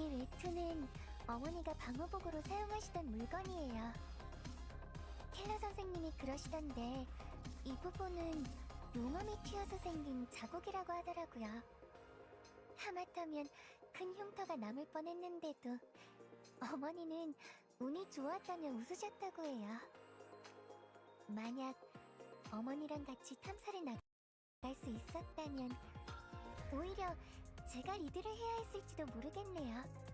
이 외투는 어머니가 방호복으로 사용하시던 물건이에요. 켈러 선생님이 그러시던데 이 부분은 용암이 튀어서 생긴 자국이라고 하더라고요. 하마터면 큰 흉터가 남을 뻔했는데도 어머니는 운이 좋았다며 웃으셨다고 해요. 만약 어머니랑 같이 탐사를 나갈 수 있었다면 오히려 제가 리드를 해야 했을지도 모르겠네요.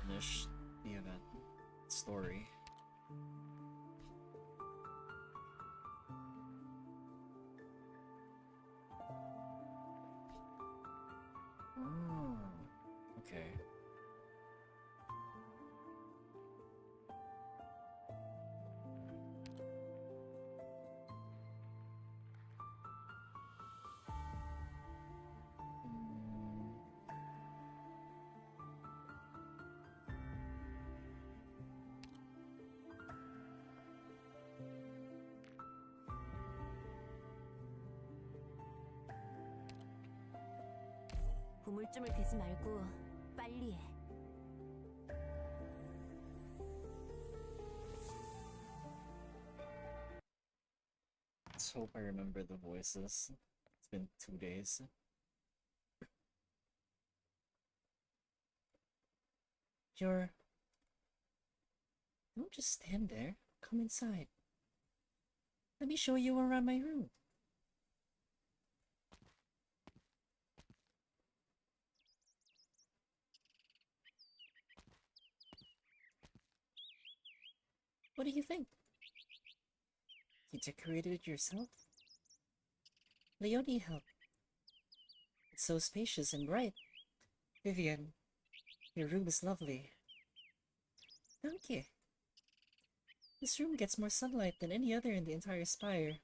Finish the event story. Oh, okay. 우물쭈물 대지 말고 빨리 해. Let's hope I remember the voices. It's been 2 days. Don't just stand there. Come inside. Let me show you around my room. What do you think? You decorated it yourself? Leonie helped. It's so spacious and bright. Vivian, your room is lovely. Thank you. This room gets more sunlight than any other in the entire spire.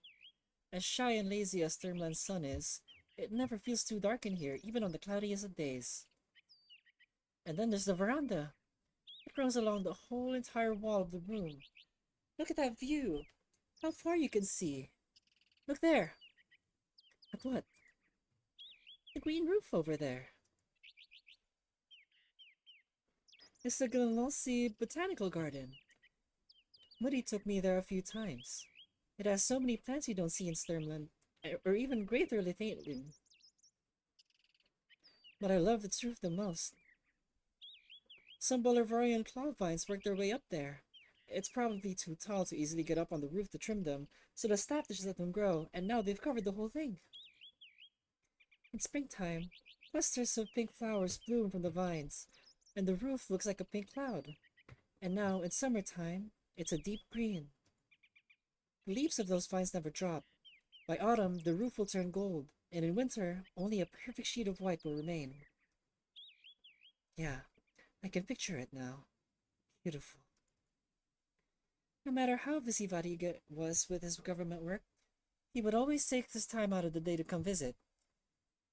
As shy and lazy as Thermland's sun is, it never feels too dark in here, even on the cloudiest of days. And then there's the veranda. It runs along the whole entire wall of the room. Look at that view! How far you can see! Look there! At what? The green roof over there. It's the Galancy Botanical Garden. Moody took me there a few times. It has so many plants you don't see in Sturmland, or even Greater Lithanen. But I love its roof the most. Some Bolivarian cloud vines work their way up there. It's probably too tall to easily get up on the roof to trim them, so the staff just let them grow, and now they've covered the whole thing. In springtime, clusters of pink flowers bloom from the vines, and the roof looks like a pink cloud. And now, in summertime, it's a deep green. The leaves of those vines never drop. By autumn, the roof will turn gold, and in winter, only a perfect sheet of white will remain. Yeah, I can picture it now. Beautiful. No matter how busy Vati was with his government work, he would always take this time out of the day to come visit.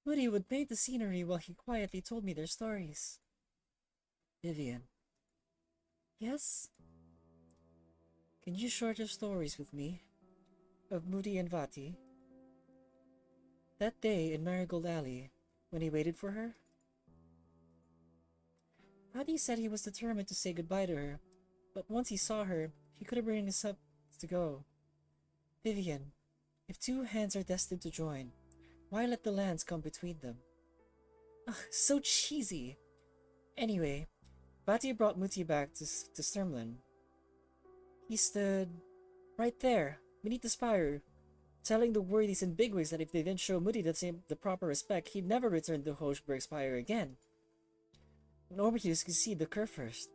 Moody would paint the scenery while he quietly told me their stories. Vivian. Yes? Can you share your stories with me? Of Moody and Vati? That day in Marigold Alley, when he waited for her? Vati said he was determined to say goodbye to her, but once he saw her, he couldn't bring himself to go. Vivian, if two hands are destined to join, why let the lands come between them? Ugh, so cheesy! Anyway, Vati brought Muti back to Sturmland. He stood right there, beneath the spire, telling the worthies and bigwigs that if they didn't show Moody the proper respect, he'd never return to Hochberg Spire again. Nobody could succeed the curve first.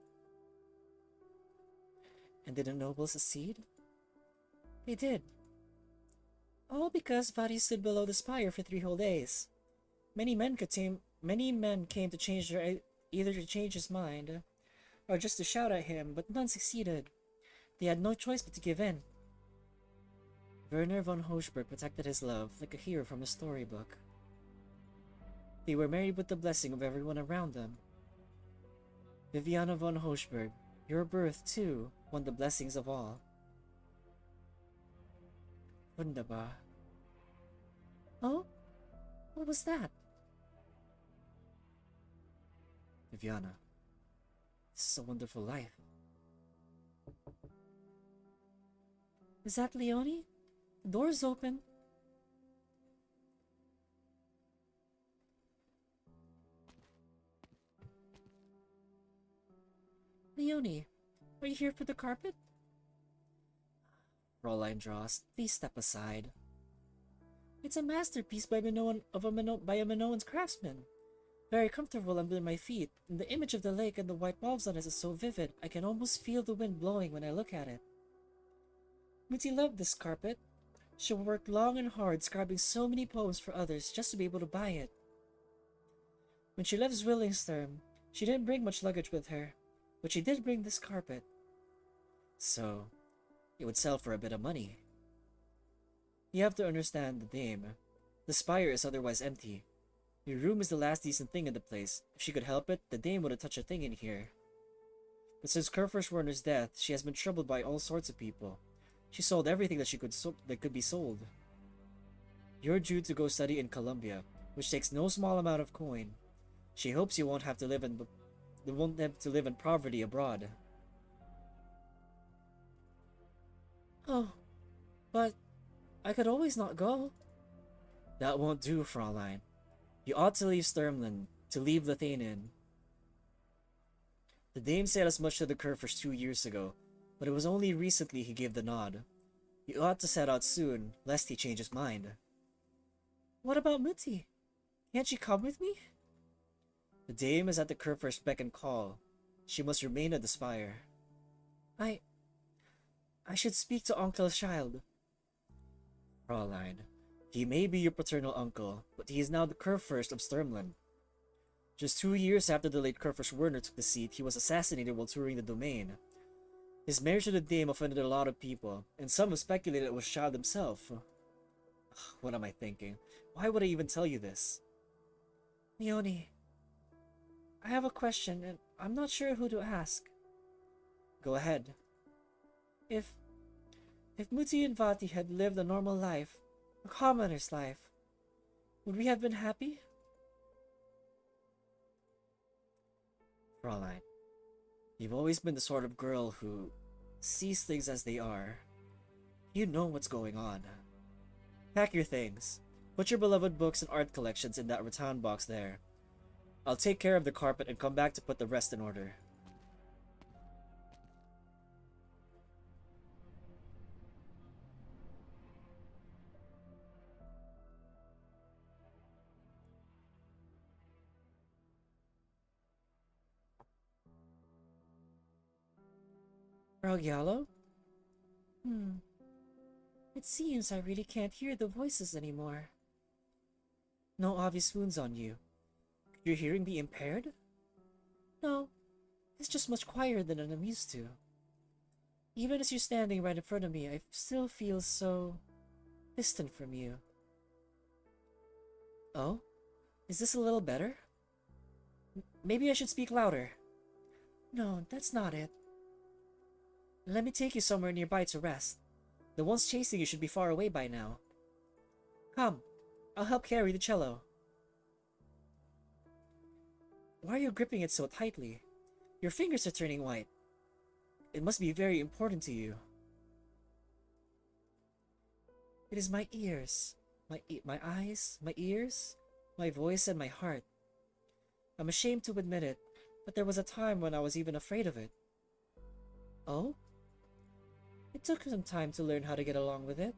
And did the nobles accede? They did. All because Vati stood below the spire for 3 whole days. Many men came to change either to change his mind, or just to shout at him, but none succeeded. They had no choice but to give in. Werner von Hochberg protected his love like a hero from a storybook. They were married with the blessing of everyone around them. Viviana von Hochberg, your birth, too, won the blessings of all. Wunderbar. Oh? What was that? Viviana, this is a wonderful life. Is that Leonie? The door's open. Leonie, are you here for the carpet? Fräulein Drost, please step aside. It's a masterpiece by a Minoan's craftsman. Very comfortable under my feet, and the image of the lake and the white bulbs on it is so vivid, I can almost feel the wind blowing when I look at it. Mutti loved this carpet. She worked long and hard, scribing so many poems for others just to be able to buy it. When she left Zwillingsturm, she didn't bring much luggage with her, but she did bring this carpet. So, it would sell for a bit of money. You have to understand the dame. The spire is otherwise empty. Your room is the last decent thing in the place. If she could help it, the dame wouldn't touch a thing in here. But since Kurfürst Werner's death, she has been troubled by all sorts of people. She sold everything that could be sold. You're due to go study in Columbia, which takes no small amount of coin. She hopes you won't have to live in poverty abroad. Oh, but I could always not go. That won't do, Fräulein. You ought to leave Sturmland, to leave Lithanen. The dame said as much to the Kurfürst 2 years ago, but it was only recently he gave the nod. You ought to set out soon, lest he change his mind. What about Mutti? Can't she come with me? The dame is at the Kurfürst's beck and call. She must remain at the spire. I should speak to Onkel Child. Fräulein, he may be your paternal uncle, but he is now the Kurfürst of Sturmland. Just 2 years after the late Kurfürst Werner took the seat, he was assassinated while touring the domain. His marriage to the dame offended a lot of people, and some have speculated it was Child himself. What am I thinking? Why would I even tell you this? Leonie, I have a question, and I'm not sure who to ask. Go ahead. If Mutti and Vati had lived a normal life, a commoner's life, would we have been happy? Fräulein, you've always been the sort of girl who sees things as they are. You know what's going on. Pack your things. Put your beloved books and art collections in that rattan box there. I'll take care of the carpet and come back to put the rest in order. Ragyalo? It seems I really can't hear the voices anymore. No obvious wounds on you. Could your hearing be impaired? No, it's just much quieter than I'm used to. Even as you're standing right in front of me, I still feel so distant from you. Oh? Is this a little better? Maybe I should speak louder. No, that's not it. Let me take you somewhere nearby to rest. The ones chasing you should be far away by now. Come, I'll help carry the cello. Why are you gripping it so tightly? Your fingers are turning white. It must be very important to you. It is my ears, my eyes, my ears, my voice, and my heart. I'm ashamed to admit it, but there was a time when I was even afraid of it. Oh? It took some time to learn how to get along with it.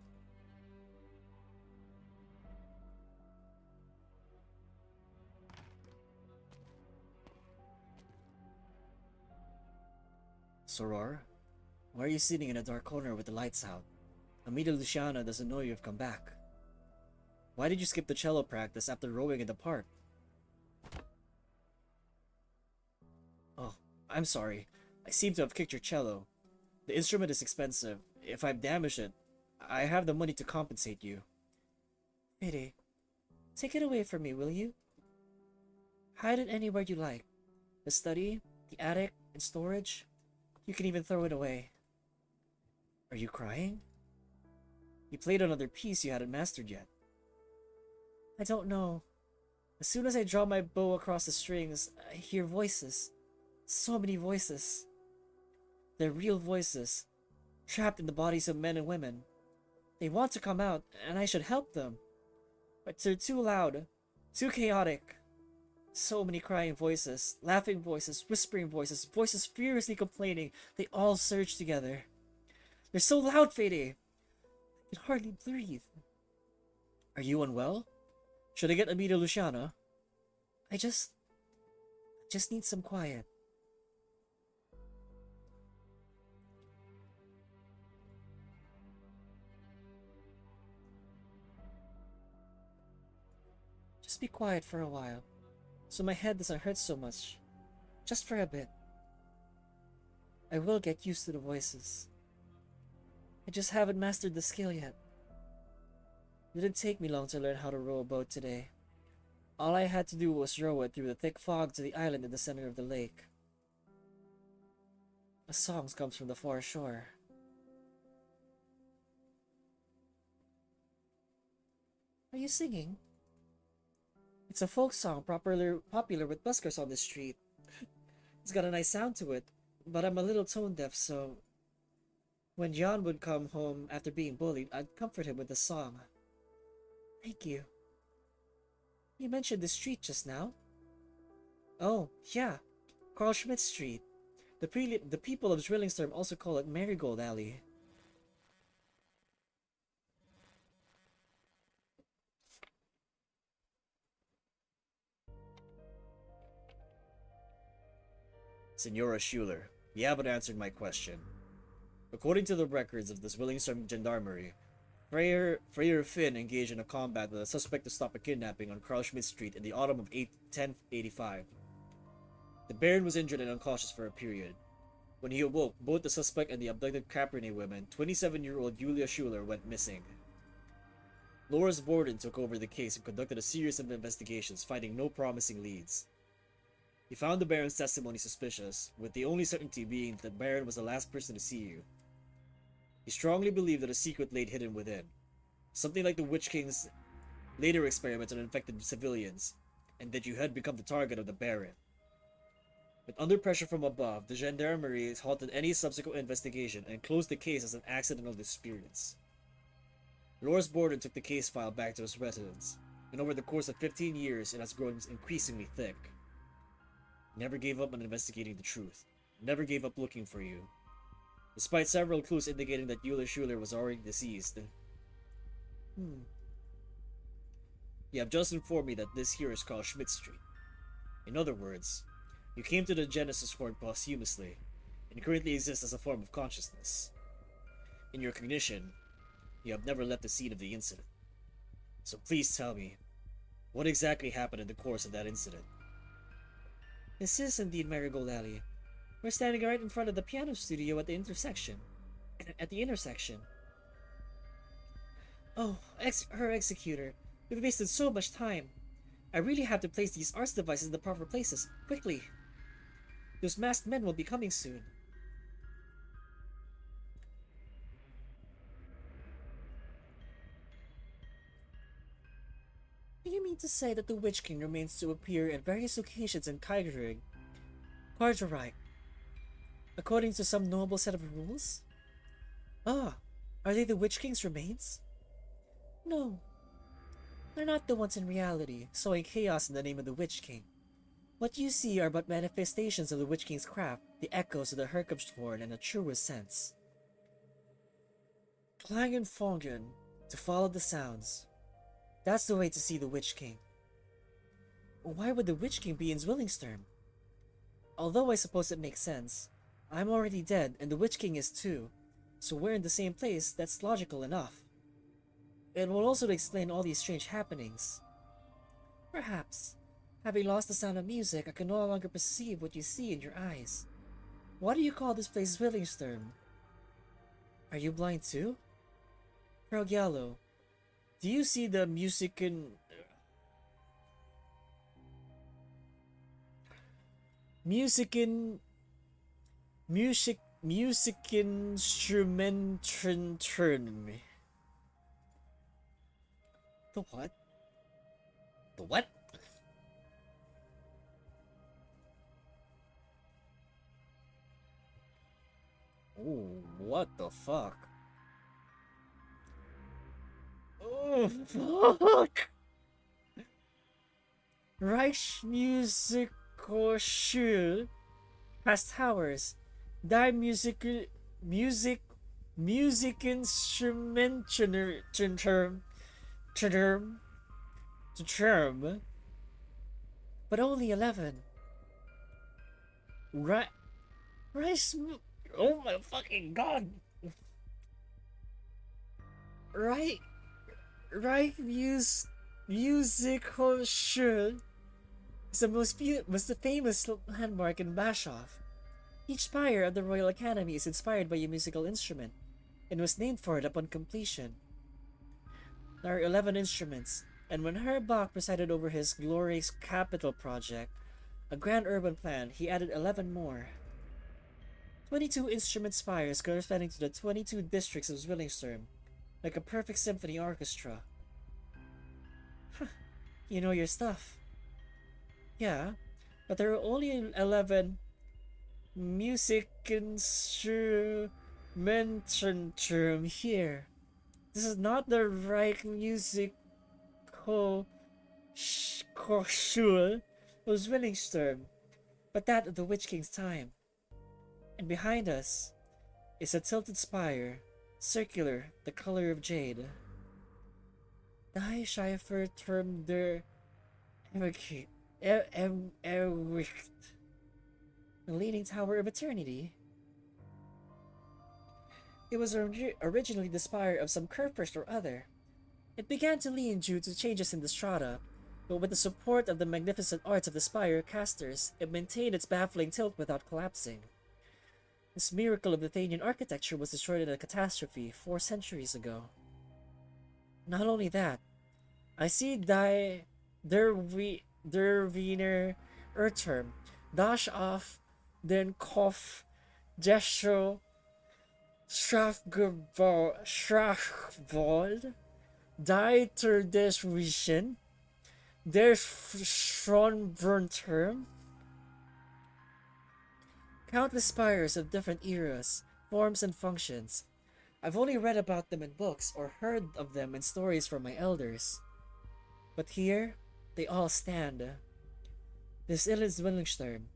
Soror, why are you sitting in a dark corner with the lights out? Amita Luciana doesn't know you've come back. Why did you skip the cello practice after rowing in the park? Oh, I'm sorry. I seem to have kicked your cello. The instrument is expensive. If I've damaged it, I have the money to compensate you. Pity. Take it away from me, will you? Hide it anywhere you like. The study, the attic, in storage. You can even throw it away. Are you crying? You played another piece you hadn't mastered yet. I don't know. As soon as I draw my bow across the strings, I hear voices. So many voices. They're real voices, trapped in the bodies of men and women. They want to come out, and I should help them. But they're too loud, too chaotic. So many crying voices, laughing voices, whispering voices, voices furiously complaining. They all surge together. They're so loud, Fede. I can hardly breathe. Are you unwell? Should I get Amita Luciana? I just need some quiet. Just be quiet for a while, so my head doesn't hurt so much. Just for a bit. I will get used to the voices. I just haven't mastered the skill yet. It didn't take me long to learn how to row a boat today. All I had to do was row it through the thick fog to the island in the center of the lake. A song comes from the far shore. Are you singing? It's a folk song popular with buskers on the street. It's got a nice sound to it, but I'm a little tone deaf, so when John would come home after being bullied, I'd comfort him with the song. Thank you. You mentioned the street just now. Oh, yeah. Carl Schmidt Street. The people of Drillingstern also call it Marigold Alley. Senora Schuler, you haven't answered my question. According to the records of the Zwillingstone Gendarmerie, Freyer Finn engaged in a combat with a suspect to stop a kidnapping on Carl Schmidt Street in the autumn of 1085. The Baron was injured and unconscious for a period. When he awoke, both the suspect and the abducted Caprine women, 27-year-old Julia Schuler, went missing. Loris Borden took over the case and conducted a series of investigations, finding no promising leads. He found the Baron's testimony suspicious, with the only certainty being that the Baron was the last person to see you. He strongly believed that a secret lay hidden within, something like the Witch King's later experiments on infected civilians, and that you had become the target of the Baron. But under pressure from above, the Gendarmerie halted any subsequent investigation and closed the case as an accidental disappearance. Loris Borden took the case file back to his residence, and over the course of 15 years it has grown increasingly thick. He never gave up on investigating the truth, never gave up looking for you. Despite several clues indicating that Julia Schuler was already deceased. You have just informed me that this here is called Schmidt Street. In other words, you came to the Genesis Horde posthumously, and currently exist as a form of consciousness. In your cognition, you have never left the scene of the incident. So please tell me, what exactly happened in the course of that incident? This is indeed Marigold Alley. We're standing right in front of the piano studio at the intersection. Oh, her executor. We've wasted so much time. I really have to place these arts devices in the proper places, quickly. Those masked men will be coming soon. Do you mean to say that the Witch King remains to appear at various occasions in Kaigerig? Quite right. According to some noble set of rules? Ah, are they the Witch King's remains? No. They're not the ones in reality, sowing chaos in the name of the Witch King. What you see are but manifestations of the Witch King's craft, the echoes of the Herkomsthorn in a truer sense. Klangenfongen, to follow the sounds. That's the way to see the Witch King. Why would the Witch King be in Zwillingstern? Although I suppose it makes sense. I'm already dead, and the Witch King is too, so we're in the same place. That's logical enough. It will also explain all these strange happenings. Perhaps. Having lost the sound of music, I can no longer perceive what you see in your eyes. Why do you call this place Zwillingstern? Are you blind too? Frog Yellow, do you see the music in... Music instrumentation. The what? The what? Oh, what the fuck? Oh, fuck! Reichsmusikhochschule has towers. Die Musikinstrumententerm, but only 11. Right, oh my fucking god! Right, Musikhochschule is the most famous landmark in Bashov. Each spire of the Royal Academy is inspired by a musical instrument, and was named for it upon completion. There are 11 instruments, and when Herr Bach presided over his glorious capital project, a grand urban plan, he added 11 more. 22 instrument spires corresponding to the 22 districts of Zwillingstern, like a perfect symphony orchestra. Huh, you know your stuff. Yeah, but there are only 11 Musikinstrumententerm here. This is not the Reich Musikhochschule of Zwillingstern, but that of the Witch King's time. And behind us is a tilted spire, circular, the color of jade. Die Schiefer term der Erwicht, the leaning tower of eternity. It was originally the spire of some Kurfürst or other. It began to lean due to changes in the strata, but with the support of the magnificent arts of the spire casters, it maintained its baffling tilt without collapsing. This miracle of Lithuanian architecture was destroyed in a catastrophe 4 centuries ago. Not only that, I see der Wiener Irrturm, das auf den Kopf Gescho Strafwald, Deiter des Rischen, der Schronbrunturm. Countless spires of different eras, forms, and functions. I've only read about them in books or heard of them in stories from my elders. But here, they all stand. This is Zwillingstern,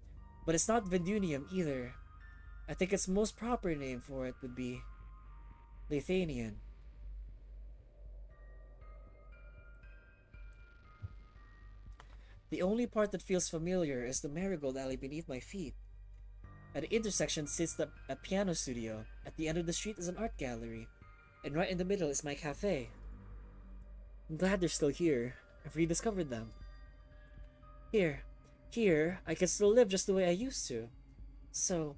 but it's not Vendunium either. I think its most proper name for it would be Lithuanian. The only part that feels familiar is the marigold alley beneath my feet. At the intersection sits a piano studio. At the end of the street is an art gallery. And right in the middle is my cafe. I'm glad they're still here. I've rediscovered them. Here, I can still live just the way I used to. So,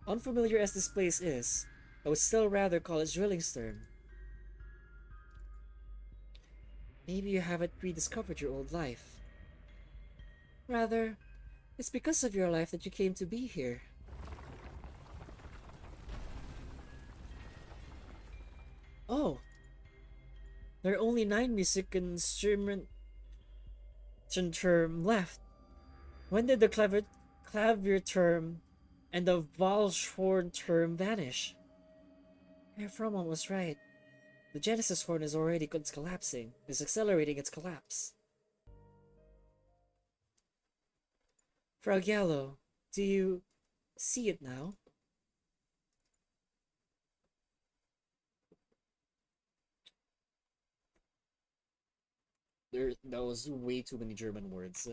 unfamiliar as this place is, I would still rather call it Zwillingstern. Maybe you haven't rediscovered your old life. Rather, it's because of your life that you came to be here. Oh! There are only 9 Musikinstrumententerm left. When did the Klavierturm and the Walshorn-term vanish? Herr Frommel was right. The Genesis horn is already collapsing. Is accelerating its collapse. Frog Yellow, do you see it now? That was way too many German words.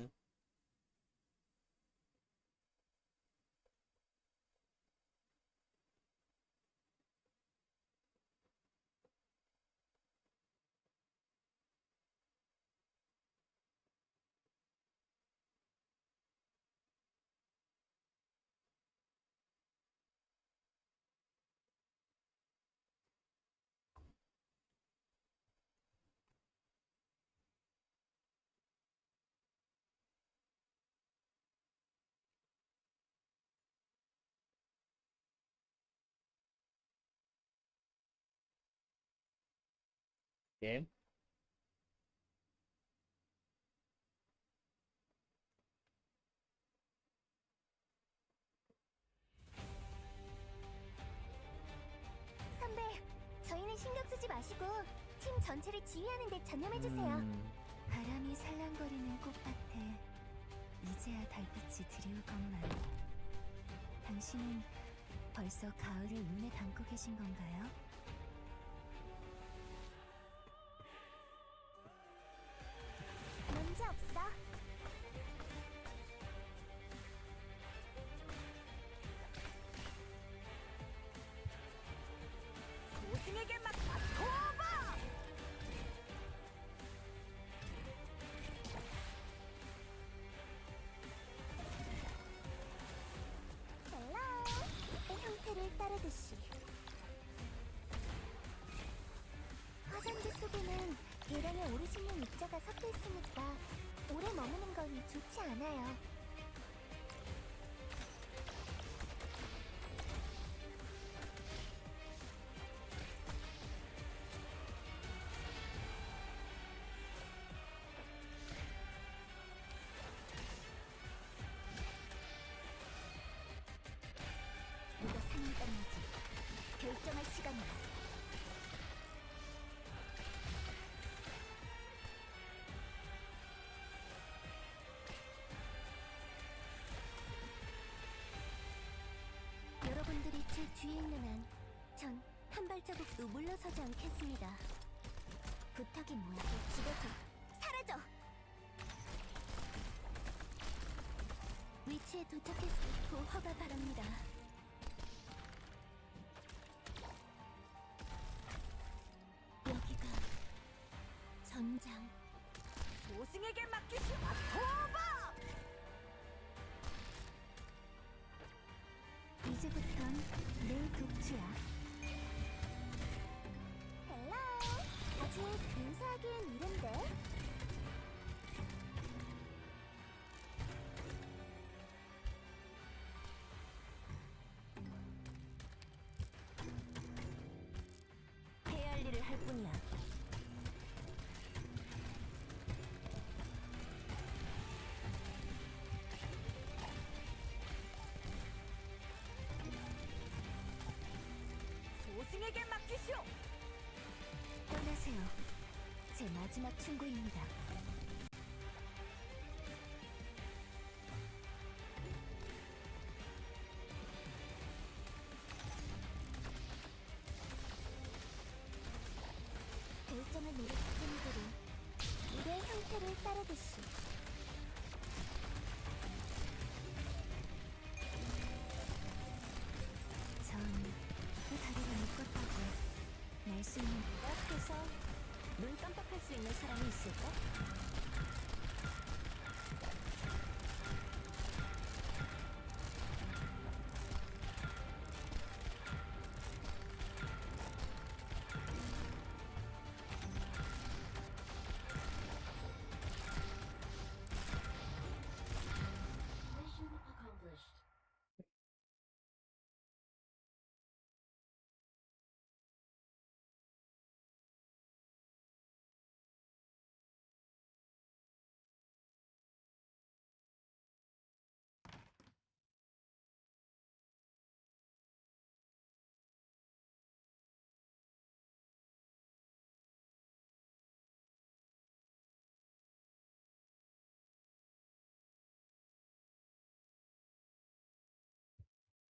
Okay. 선배, 저희는 신경 쓰지 마시고 팀 전체를 지휘하는 데 전념해주세요. 바람이 살랑거리는 꽃밭에 이제야 달빛이 드리울 것만. 당신은 벌써 가을을 눈에 담고 계신 건가요? 문제 없어. 우승에게 맡아 토바! 헬로. 형태를 따르듯이. 화산지 속에는 대량의 오리지널 입자가 섞여 있으니까 오래 머무는 건 좋지 않아요. 누가 상을 땄는지 결정할 시간이야. 여러분들이 제 뒤에 있는 한, 전 한 발자국도 물러서지 않겠습니다. 부탁이 뭐야? 집에서 사라져! 위치에 도착했을 때 허가 바랍니다. 여기가 전장. 우승에게 맡기시오 토바! 이제부턴 내 독주야. 헬로. 아직 근사하긴 이른데. 해야 할 일을 할 뿐이야. 우승에게 맡기시오. 떠나세요. 제 마지막 충고입니다. 결정을 내린 학생들은 우리의 형태를 따르듯이. 전 다리가 묶었다고 날 수 있는 앞에서 눈 깜빡할 수 있는 사람이 있을까?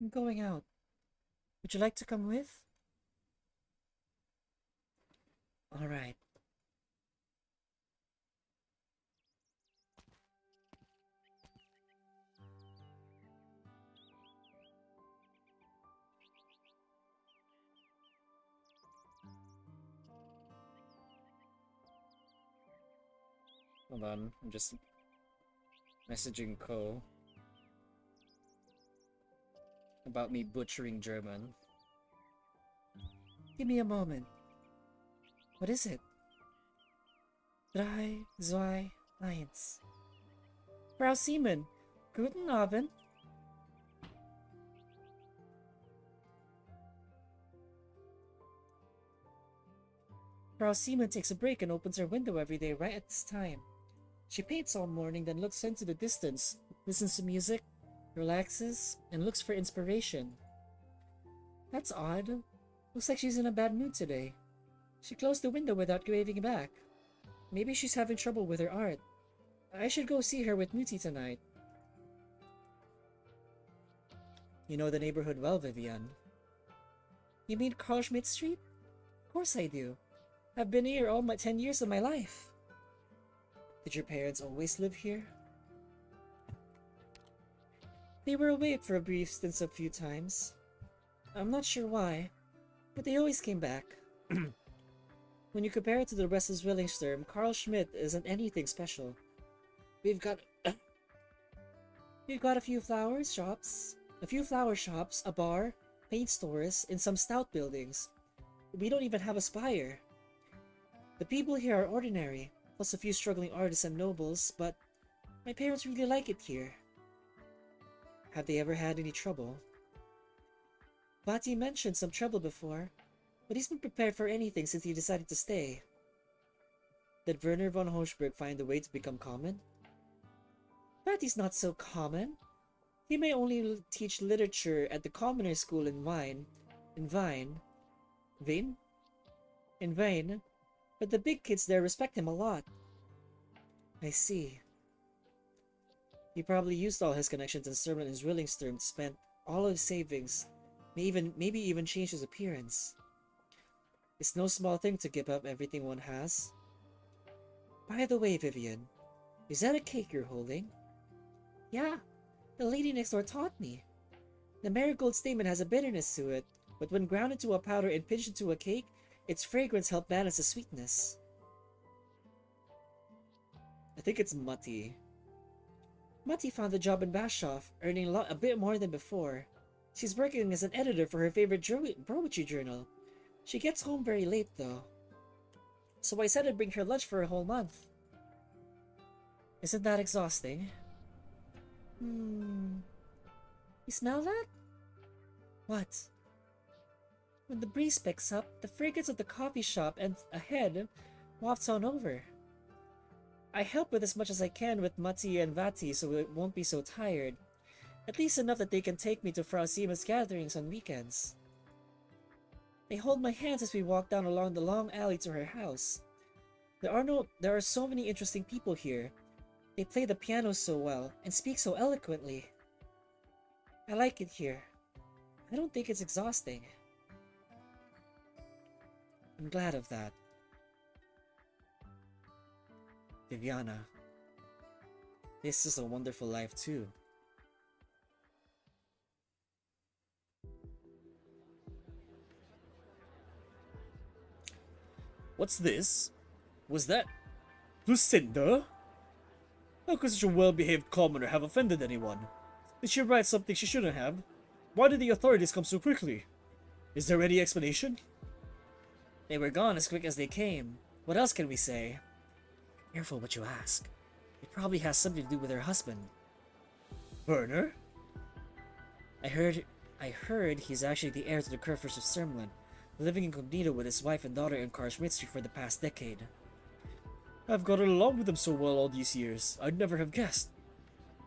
I'm going out. Would you like to come with? Alright. Hold on, I'm just messaging Ko about me butchering German. Give me a moment. What is it? 3, 2, 1. Frau Seaman, guten Abend. Frau Seaman takes a break and opens her window every day right at this time. She paints all morning, then looks into the distance, listens to music, relaxes, and looks for inspiration. That's odd. Looks like she's in a bad mood today. She closed the window without waving back. Maybe she's having trouble with her art. I should go see her with Muti tonight. You know the neighborhood well, Vivian. You mean Carl Schmidt Street? Of course I do. I've been here all my 10 years of my life. Did your parents always live here? They were away for a brief stint a few times. I'm not sure why, but they always came back. When you compare it to the rest of Zwillingstern, Carl Schmidt isn't anything special. We've got a few flower shops, a bar, paint stores, and some stout buildings. We don't even have a spire. The people here are ordinary, plus a few struggling artists and nobles, but my parents really like it here. Have they ever had any trouble? Vati mentioned some trouble before, but he's been prepared for anything since he decided to stay. Did Werner von Hochberg find a way to become common? Vati's not so common. He may only teach literature at the commoner school in Vine, but the big kids there respect him a lot. I see. He probably used all his connections in Sermon and Zwillingstern to spend all of his savings, maybe even change his appearance. It's no small thing to give up everything one has. By the way, Vivian, is that a cake you're holding? Yeah, the lady next door taught me. The marigold stamen has a bitterness to it, but when ground into a powder and pinched into a cake, its fragrance helps balance the sweetness. I think it's Mati. Mati found a job in Bashoff, earning a bit more than before. She's working as an editor for her favorite poetry journal. She gets home very late, though. So I said I'd bring her lunch for a whole month. Isn't that exhausting? You smell that? What? When the breeze picks up, the fragrance of the coffee shop and ahead wafts on over. I help with as much as I can with Mati and Vati so it won't be so tired. At least enough that they can take me to Frau Siema's gatherings on weekends. They hold my hands as we walk down along the long alley to her house. There are so many interesting people here. They play the piano so well and speak so eloquently. I like it here. I don't think it's exhausting. I'm glad of that. Viviana, this is a wonderful life too. What's this? Was that Lucinda? How could such a well-behaved commoner have offended anyone? Did she write something she shouldn't have? Why did the authorities come so quickly? Is there any explanation? They were gone as quick as they came. What else can we say? Careful what you ask. It probably has something to do with her husband. Werner? I heard he's actually the heir to the Kurfürst of Sermland, living incognito with his wife and daughter in Karl Schmidt Street for the past decade. I've gotten along with him so well all these years, I'd never have guessed.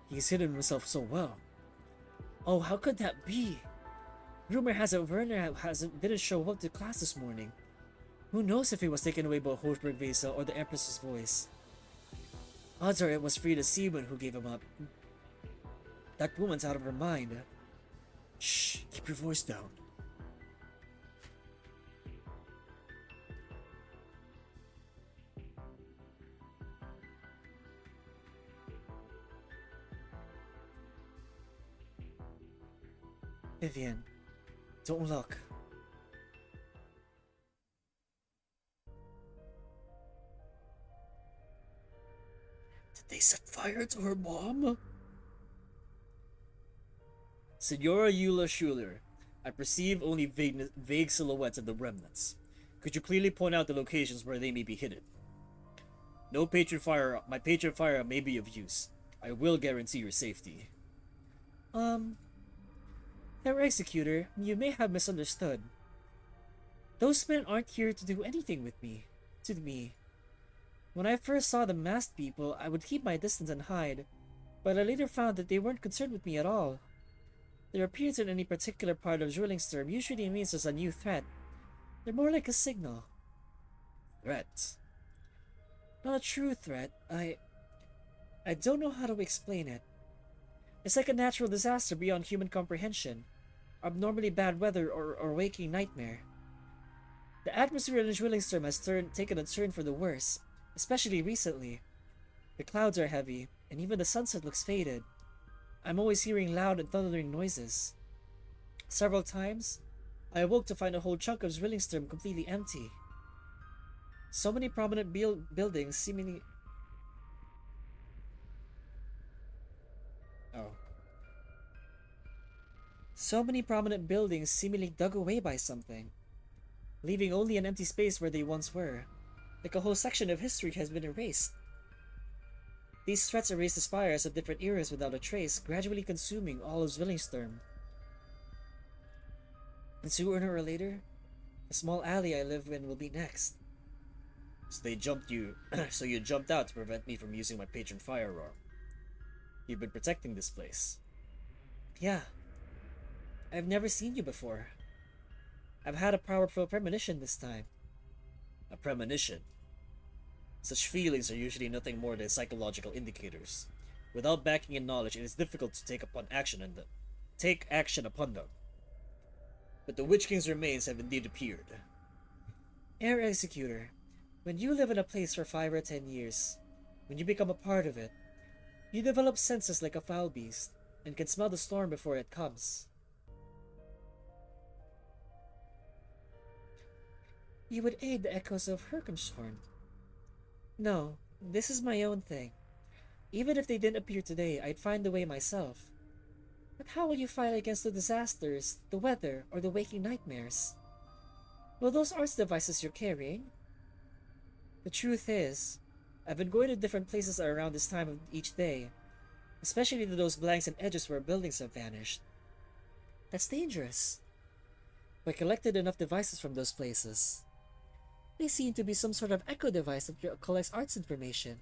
He's hidden himself so well. Oh, how could that be? Rumor has it Werner didn't show up to class this morning. Who knows if he was taken away by Hochberg Vesa or the Empress's voice. Odds are it was Frida Seaman who gave him up. That woman's out of her mind. Shh, keep your voice down. Vivian, don't look. fire to her mom? Senora Eula Schuler, I perceive only vague silhouettes of the remnants. Could you clearly point out the locations where they may be hidden? No patron fire. My patron fire may be of use. I will guarantee your safety. Herr Executor, you may have misunderstood. Those men aren't here to do anything with me. To me. When I first saw the masked people, I would keep my distance and hide, but I later found that they weren't concerned with me at all. Their appearance in any particular part of Zwillingsterm usually means there's a new threat. They're more like a signal. Threat? Not a true threat. I don't know how to explain it. It's like a natural disaster beyond human comprehension. Abnormally bad weather or waking nightmare. The atmosphere in Zwillingsterm has taken a turn for the worse, especially recently. The clouds are heavy, and even the sunset looks faded. I'm always hearing loud and thundering noises. Several times, I awoke to find a whole chunk of Zwillingsterm completely empty. So many prominent buildings seemingly... So many prominent buildings seemingly dug away by something, leaving only an empty space where they once were, like a whole section of history has been erased. These threats erase the spires of different eras without a trace, gradually consuming all of Zwillingsterm. And sooner or later, the small alley I live in will be next. So you jumped out to prevent me from using my patron firearm. You've been protecting this place. Yeah. I've never seen you before. I've had a powerful premonition this time. A premonition? Such feelings are usually nothing more than psychological indicators. Without backing in knowledge, it is difficult to take action upon them. But the Witch King's remains have indeed appeared. Air Executor, when you live in a place for 5 or 10 years, when you become a part of it, you develop senses like a foul beast, and can smell the storm before it comes. You would aid the echoes of Herkenshorn. No, this is my own thing. Even if they didn't appear today, I'd find a way myself. But how will you fight against the disasters, the weather, or the waking nightmares? Will those arts devices you're carrying? The truth is, I've been going to different places around this time of each day, especially to those blanks and edges where buildings have vanished. That's dangerous. I collected enough devices from those places. They seem to be some sort of echo device that collects arts information.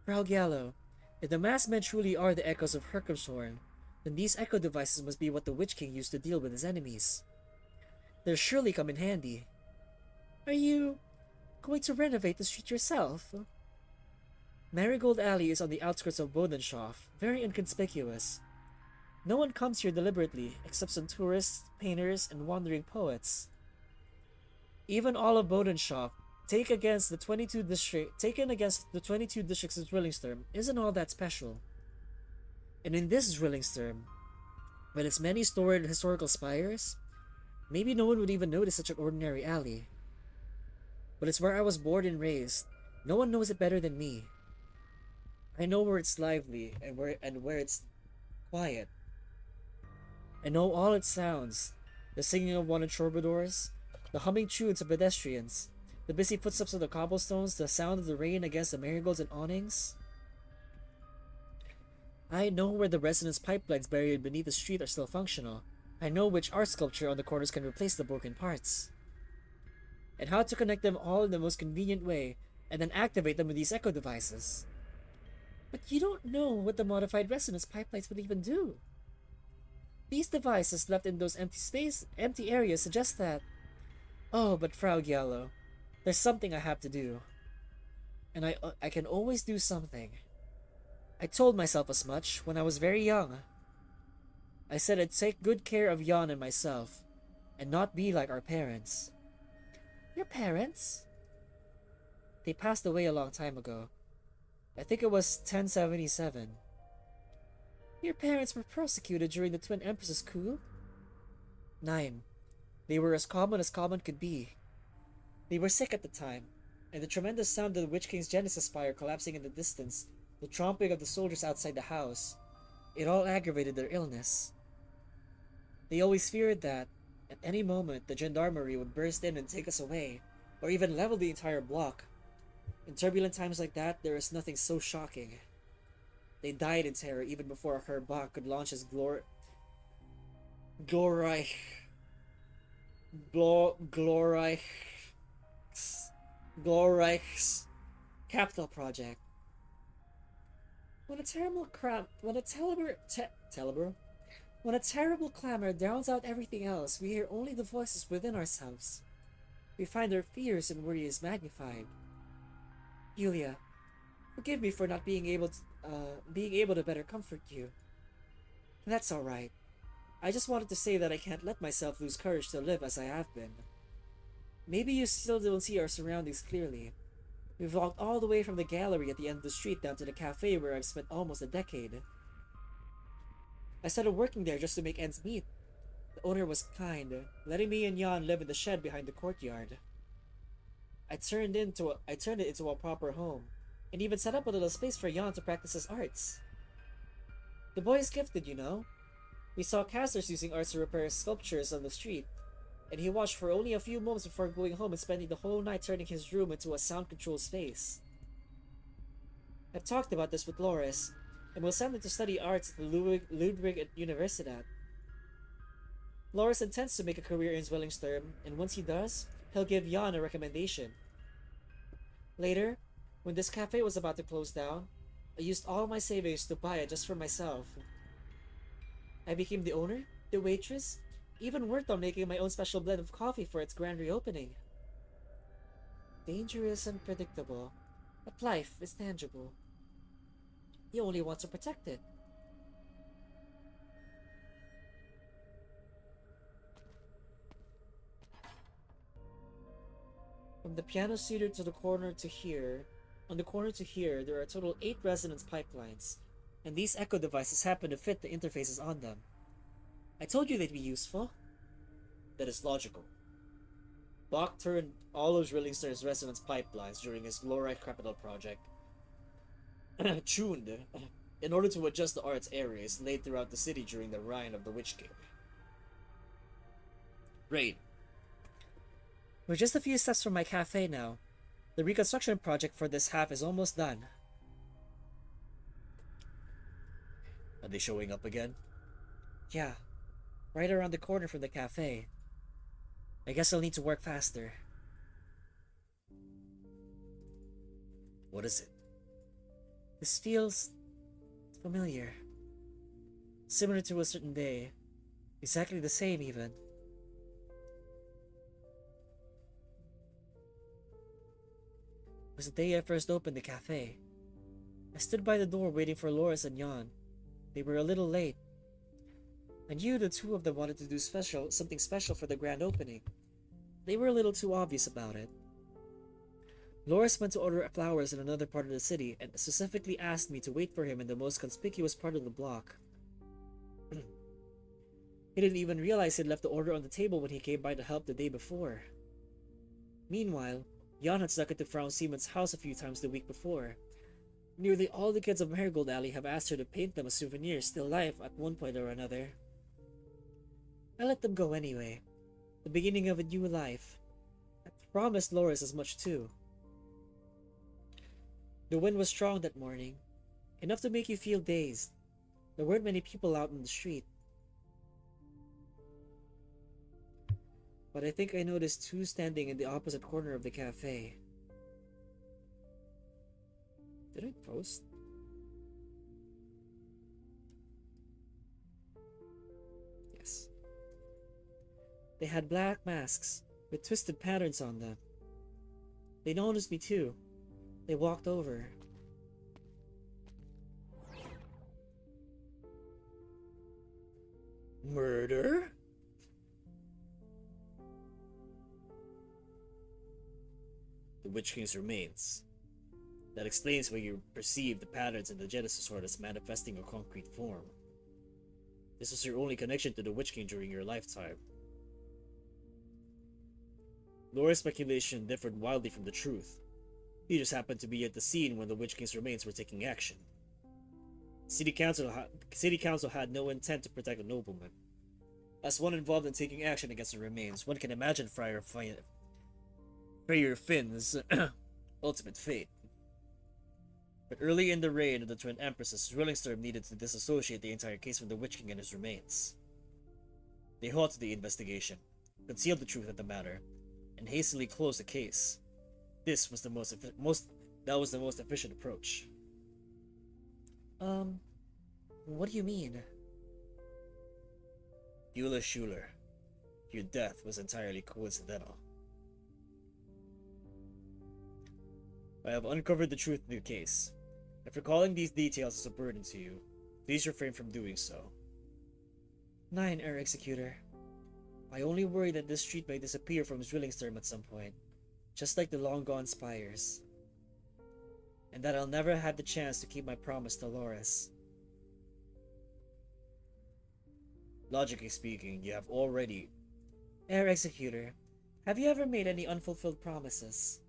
Frau Gallo, if the masked men truly are the echoes of Herkenshorn, then these echo devices must be what the Witch King used to deal with his enemies. They'll surely come in handy. Are you going to renovate the street yourself? Marigold Alley is on the outskirts of Bodenshof, very inconspicuous. No one comes here deliberately, except some tourists, painters, and wandering poets. Even all of Bodenshof, taken against the 22 districts of Zwillingsterm, isn't all that special. And in this Zwillingsterm, with its many storied historical spires, maybe no one would even notice such an ordinary alley. But it's where I was born and raised. No one knows it better than me. I know where it's lively and where it's quiet. I know all its sounds: the singing of wanted troubadours, the humming tunes of pedestrians, the busy footsteps of the cobblestones, the sound of the rain against the marigolds and awnings. I know where the resonance pipelines buried beneath the street are still functional. I know which art sculpture on the corners can replace the broken parts, and how to connect them all in the most convenient way, and then activate them with these echo devices. But you don't know what the modified resonance pipelines would even do. These devices left in those empty areas suggest that... Oh, but Frau Giallo, there's something I have to do. And I can always do something. I told myself as much when I was very young. I said I'd take good care of Jan and myself, and not be like our parents. Your parents? They passed away a long time ago. I think it was 1077. Your parents were persecuted during the Twin Empresses' coup? 9. They were as common could be. They were sick at the time, and the tremendous sound of the Witch King's Genesis Spire collapsing in the distance the tromping of the soldiers outside the house, it all aggravated their illness. They always feared that, at any moment, the gendarmerie would burst in and take us away, or even level the entire block. In turbulent times like that, there is nothing so shocking. They died in terror even before Herr Bach could launch his glorreich capital project. When a terrible clamor drowns out everything else, we hear only the voices within ourselves. We find our fears and worries magnified. Yulia, forgive me for not being able to better comfort you. That's all right. I just wanted to say that I can't let myself lose courage to live as I have been. Maybe you still don't see our surroundings clearly. We've walked all the way from the gallery at the end of the street down to the cafe where I've spent almost a decade. I started working there just to make ends meet. The owner was kind, letting me and Jan live in the shed behind the courtyard. I turned it into a proper home, and even set up a little space for Jan to practice his arts. The boy is gifted, you know. We saw casters using arts to repair sculptures on the street, and he watched for only a few moments before going home and spending the whole night turning his room into a sound-controlled space. I've talked about this with Loris, and we'll send him to study arts at the Ludwig Universität. Loris intends to make a career in Zwillingstern, and once he does, he'll give Jan a recommendation. Later, when this cafe was about to close down, I used all my savings to buy it just for myself. I became the owner, the waitress, even worked on making my own special blend of coffee for its grand reopening. Dangerous and predictable, but life is tangible. You only want to protect it. From the piano studio to the corner to here, on the corner to here, there are a total of 8 resonance pipelines, and these echo devices happen to fit the interfaces on them. I told you they'd be useful. That is logical. Bach turned all of Zwillingstern's resonance pipelines during his glorreich capital project tuned in order to adjust the arts areas laid throughout the city during the reign of the Witch King. Great. We're just a few steps from my cafe now. The reconstruction project for this half is almost done. Are they showing up again? Yeah. Right around the corner from the cafe. I guess I'll need to work faster. What is it? This feels familiar. Similar to a certain day. Exactly the same, even. It was the day I first opened the cafe. I stood by the door waiting for Loris and Jan. They were a little late. I knew the two of them wanted to do something special for the grand opening. They were a little too obvious about it. Loris went to order flowers in another part of the city and specifically asked me to wait for him in the most conspicuous part of the block. He didn't even realize he'd left the order on the table when he came by to help the day before. Meanwhile, Jan had snuck into Frau Siemens' house a few times the week before. Nearly all the kids of Marigold Alley have asked her to paint them a souvenir still life at one point or another. I let them go anyway. The beginning of a new life. I promised Loris as much too. The wind was strong that morning, enough to make you feel dazed. There weren't many people out in the street. But I think I noticed 2 standing in the opposite corner of the cafe. Did I post? Yes. They had black masks with twisted patterns on them. They noticed me too. They walked over. Murder? The Witch King's remains. That explains why you perceive the patterns in the Genesis Sword as manifesting a concrete form. This was your only connection to the Witch King during your lifetime. Laura's speculation differed wildly from the truth. He just happened to be at the scene when the Witch King's remains were taking action. City Council had no intent to protect the nobleman. As one involved in taking action against the remains, one can imagine Friar Finn's ultimate fate. But early in the reign of the Twin Empresses, Zwillingstorm needed to disassociate the entire case from the Witch King and his remains. They halted the investigation, concealed the truth of the matter, and hastily closed the case. This was the most efficient approach. What do you mean? Eula Schuler, your death was entirely coincidental. I have uncovered the truth of the case. If recalling these details is a burden to you, please refrain from doing so. 9, Air Executor. I only worry that this street may disappear from Zwillingstorm at some point, just like the long-gone spires. And that I'll never have the chance to keep my promise to Loris. Logically speaking, you have already... Air Executor, have you ever made any unfulfilled promises?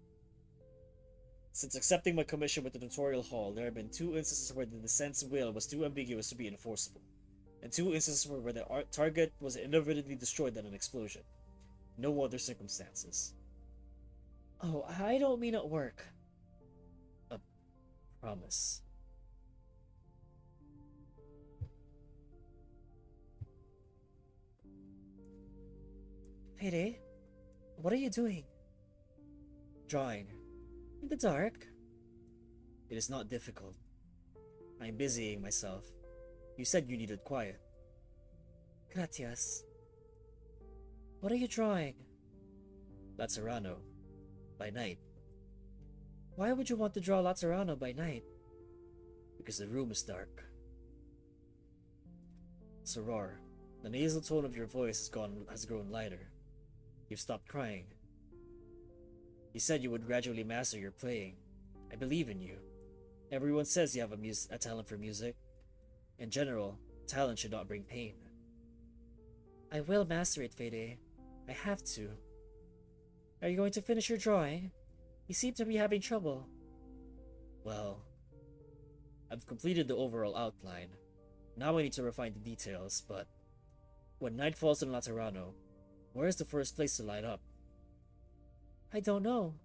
Since accepting my commission with the Tutorial Hall, there have been 2 instances where the Descent's will was too ambiguous to be enforceable, and 2 instances where the target was inadvertently destroyed in an explosion. No other circumstances. Oh, I don't mean at work. A promise. Payday, what are you doing? Drawing. In the dark? It is not difficult. I am busying myself. You said you needed quiet. Gracias. What are you drawing? Lazzarano. By night. Why would you want to draw Lazzarano by night? Because the room is dark. Soror, the nasal tone of your voice has grown lighter. You've stopped crying. You said you would gradually master your playing. I believe in you. Everyone says you have a talent for music. In general, talent should not bring pain. I will master it, Fede. I have to. Are you going to finish your drawing? You seem to be having trouble. Well, I've completed the overall outline. Now I need to refine the details, but when night falls in Laterano, where is the first place to light up? I don't know.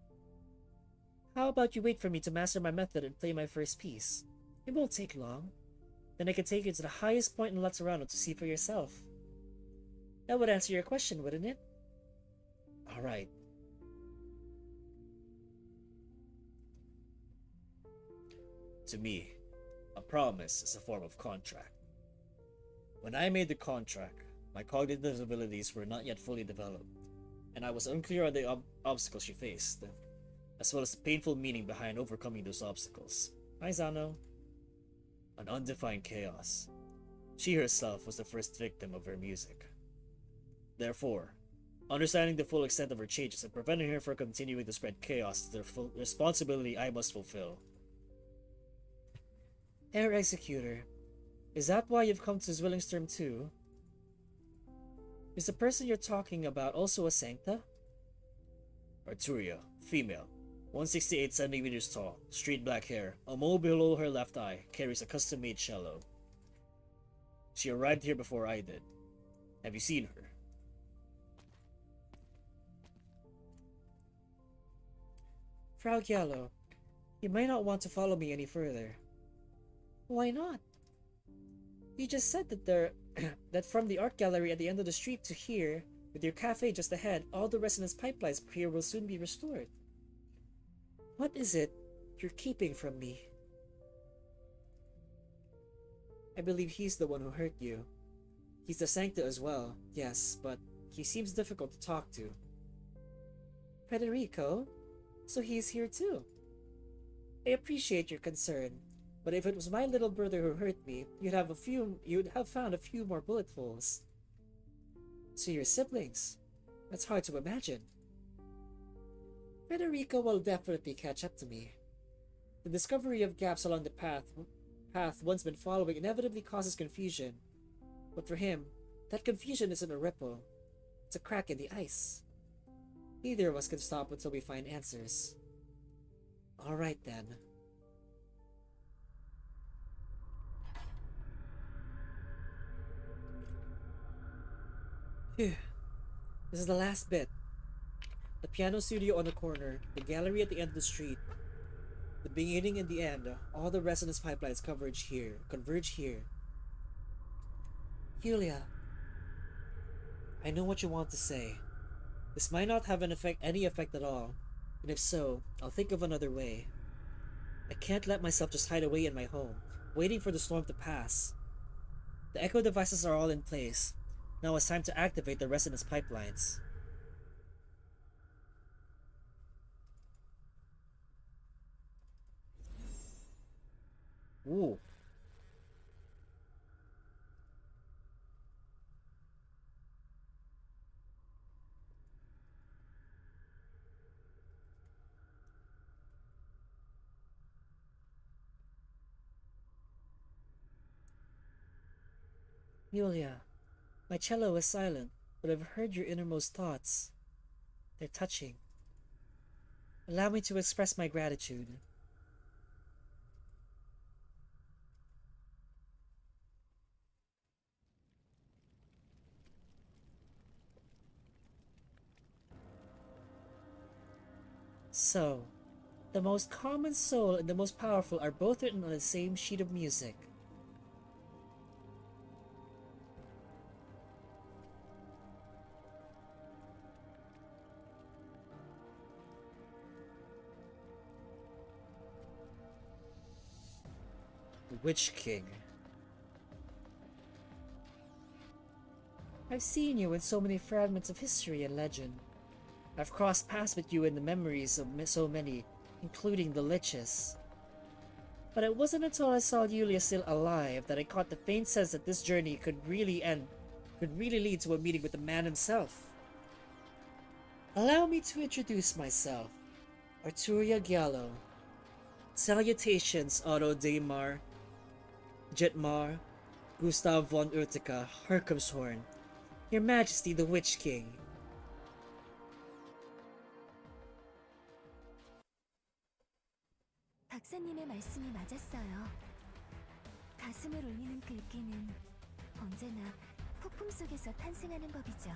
How about you wait for me to master my method and play my first piece? It won't take long. Then I can take you to the highest point in Laterano to see for yourself. That would answer your question, wouldn't it? Alright. To me, a promise is a form of contract. When I made the contract, my cognitive abilities were not yet fully developed, and I was unclear on the obstacles she faced, as well as the painful meaning behind overcoming those obstacles. Hi, Zano. An undefined chaos. She herself was the first victim of her music. Therefore, understanding the full extent of her changes and preventing her from continuing to spread chaos is the full responsibility I must fulfill. Air Executor, is that why you've come to Zwillingstorm too? Is the person you're talking about also a Sancta? Arturia, female, 168 centimeters tall, straight black hair, a mole below her left eye, carries a custom-made cello. She arrived here before I did. Have you seen her? Frau Giallo, you might not want to follow me any further. Why not? You just said that that from the art gallery at the end of the street to here, with your cafe just ahead, all the resonance pipelines here will soon be restored. What is it you're keeping from me? I believe he's the one who hurt you. He's the Sancta as well, yes, but he seems difficult to talk to. Federico? So he's here too. I appreciate your concern, but if it was my little brother who hurt me, you'd have found a few more bullet holes. So you're siblings. That's hard to imagine. Federico will definitely catch up to me. The discovery of gaps along the path one's been following inevitably causes confusion. But for him, that confusion isn't a ripple. It's a crack in the ice. Neither of us can stop until we find answers. Alright then. Phew. This is the last bit. The piano studio on the corner, the gallery at the end of the street, the beginning and the end, all the resonance pipelines converge here. Yulia, I know what you want to say. This might not have any effect at all, and if so, I'll think of another way. I can't let myself just hide away in my home, waiting for the storm to pass. The echo devices are all in place. Now it's time to activate the resonance pipelines. Ooh. Yulia, my cello is silent, but I've heard your innermost thoughts. They're touching. Allow me to express my gratitude. So, the most common soul and the most powerful are both written on the same sheet of music. The Witch King. I've seen you in so many fragments of history and legend. I've crossed paths with you in the memories of so many, including the Liches. But it wasn't until I saw Yulia still alive that I caught the faint sense that this journey could really lead to a meeting with the man himself. Allow me to introduce myself, Arturia Giallo. Salutations, Otto Daimar, Jetmar, Gustav von Urtica, Herkumshorn, Your Majesty the Witch King. 박사님의 말씀이 맞았어요. 가슴을 울리는 글귀는 언제나 폭풍 속에서 탄생하는 법이죠.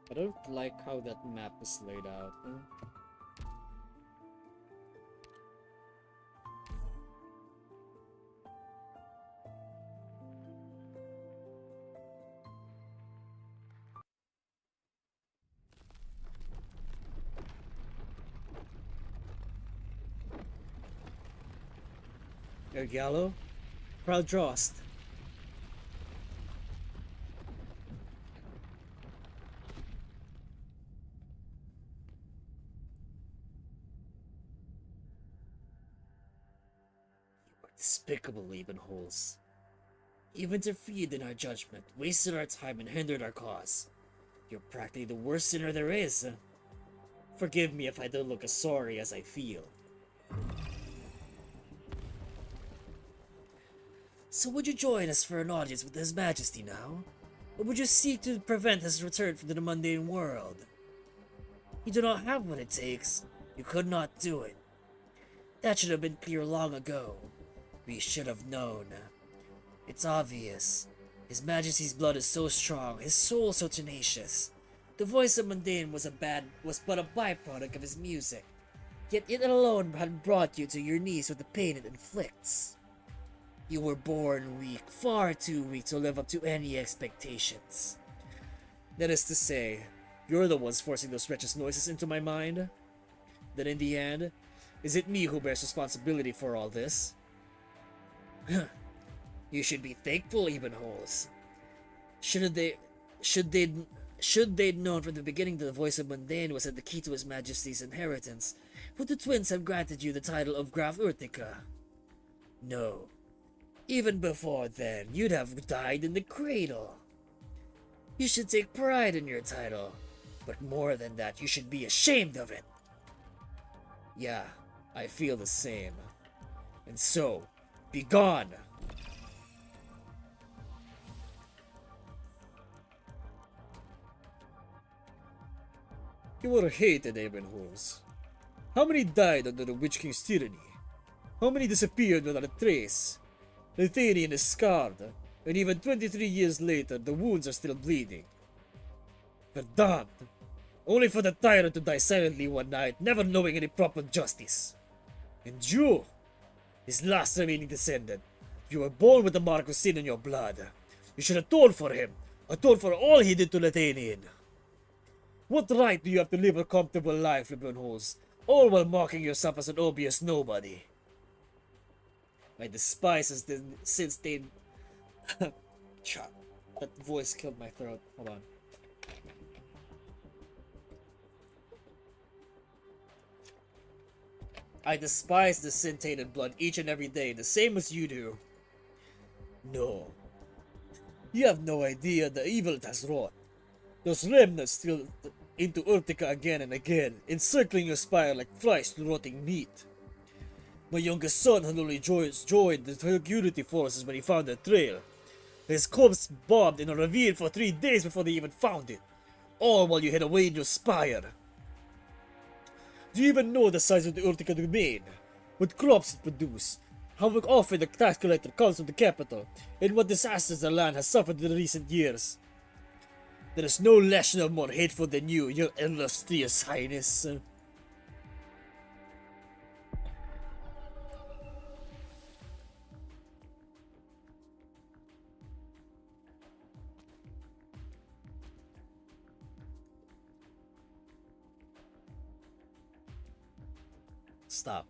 I don't like how that map is laid out. Ergallo, Proud Drost. Despicable even-holes. You've interfered in our judgment, wasted our time, and hindered our cause. You're practically the worst sinner there is. Forgive me if I don't look as sorry as I feel. So would you join us for an audience with His Majesty now? Or would you seek to prevent his return from the mundane world? You do not have what it takes. You could not do it. That should have been clear long ago. We should have known. It's obvious. His Majesty's blood is so strong, his soul so tenacious. The voice of Mundane was but a byproduct of his music. Yet it alone had brought you to your knees with the pain it inflicts. You were born weak, far too weak to live up to any expectations. That is to say, you're the ones forcing those wretched noises into my mind. Then in the end, is it me who bears responsibility for all this? You should be thankful, even-holes. Should they'd known from the beginning that the voice of Mundane was at the key to His Majesty's inheritance, would the twins have granted you the title of Graf Urtica? No. Even before then, you'd have died in the cradle. You should take pride in your title, but more than that, you should be ashamed of it. Yeah, I feel the same. And so, be gone! You were hated, Ebenholz. How many died under the Witch King's tyranny? How many disappeared without a trace? Lithanian is scarred, and even 23 years later, the wounds are still bleeding. Verdammt! Only for the tyrant to die silently one night, never knowing any proper justice. And you, his last remaining descendant, you were born with the mark of sin in your blood. You should atone for him, atone for all he did to Lithanian. What right do you have to live a comfortable life, Ebenholz, all while mocking yourself as an obvious nobody? I despise since they... Chop. That voice killed my throat. Hold on. I despise the sin-tainted blood each and every day, the same as you do. No. You have no idea the evil it has wrought. Those remnants still into Urtica again and again, encircling your spire like flies to rotting meat. My youngest son had only joined the security forces when he found the trail. His corpse bobbed in a ravine for 3 days before they even found it, all while you hid away in your spire. Do you even know the size of the Urtica domain? What crops it produces? How often the tax collector comes from the capital? And what disasters the land has suffered in recent years? There is no national more hateful than you, your illustrious highness. Stop.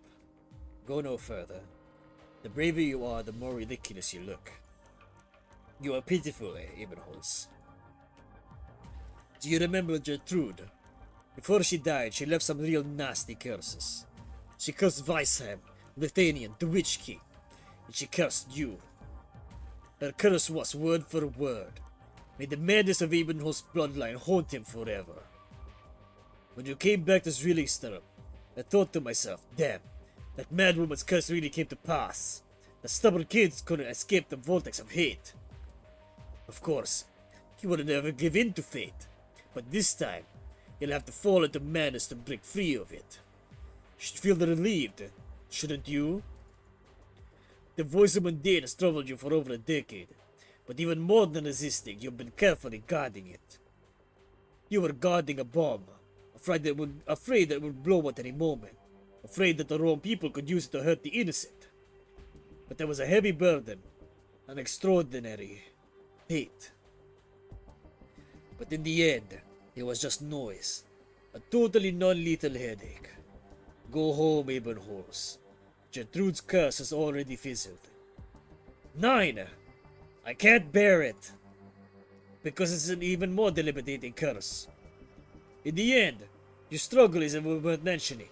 Go no further. The braver you are, the more ridiculous you look. You are pitiful, Ebenholz. Do you remember Gertrude? Before she died, she left some real nasty curses. She cursed Weisheim, Lithanian, the Witch King, and she cursed you. Her curse was word for word. May the madness of Ebenholz's bloodline haunt him forever. When you came back to Zwillingsterp, I thought to myself, damn, that mad woman's curse really came to pass. The stubborn kids couldn't escape the vortex of hate. Of course, he would never give in to fate, but this time, he'll have to fall into madness to break free of it. You should feel relieved, shouldn't you? The voice of mundane has troubled you for over a decade, but even more than resisting, you've been carefully guarding it. You were guarding a bomb, afraid that it would blow at any moment, afraid that the wrong people could use it to hurt the innocent. But there was a heavy burden, an extraordinary hate. But in the end, it was just noise, a totally non-lethal headache. Go home, Ebenholz. Gertrude's curse has already fizzled. 9! I can't bear it, because it's an even more debilitating curse. In the end, your struggle is worth mentioning.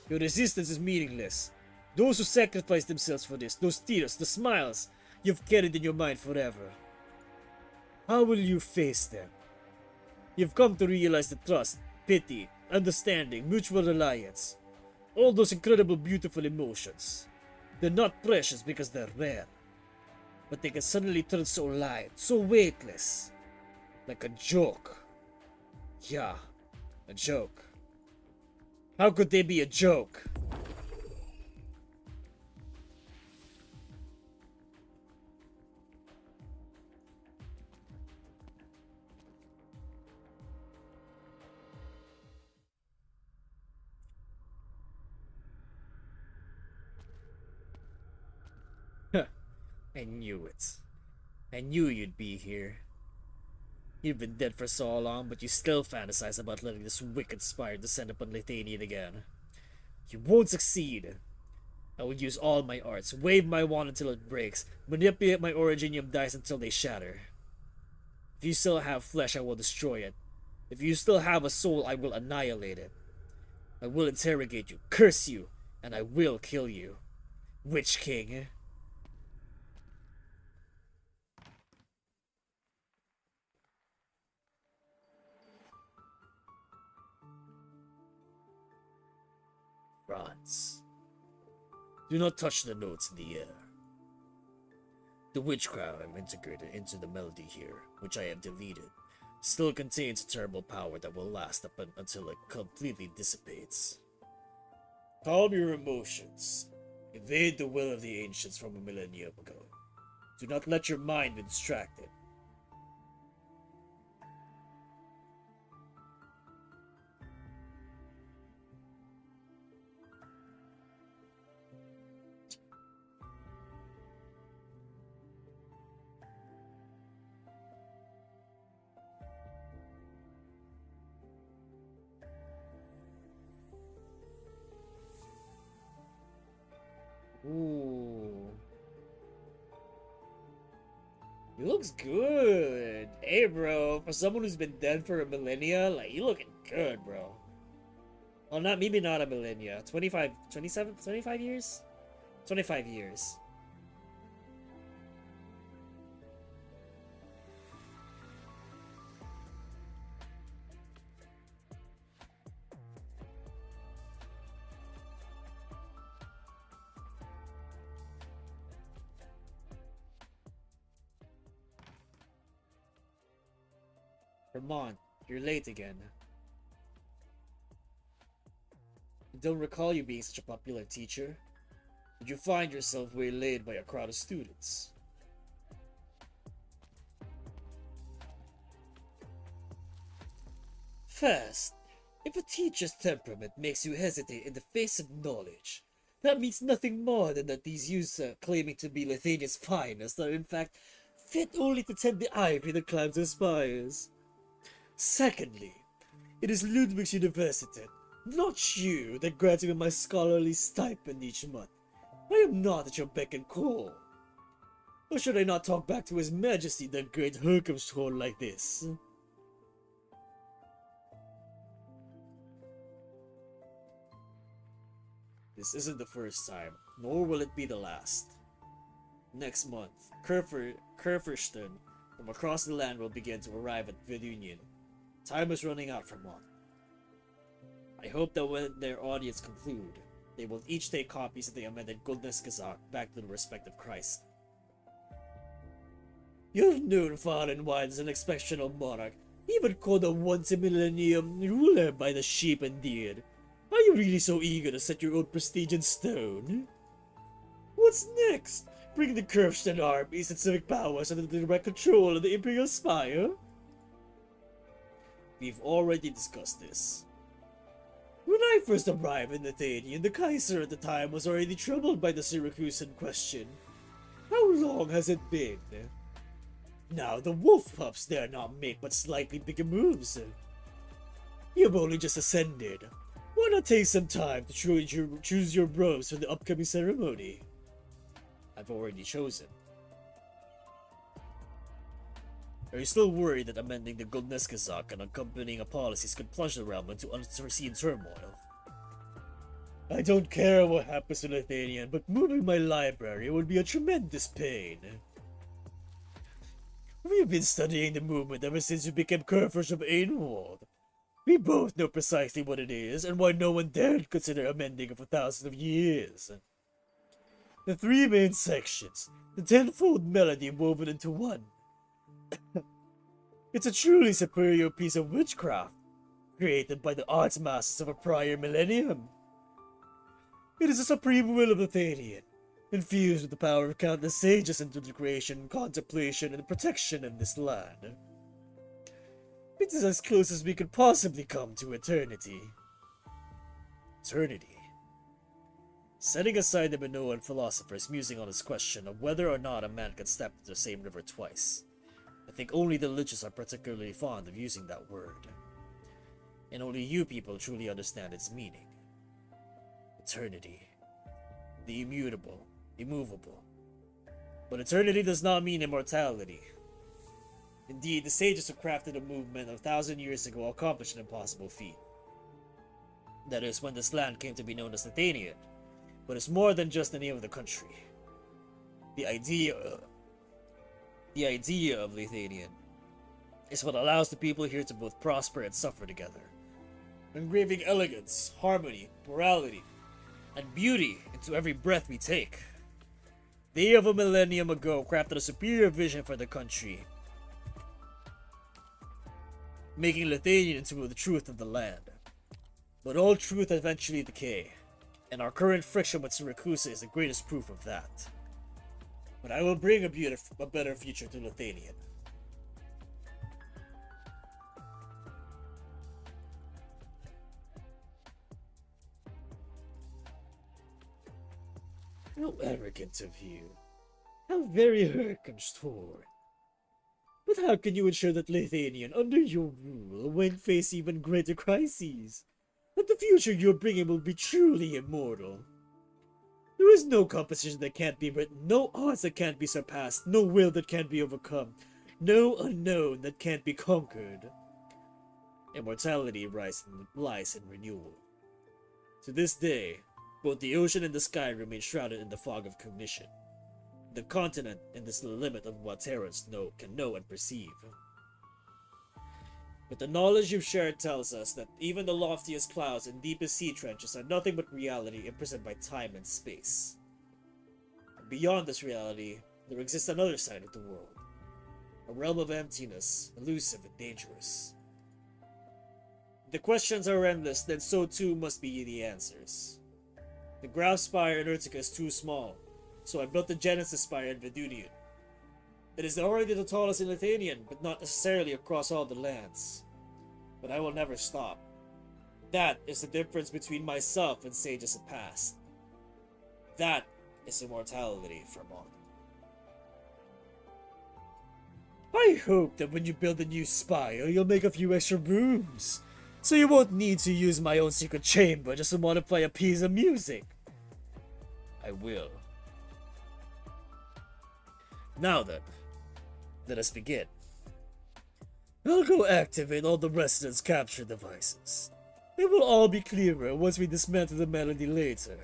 Your resistance is meaningless. Those who sacrificed themselves for this, those tears, the smiles, you've carried in your mind forever. How will you face them? You've come to realize the trust, pity, understanding, mutual reliance. All those incredible, beautiful emotions. They're not precious because they're rare. But they can suddenly turn so light, so weightless. Like a joke. Yeah, a joke. How could they be a joke? I knew it. I knew you'd be here. You've been dead for so long, but you still fantasize about letting this wicked spire descend upon Lithanian again. You won't succeed. I will use all my arts, wave my wand until it breaks, manipulate my originium dice until they shatter. If you still have flesh, I will destroy it. If you still have a soul, I will annihilate it. I will interrogate you, curse you, and I will kill you. Witch King. Franz. Do not touch the notes in the air. The witchcraft I've integrated into the melody here, which I have deleted, still contains a terrible power that will last until it completely dissipates. Calm your emotions. Evade the will of the ancients from a millennium ago. Do not let your mind be distracted. Ooh. He looks good. Hey, bro. For someone who's been dead for a millennia, like, you looking good, bro. Well, maybe not a millennia. 25, 27, 25 years? 25 years. Vermont, you're late again. I don't recall you being such a popular teacher. Did you find yourself waylaid by a crowd of students? First, if a teacher's temperament makes you hesitate in the face of knowledge, that means nothing more than that these youths claiming to be Lithuania's finest are in fact fit only to tend the ivy that climbs their spires. Secondly, it is Ludwig's University, not you, that grants me my scholarly stipend each month. I am not at your beck and call. Or should I not talk back to His Majesty, the great Herkumsthorn, like this? This isn't the first time, nor will it be the last. Next month, Kurfürsten from across the land will begin to arrive at Vidunion. Time is running out for Mon. I hope that when their audience conclude, they will each take copies of the amended Goldneskazak back to the respective Christ. You've known far and wide as an exceptional monarch, even called a once-a-millennium ruler by the sheep and deer. Are you really so eager to set your own prestige in stone? What's next? Bring the Kurfürsten armies and civic powers under the direct control of the Imperial Spire? We've already discussed this. When I first arrived in Lithuania, the Kaiser at the time was already troubled by the Syracusan question. How long has it been? Now the wolf pups dare not make but slightly bigger moves. You've only just ascended. Why not take some time to choose your robes for the upcoming ceremony? I've already chosen. Are you still worried that amending the Goldneskazak and accompanying policies could plunge the realm into unforeseen turmoil? I don't care what happens to Lithuania, but moving my library would be a tremendous pain. We've been studying the movement ever since you became Kurfürst of Ainwald. We both know precisely what it is, and why no one dared consider amending it for thousands of years. The three main sections, the tenfold melody woven into one. It's a truly superior piece of witchcraft, created by the arts masters of a prior millennium. It is the supreme will of the Thadian, infused with the power of countless sages into the creation, contemplation, and protection of this land. It is as close as we could possibly come to eternity. Eternity. Setting aside the Minoan philosophers musing on this question of whether or not a man can step into the same river twice, I think only the liches are particularly fond of using that word. And only you people truly understand its meaning. Eternity. The immutable, immovable. But eternity does not mean immortality. Indeed, the sages who crafted the movement 1,000 years ago accomplished an impossible feat. That is, when this land came to be known as Lithuania, but it's more than just the name of the country. The idea of Lithuanian is what allows the people here to both prosper and suffer together, engraving elegance, harmony, morality, and beauty into every breath we take. They of a millennium ago crafted a superior vision for the country, making Lithuania into the truth of the land. But all truth eventually decay, and our current friction with Syracuse is the greatest proof of that. But I will bring a better future to Lithuania. How arrogant of you. How very circumspect. But how can you ensure that Lithuania, under your rule, won't face even greater crises? That the future you're bringing will be truly immortal? There is no composition that can't be written, no odds that can't be surpassed, no will that can't be overcome, no unknown that can't be conquered. Immortality lies in renewal. To this day, both the ocean and the sky remain shrouded in the fog of cognition. The continent is the limit of what Terrans can know and perceive. But the knowledge you've shared tells us that even the loftiest clouds and deepest sea trenches are nothing but reality imprisoned by time and space. And beyond this reality, there exists another side of the world. A realm of emptiness, elusive and dangerous. If the questions are endless, then so too must be the answers. The Graf Spire in Urtica is too small, so I built the Genesis Spire in Vidunian. It is already the tallest in Lithuanian, but not necessarily across all the lands. But I will never stop. That is the difference between myself and sages of past. That is immortality, Fremont. I hope that when you build a new spire, you'll make a few extra rooms, so you won't need to use my own secret chamber just to want to play a piece of music. I will. Now then, let us begin. I'll go activate all the residents' capture devices. It will all be clearer once we dismantle the melody later.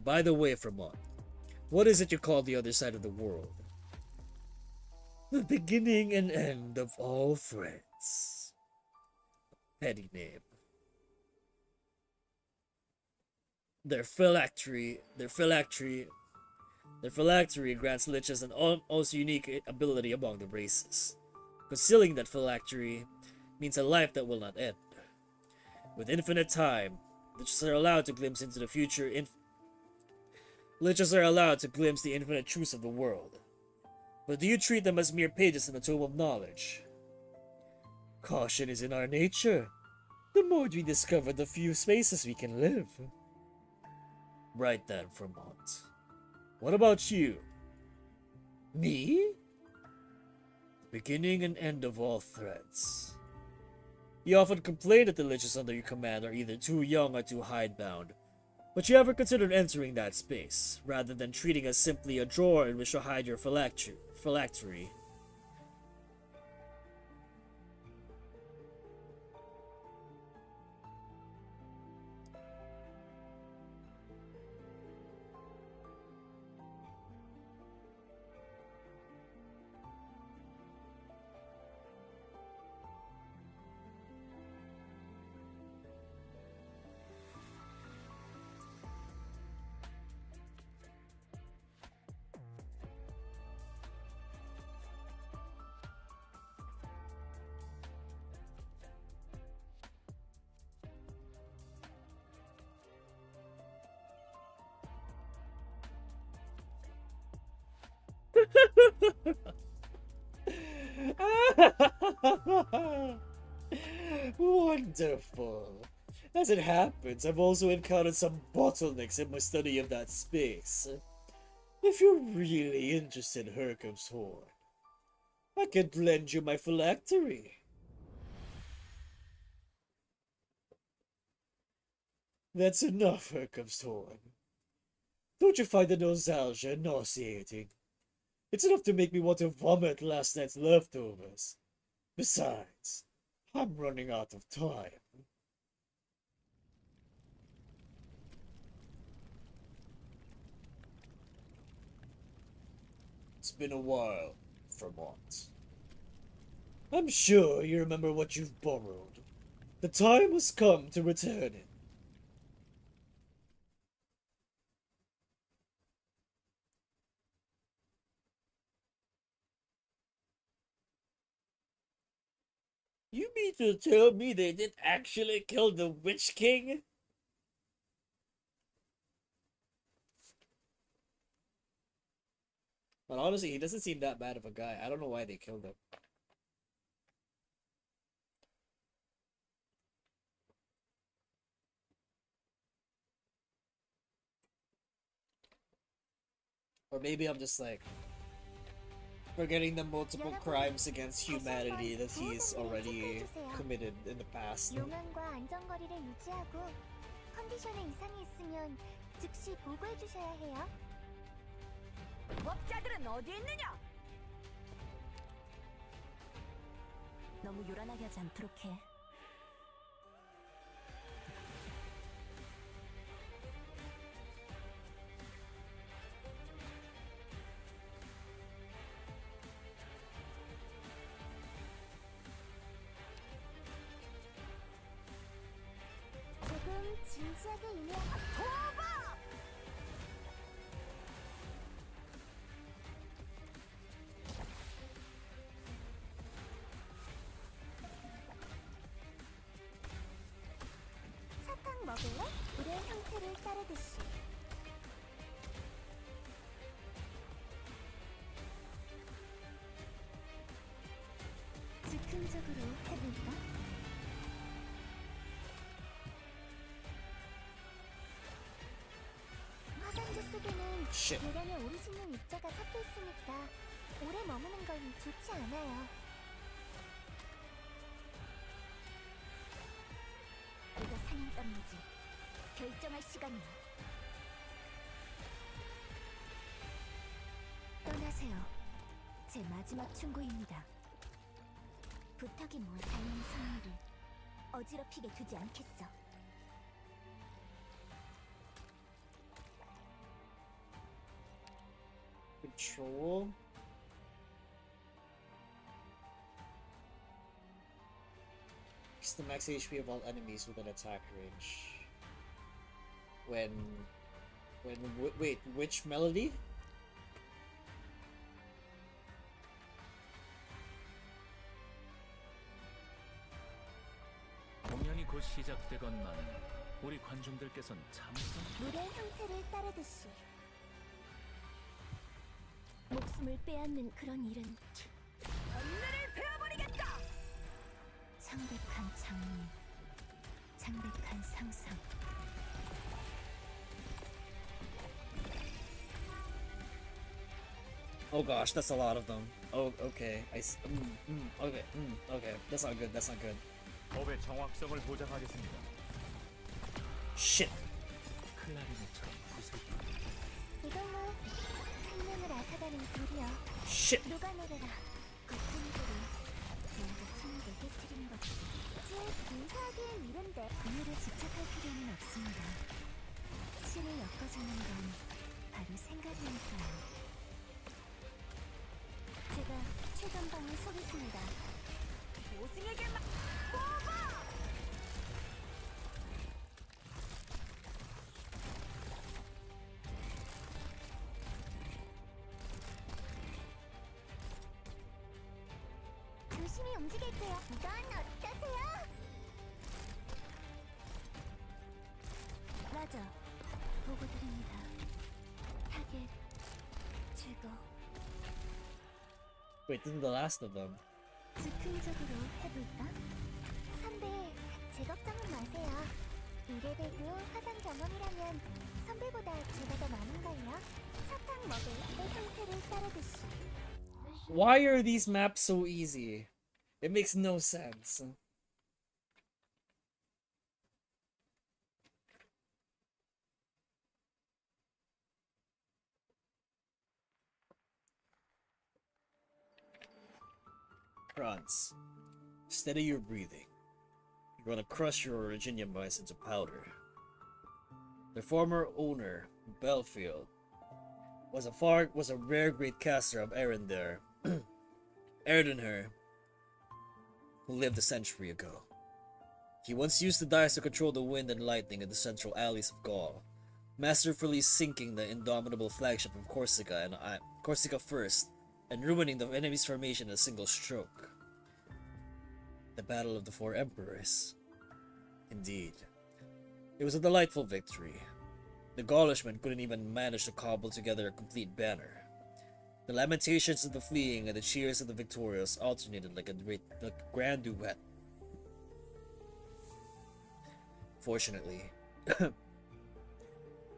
By the way, Fremont, what is it you call the other side of the world? The beginning and end of all threads. Petty name. Their phylactery grants liches an almost unique ability among the races. Concealing that phylactery means a life that will not end. With infinite time, liches are allowed to glimpse into the future. Liches are allowed to glimpse the infinite truths of the world. But do you treat them as mere pages in a tome of knowledge? Caution is in our nature. The more we discover, the few spaces we can live. Right then, Fremont. What about you? Me? The beginning and end of all threads. You often complain that the liches under your command are either too young or too hidebound. But you ever considered entering that space, rather than treating as simply a drawer in which to hide your phylactery? Wonderful. As it happens, I've also encountered some bottlenecks in my study of that space. If you're really interested, Hercum's Horn, I could lend you my phylactery. That's enough, Hercum's Horn. Don't you find the nostalgia nauseating? It's enough to make me want to vomit last night's leftovers. Besides, I'm running out of time. It's been a while, Fremont. I'm sure you remember what you've borrowed. The time has come to return it. You mean to tell me they didn't actually kill the Witch King? But honestly, he doesn't seem that bad of a guy. I don't know why they killed him. Or maybe I'm just like forgetting the multiple crimes against humanity that he's already committed in the past. 용암과 안전거리를 유지하고 컨디션에 이상이 있으면 즉시 보고해 주셔야 해요. 법자들은 어디 있느냐? 너무 요란하게 하지 않도록 해. 조금 진지하게 임해. 사탕 먹을래? 물의 형태를 따르듯이. 즉흥적으로 해볼까? 화산재 속에는 Shit. 대량의 오리지널 입자가 섞여 있으니까 오래 머무는 건 좋지 않아요. 이거 사냥감이지. 결정할 시간이야. 떠나세요. 제 마지막 충고입니다. 부탁이 뭐야? 자연의 성미를 어지럽히게 두지 않겠어. Control. Increase the max HP of all enemies within attack range. Wait, which melody? 공연이 곧 시작되건만 우리 관중들께선 참선 물의 형태를 따르듯이. 목숨을 빼앗는 그런 일은 전내를 베어버리겠다. 창백한 장미, 창백한 상상. Oh gosh, that's a lot of them. Oh, okay. Okay. That's not good. That's not good. 법의 정확성을 보장하겠습니다. Shit. 클라리넷처럼 구슬기 이걸로 생명을 앗아가는 불이여. Shit. 녹아내려라. 거품들이 뭔가 침묵을 깨뜨리는 거지. 제 근사하기엔 이른데 이유를 집착할 필요는 없습니다. 신을 엮어주는 건 바로 생각이니까요. 제가 최전방을 쏘겠습니다. 오승에게만 뽑아. 조심히 움직일게요. 이건 어떠세요? 맞아. 보고 드립니다. 타겟 제거. Wait, this is the last of them. 즉흥적으로 해볼까? 선배, 제 걱정은 마세요. 이레벨도 화상 경험이라면 선배보다 제가 더 많은걸요? 사탕 먹을 내 형태를 따르듯이. Why are these maps so easy? It makes no sense. Franz, steady your breathing. You're gonna crush your Virginia mice into powder. The former owner, Belfield, was a rare great caster of Erendir. Erdenher, who lived a century ago. He once used the dice to control the wind and lightning in the central alleys of Gaul, masterfully sinking the indomitable flagship of Corsica first, and ruining the enemy's formation in a single stroke. The Battle of the Four Emperors. Indeed. It was a delightful victory. The Gaulishman couldn't even manage to cobble together a complete banner. The lamentations of the fleeing and the cheers of the victorious alternated like a grand duet. Fortunately,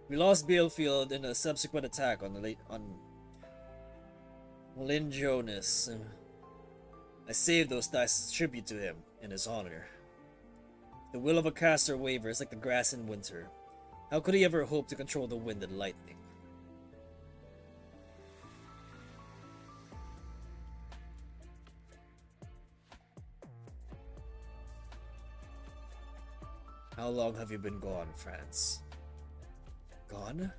we lost Balefield in a subsequent attack on Melingionis. I saved those dice as tribute to him in his honor. The will of a caster wavers like the grass in winter. How could he ever hope to control the wind and lightning? How long have you been gone, France? Gone?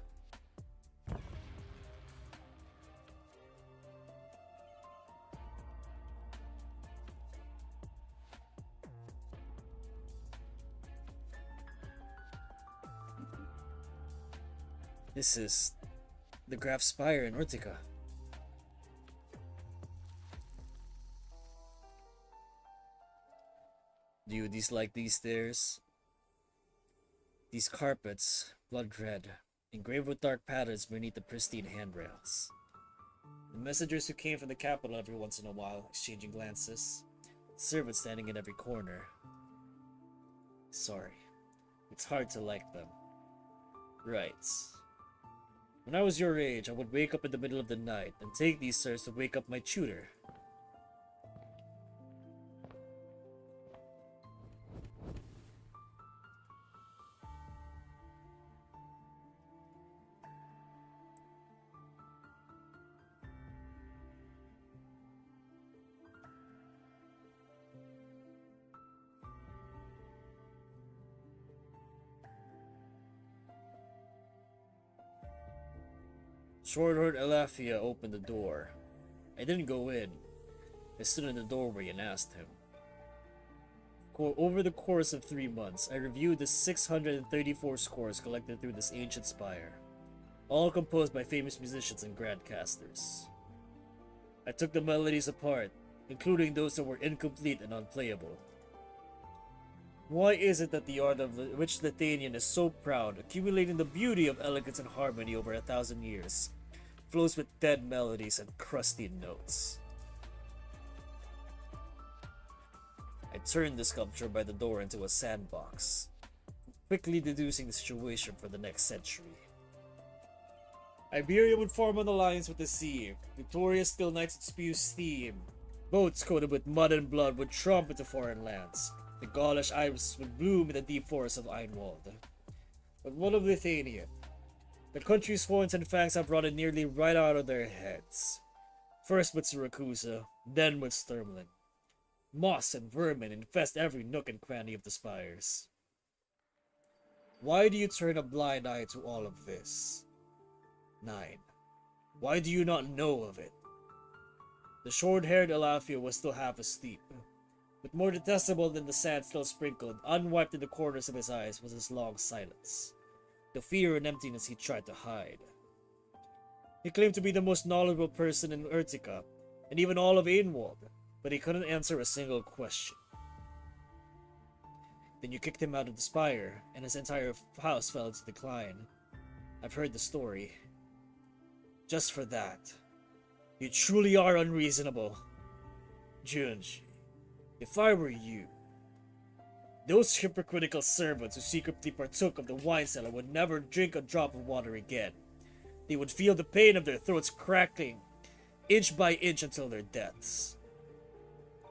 This is the Graf Spire in Urtica. Do you dislike these stairs? These carpets, blood red, engraved with dark patterns beneath the pristine handrails. The messengers who came from the capital every once in a while, exchanging glances. Servants standing in every corner. Sorry, it's hard to like them. Right. When I was your age, I would wake up in the middle of the night and take these stairs to wake up my tutor. Short-haired Alafia opened the door. I didn't go in. I stood in the doorway and asked him. Over the course of 3 months, I reviewed the 634 scores collected through this ancient spire, all composed by famous musicians and grandcasters. I took the melodies apart, including those that were incomplete and unplayable. Why is it that the art of which the Athenian is so proud, accumulating the beauty of elegance and harmony over 1,000 years, flows with dead melodies and crusty notes? I turned the sculpture by the door into a sandbox, quickly deducing the situation for the next century. Iberia would form an alliance with the sea. Victorious still nights would spew steam. Boats coated with mud and blood would trump into foreign lands. The Gaulish irises would bloom in the deep forests of Einwald. But what of Lithuania? The country's horns and fangs have rotted nearly right out of their heads. First with Syracusa, then with Sturmlin. Moss and vermin infest every nook and cranny of the spires. Why do you turn a blind eye to all of this? 9. Why do you not know of it? The short-haired Alafia was still half asleep. But more detestable than the sand still sprinkled, unwiped in the corners of his eyes, was his long silence. The fear and emptiness he tried to hide. He claimed to be the most knowledgeable person in Urtica, and even all of Ainwald, but he couldn't answer a single question. Then you kicked him out of the spire, and his entire house fell into decline. I've heard the story. Just for that, you truly are unreasonable. Junji, if I were you, those hypocritical servants who secretly partook of the wine cellar would never drink a drop of water again. They would feel the pain of their throats cracking, inch by inch until their deaths.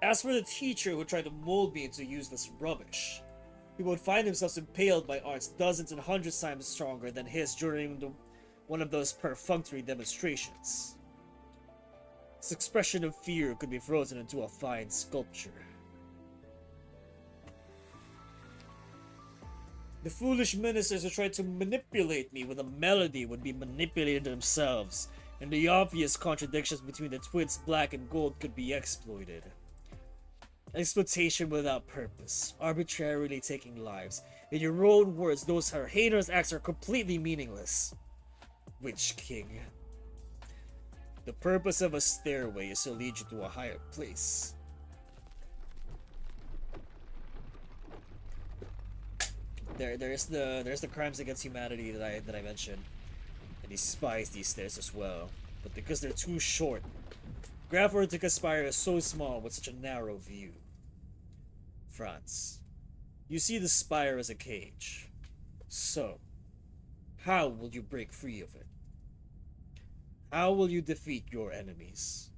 As for the teacher who tried to mold me into useless rubbish, he would find himself impaled by arts dozens and hundreds times stronger than his during one of those perfunctory demonstrations. His expression of fear could be frozen into a fine sculpture. The foolish ministers who tried to manipulate me with a melody would be manipulated themselves, and the obvious contradictions between the twins black and gold could be exploited. Exploitation without purpose, arbitrarily taking lives. In your own words, those heinous acts are completely meaningless. Witch King. The purpose of a stairway is to lead you to a higher place. There's the crimes against humanity that I mentioned. And he spies these stairs as well. But because they're too short, Graf Ortica's spire is so small with such a narrow view. Franz, you see the spire as a cage. So, how will you break free of it? How will you defeat your enemies?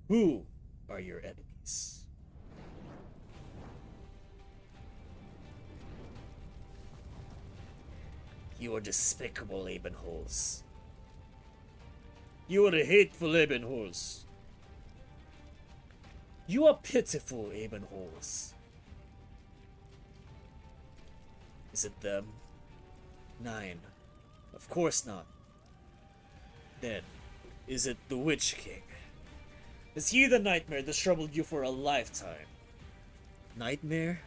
Who are your enemies? You are despicable Ebenholz. You are a hateful Ebenholz. You are pitiful Ebenholz. Is it them? 9. Of course not. Then, is it the Witch King? Is he the nightmare that's troubled you for a lifetime? Nightmare?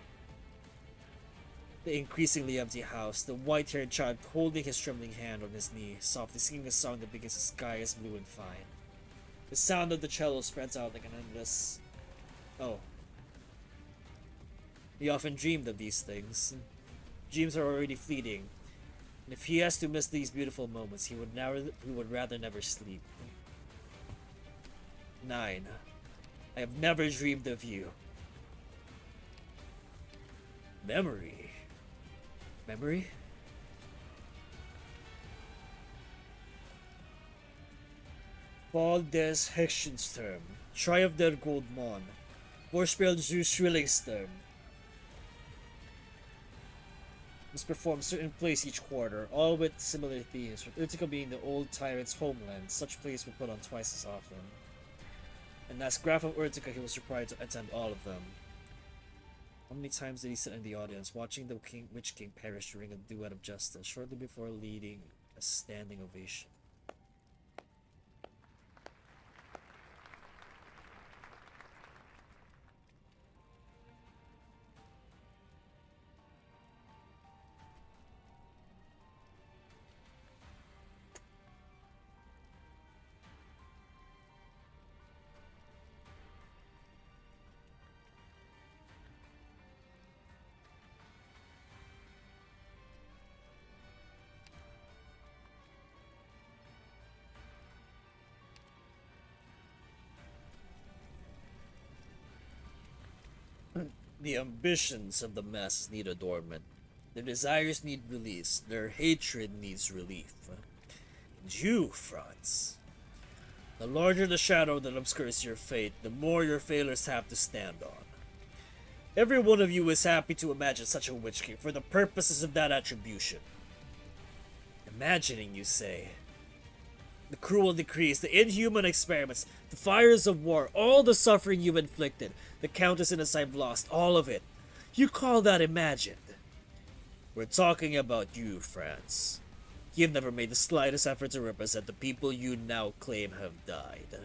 The increasingly empty house, the white-haired child holding his trembling hand on his knee, softly singing a song that begins, "The sky is blue and fine." The sound of the cello spreads out like an endless... Oh. He often dreamed of these things. Dreams are already fleeting, and if he has to miss these beautiful moments, he would rather never sleep. 9. I have never dreamed of you. Memory. Memory? Fall des Hexensturm, Triumph der Goldmon, Vorspel zu Schrillingssturm. Must perform certain plays each quarter, all with similar themes, with Utica being the old tyrant's homeland. Such plays were put on twice as often. And as Graf of Urtica, he was required to attend all of them. How many times did he sit in the audience, watching the Witch King perish during a duet of justice, shortly before leading a standing ovation? The ambitions of the masses need adornment. Their desires need release. Their hatred needs relief. And you, Franz, the larger the shadow that obscures your fate, the more your failures have to stand on. Every one of you is happy to imagine such a Witch King for the purposes of that attribution. Imagining, you say. The cruel decrees, the inhuman experiments, the fires of war, all the suffering you've inflicted, the countless innocents I've lost, all of it. You call that imagined? We're talking about you, Franz. You've never made the slightest effort to represent the people you now claim have died.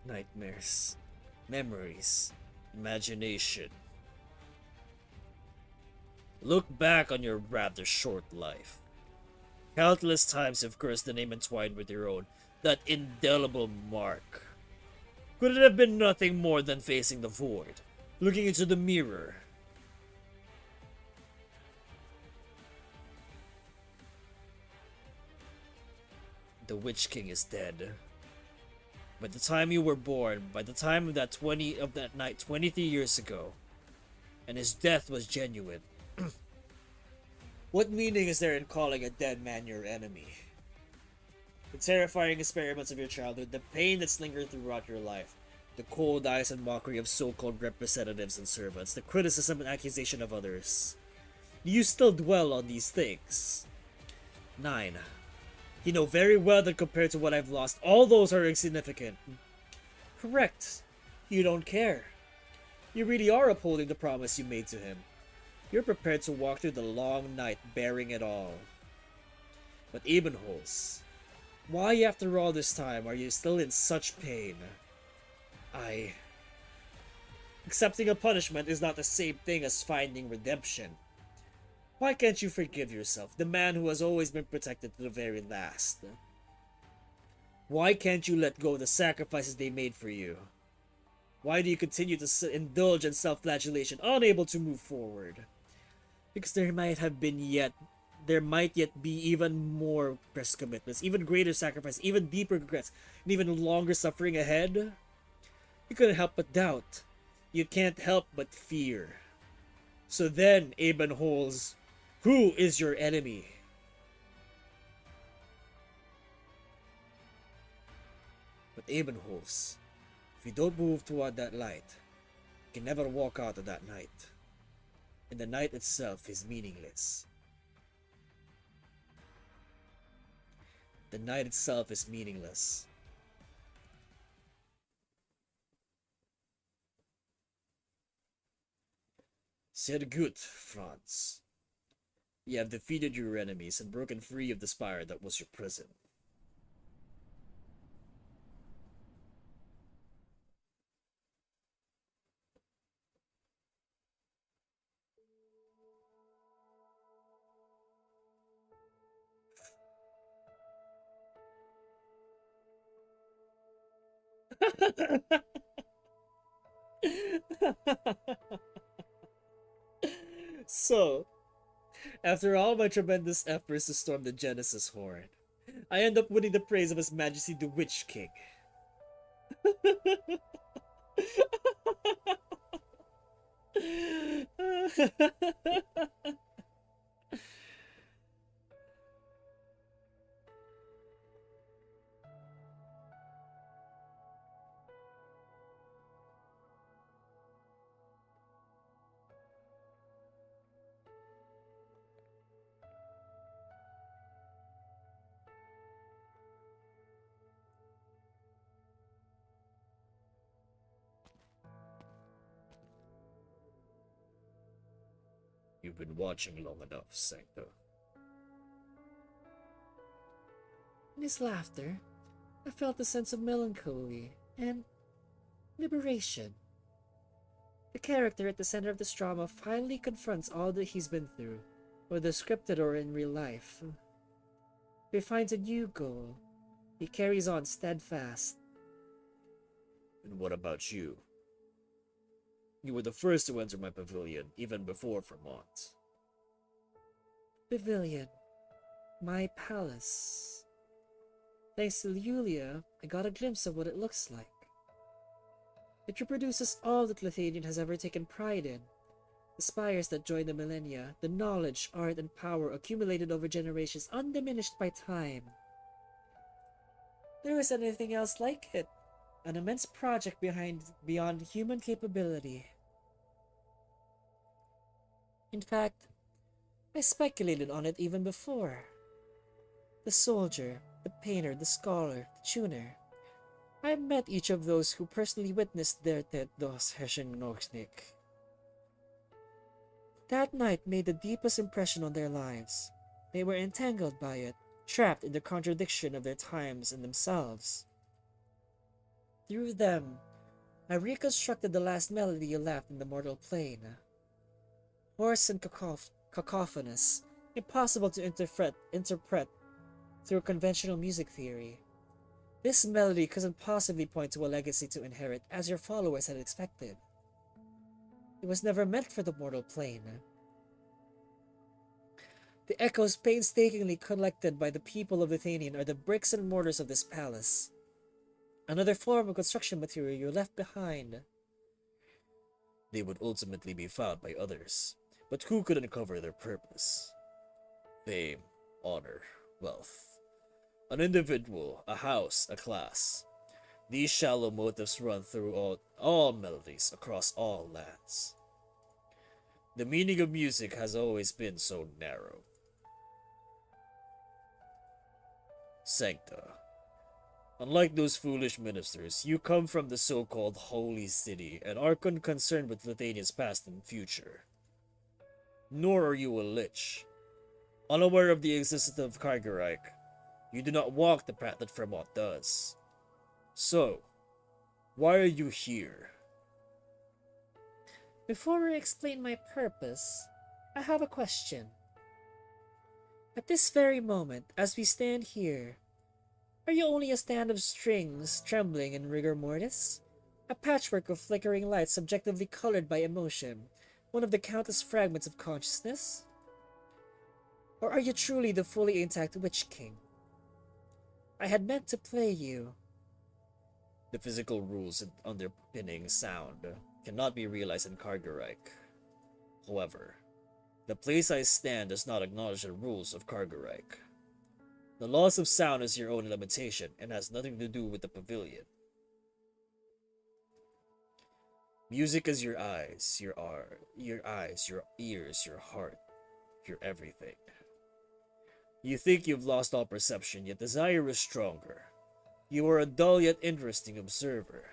Nightmares, memories, imagination. Look back on your rather short life. Countless times you've cursed the name entwined with your own, that indelible mark. Could it have been nothing more than facing the void, looking into the mirror? The Witch King is dead. By the time you were born, by the time of that night 23 years ago, and his death was genuine. What meaning is there in calling a dead man your enemy? The terrifying experiments of your childhood, the pain that's lingered throughout your life, the cold eyes and mockery of so-called representatives and servants, the criticism and accusation of others. You still dwell on these things. 9. You know very well that compared to what I've lost, all those are insignificant. Correct. You don't care. You really are upholding the promise you made to him. You're prepared to walk through the long night bearing it all. But Ebenholz, why after all this time are you still in such pain? Accepting a punishment is not the same thing as finding redemption. Why can't you forgive yourself, the man who has always been protected to the very last? Why can't you let go of the sacrifices they made for you? Why do you continue to indulge in self-flagellation, unable to move forward? Because there might yet be even more pressed commitments, even greater sacrifice, even deeper regrets, and even longer suffering ahead? You couldn't help but doubt. You can't help but fear. So then, Ebenholz, who is your enemy? But Ebenholz, if you don't move toward that light, you can never walk out of that night. And the night itself is meaningless. The night itself is meaningless. Sehr gut, Franz. You have defeated your enemies and broken free of the spire that was your prison. So, after all my tremendous efforts to storm the Genesis Horn, I end up winning the praise of His Majesty the Witch King. You've been watching long enough, Sancto. In his laughter, I felt a sense of melancholy and liberation. The character at the center of this drama finally confronts all that he's been through, whether scripted or in real life. He finds a new goal. He carries on steadfast. And what about you? You were the first to enter my pavilion, even before Vermont. Pavilion. My palace. Thanks to Yulia, I got a glimpse of what it looks like. It reproduces all that Lithuanian has ever taken pride in. The spires that join the millennia, the knowledge, art, and power accumulated over generations, undiminished by time. There isn't anything else like it. An immense project beyond human capability. In fact, I speculated on it even before. The soldier, the painter, the scholar, the tuner. I met each of those who personally witnessed their Tet dos Herschennochnik. That night made the deepest impression on their lives. They were entangled by it, trapped in the contradiction of their times and themselves. Through them, I reconstructed the last melody you left in the mortal plane. Hoarse and cacophonous, impossible to interpret through conventional music theory. This melody couldn't possibly point to a legacy to inherit, as your followers had expected. It was never meant for the mortal plane. The echoes painstakingly collected by the people of Lithuanian are the bricks and mortars of this palace. Another form of construction material you left behind. They would ultimately be found by others, but who could uncover their purpose? Fame, honor, wealth. An individual, a house, a class. These shallow motives run through all melodies across all lands. The meaning of music has always been so narrow. Sancta. Unlike those foolish ministers, you come from the so-called Holy City and are unconcerned with Lithuania's past and future. Nor are you a lich. Unaware of the existence of Kargerike, you do not walk the path that Fremont does. So, why are you here? Before I explain my purpose, I have a question. At this very moment, as we stand here, are you only a stand of strings trembling in rigor mortis? A patchwork of flickering lights subjectively colored by emotion, one of the countless fragments of consciousness? Or are you truly the fully intact Witch King? I had meant to play you. The physical rules underpinning sound cannot be realized in Kargerike. However, the place I stand does not acknowledge the rules of Kargerike. The loss of sound is your own limitation and has nothing to do with the pavilion. Music is your eyes, your ears, your heart, your everything. You think you've lost all perception, yet desire is stronger. You are a dull yet interesting observer.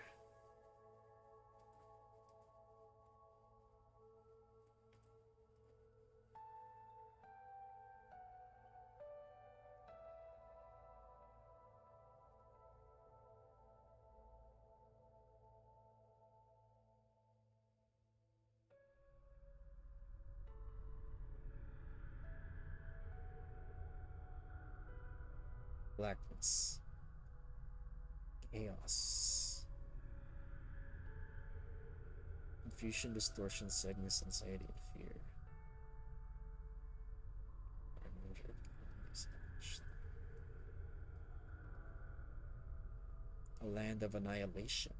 Blackness. Chaos. Confusion, distortion, sadness, anxiety, and fear. A land of annihilation.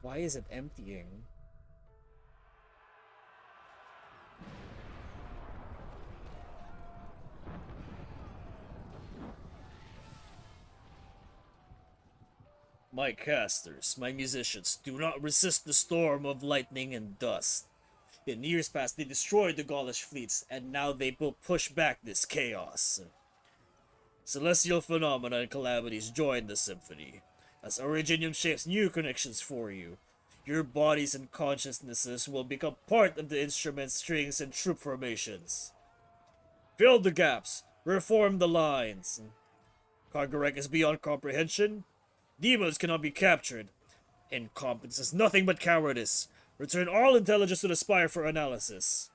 Why is it emptying? My casters, my musicians, do not resist the storm of lightning and dust. In years past, they destroyed the Gaulish fleets, and now they will push back this chaos. Celestial phenomena and calamities join the symphony, as Originium shapes new connections for you. Your bodies and consciousnesses will become part of the instrument's strings and troop formations. Fill the gaps, reform the lines. Kargarek is beyond comprehension. Demons cannot be captured. Incompetence is nothing but cowardice. Return all intelligence to the spire for analysis.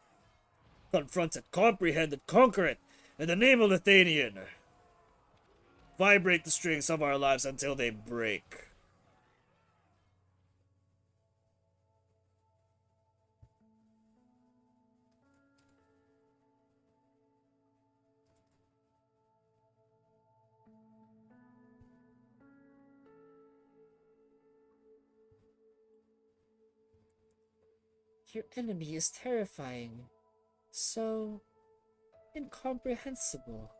Confront it, comprehend it, conquer it, in the name of Lithuanian. Vibrate the strings of our lives until they break. Your enemy is terrifying, so incomprehensible.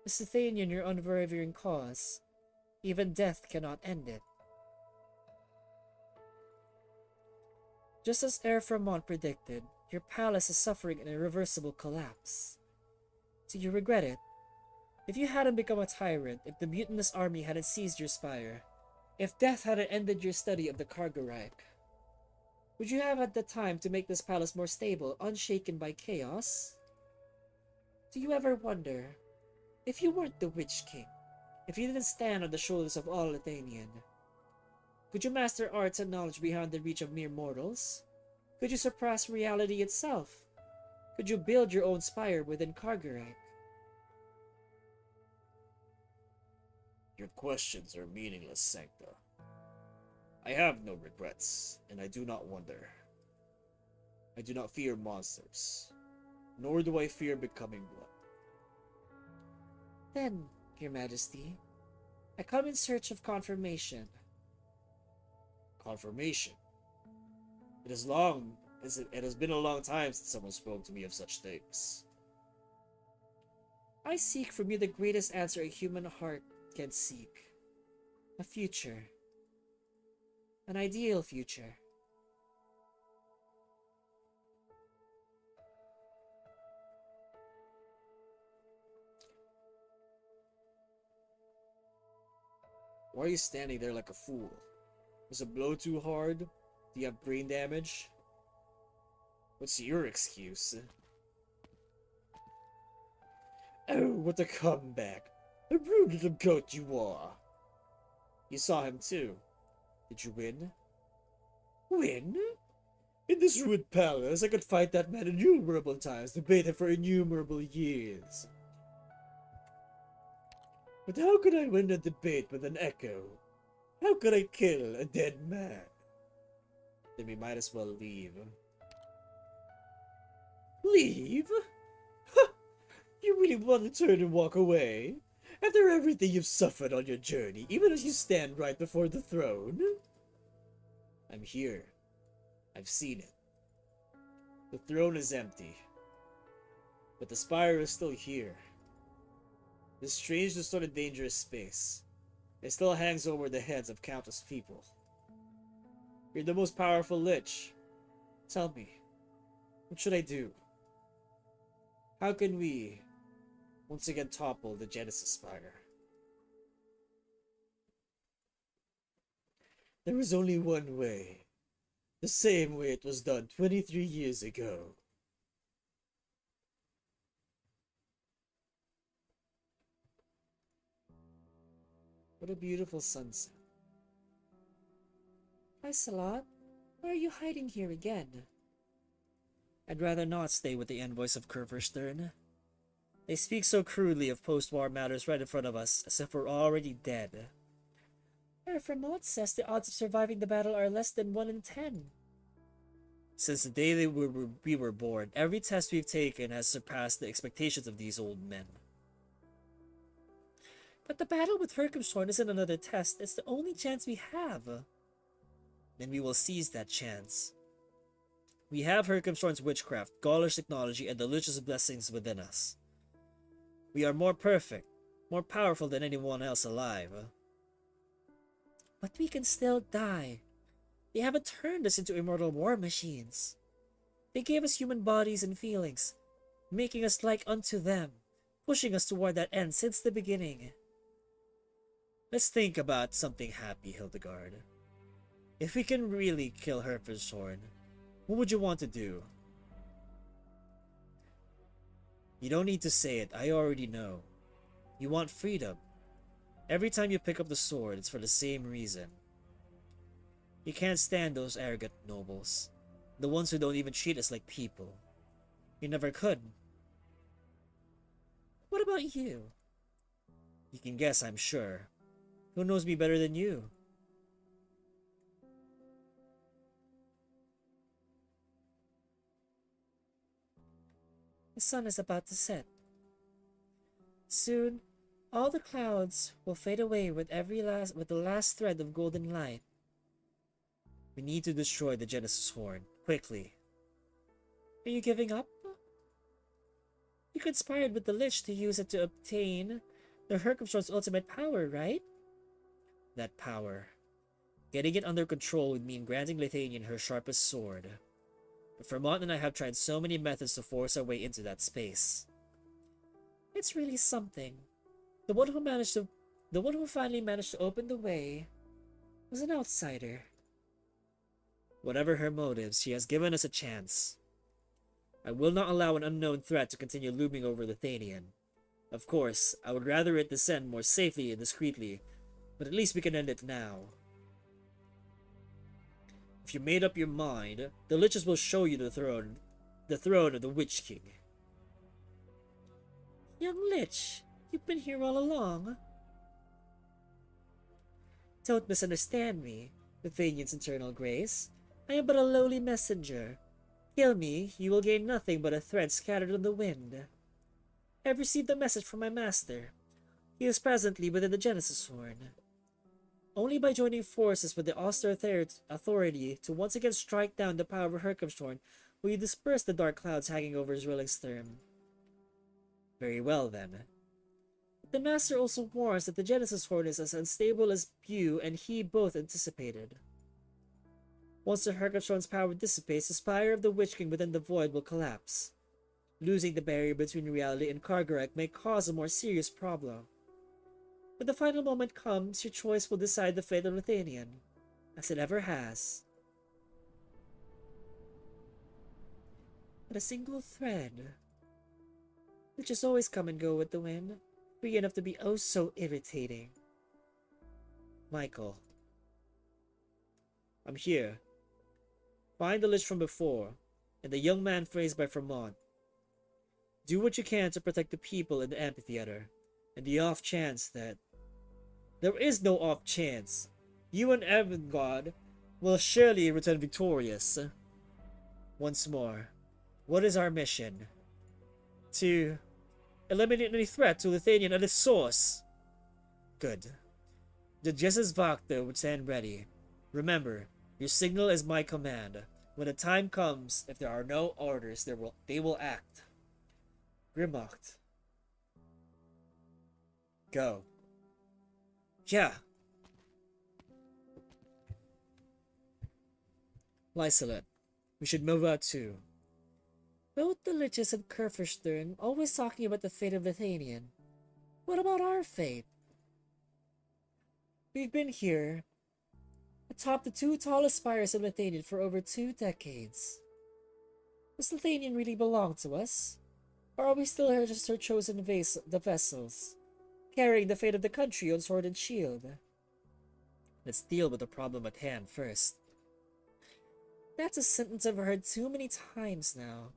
As Lithuanian, your unwavering cause, even death cannot end it. Just as Fremont predicted, your palace is suffering an irreversible collapse. Do you regret it? If you hadn't become a tyrant, if the mutinous army hadn't seized your spire, if death hadn't ended your study of the Kargarike, would you have had the time to make this palace more stable, unshaken by chaos? Do you ever wonder, if you weren't the Witch King, if you didn't stand on the shoulders of all Lithuanian, could you master arts and knowledge beyond the reach of mere mortals? Could you surpass reality itself? Could you build your own spire within Kargarike? Your questions are meaningless, Sancta. I have no regrets, and I do not wonder. I do not fear monsters, nor do I fear becoming one. Then, Your Majesty, I come in search of confirmation. Confirmation. It has been a long time since someone spoke to me of such things. I seek from you the greatest answer a human heart can seek. A future. An ideal future. Why are you standing there like a fool? Was a blow too hard? Do you have brain damage? What's your excuse? Oh, what a comeback! A rude little goat you are! You saw him too. Did you win? Win? In this ruined palace, I could fight that man innumerable times, debate him for innumerable years. But how could I win a debate with an echo? How could I kill a dead man? Then we might as well leave. Leave? Ha! You really want to turn and walk away? After everything you've suffered on your journey, even as you stand right before the throne? I'm here. I've seen it. The throne is empty. But the spire is still here. This strange, distorted, dangerous space. It still hangs over the heads of countless people. You're the most powerful lich. Tell me, what should I do? How can we once again topple the Genesis Spire? There is only one way. The same way it was done 23 years ago. What a beautiful sunset. Isolot, why are you hiding here again? I'd rather not stay with the envoys of Kurverstern. They speak so crudely of post-war matters right in front of us, as if we're already dead. Our remote says the odds of surviving the battle are less than 1 in 10. Since the day we were born, every test we've taken has surpassed the expectations of these old men. But the battle with Herkumshorn isn't another test, it's the only chance we have. Then we will seize that chance. We have Herkumshorn's witchcraft, Gaulish technology, and the Lich's blessings within us. We are more perfect, more powerful than anyone else alive. But we can still die. They haven't turned us into immortal war machines. They gave us human bodies and feelings, making us like unto them, pushing us toward that end since the beginning. Let's think about something happy, Hildegard. If we can really kill Herkumshorn, what would you want to do? You don't need to say it, I already know. You want freedom. Every time you pick up the sword, it's for the same reason. You can't stand those arrogant nobles. The ones who don't even treat us like people. You never could. What about you? You can guess, I'm sure. Who knows me better than you? The sun is about to set. Soon, all the clouds will fade away with the last thread of golden light. We need to destroy the Genesis Horn, quickly. Are you giving up? You conspired with the Lich to use it to obtain the Herkumshorn's ultimate power, right? That power. Getting it under control would mean granting Lithanian her sharpest sword. But Vermont and I have tried so many methods to force our way into that space. It's really something. The one who finally managed to open the way was an outsider. Whatever her motives, she has given us a chance. I will not allow an unknown threat to continue looming over Lithanian. Of course, I would rather it descend more safely and discreetly, but at least we can end it now. If you made up your mind, the Liches will show you the throne of the Witch King. Young Lich, you've been here all along. Don't misunderstand me, Lithuanian's internal grace. I am but a lowly messenger. Kill me, you will gain nothing but a thread scattered on the wind. I have received a message from my master. He is presently within the Genesis Horn. Only by joining forces with the Auster authority to once again strike down the power of Herkhamshorn will you disperse the dark clouds hanging over Zwillingstern. Very well, then. The Master also warns that the Genesis Horn is as unstable as you and he both anticipated. Once the Herkhamshorn's power dissipates, the spire of the Witch King within the Void will collapse. Losing the barrier between reality and Kargarek may cause a more serious problem. When the final moment comes, your choice will decide the fate of Lithuanian, as it ever has. But a single thread, which just always come and go with the wind, free enough to be oh so irritating. Michael. I'm here. Find the Lich from before, and the young man phrased by Vermont. Do what you can to protect the people in the amphitheater, and the off chance that... There is no off chance. You and Evangard will surely return victorious. Once more, what is our mission? To eliminate any threat to Lithuanian at its source. Good. The Jesus Vakta would stand ready. Remember, your signal is my command. When the time comes, if there are no orders, they will act. Grimmacht. Go. Yeah. Lysalet, we should move out too. Both the Liches and Kurfürstern always talking about the fate of Lithuanian. What about our fate? We've been here, atop the two tallest spires of Lithuanian for over 2 decades. Does Lithuanian really belong to us? Or are we still just her chosen vessels, carrying the fate of the country on sword and shield? Let's deal with the problem at hand first. That's a sentence I've heard too many times now.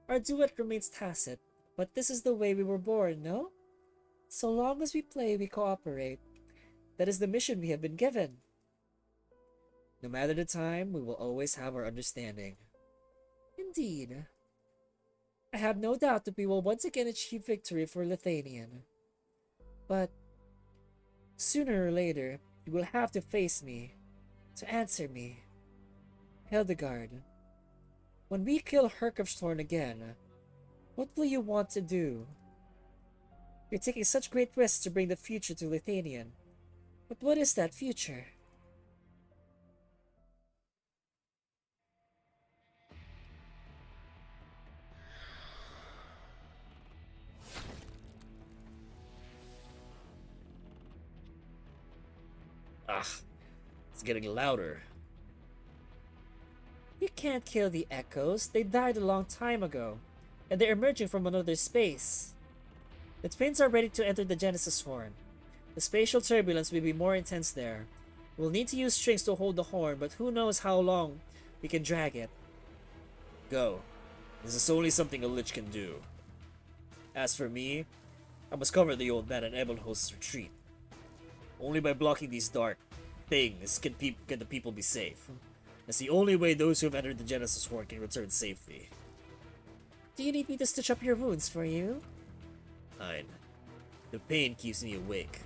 Our duet remains tacit, but this is the way we were born, no? So long as we play, we cooperate. That is the mission we have been given. No matter the time, we will always have our understanding. Indeed. I have no doubt that we will once again achieve victory for Lithuanian. But sooner or later, you will have to face me, to answer me. Hildegard, when we kill Herkhamshorn again, what will you want to do? You're taking such great risks to bring the future to Lithuanian. But what is that future? It's getting louder. You can't kill the echoes. They died a long time ago, and they're emerging from another space. The twins are ready to enter the Genesis Horn. The spatial turbulence will be more intense there. We'll need to use strings to hold the horn, but who knows how long we can drag it. Go. This is only something a lich can do. As for me, I must cover the old man and Ebelhost's retreat. Only by blocking these dark things can the people be safe. That's the only way those who have entered the Genesis Horn can return safely. Do you need me to stitch up your wounds for you? Fine. The pain keeps me awake.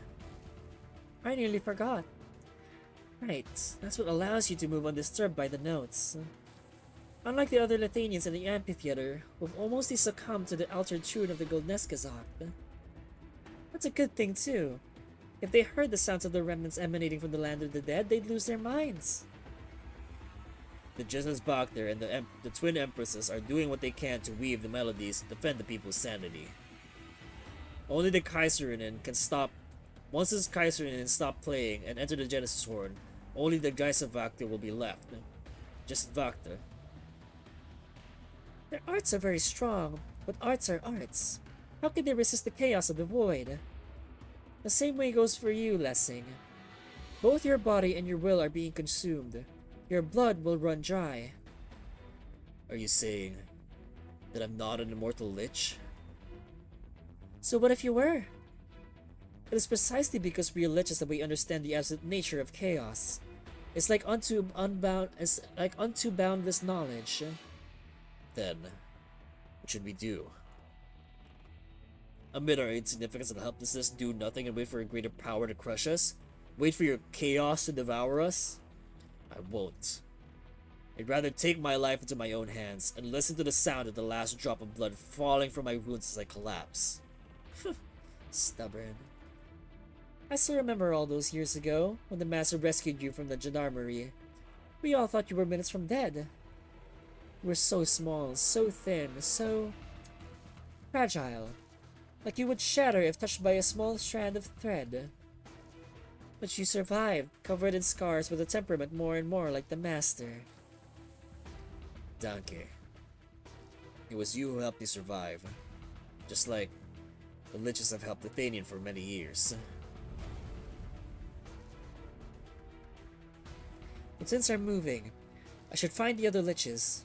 I nearly forgot. Right, that's what allows you to move undisturbed by the notes. Unlike the other Lithuanians in the amphitheater, who've almost succumbed to the altered tune of the Goldneskazak. That's a good thing too. If they heard the sounds of the remnants emanating from the land of the dead, they'd lose their minds. The Jesus Bacter and the twin empresses are doing what they can to weave the melodies and defend the people's sanity. Only the Kaiserinen can stop. Once the Kaiserinen stop playing and enter the Genesis Horn, only the Geisavakta will be left. Just Vakta. Their arts are very strong, but arts are arts. How can they resist the chaos of the void? The same way goes for you, Lessing. Both your body and your will are being consumed. Your blood will run dry. Are you saying that I'm not an immortal lich? So what if you were? It is precisely because we are liches that we understand the absolute nature of chaos. It's like unto boundless knowledge. Then, what should we do? Amid our insignificance and helplessness, do nothing and wait for a greater power to crush us? Wait for your chaos to devour us? I won't. I'd rather take my life into my own hands and listen to the sound of the last drop of blood falling from my wounds as I collapse. Stubborn. I still remember all those years ago, when the master rescued you from the gendarmerie. We all thought you were minutes from dead. You were so small, so thin, so fragile. Like you would shatter if touched by a small strand of thread. But you survived, covered in scars with a temperament more and more like the master. Danke. It was you who helped me survive. Just like the liches have helped Athenian for many years. But since I'm moving, I should find the other liches.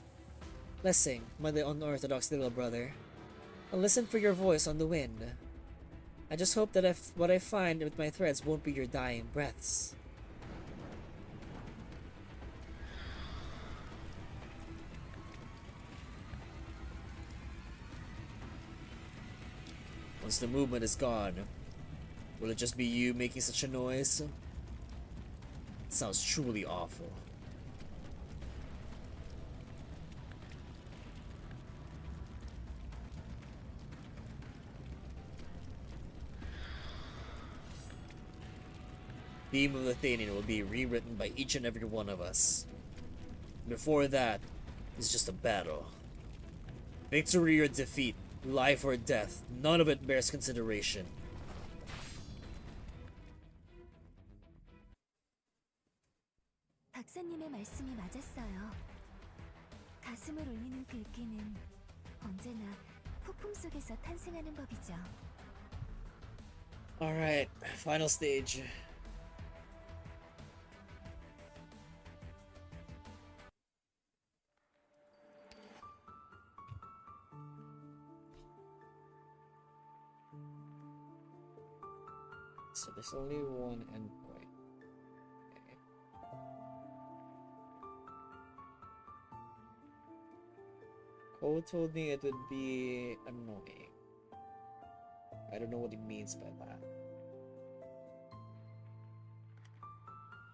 Lessing, my unorthodox little brother. I'll listen for your voice on the wind. I just hope that what I find with my threads won't be your dying breaths. Once the movement is gone, will it just be you making such a noise? It sounds truly awful. Theme of Athenian will be rewritten by each and every one of us. Before that, it's just a battle. Victory or defeat, life or death, none of it bears consideration. 박사님의 말씀이 맞았어요. 가슴을 울리는 글귀는 언제나 폭풍 속에서 탄생하는 법이죠. Alright, final stage. So there's only one endpoint. Okay. Cole told me it would be annoying. I don't know what he means by that.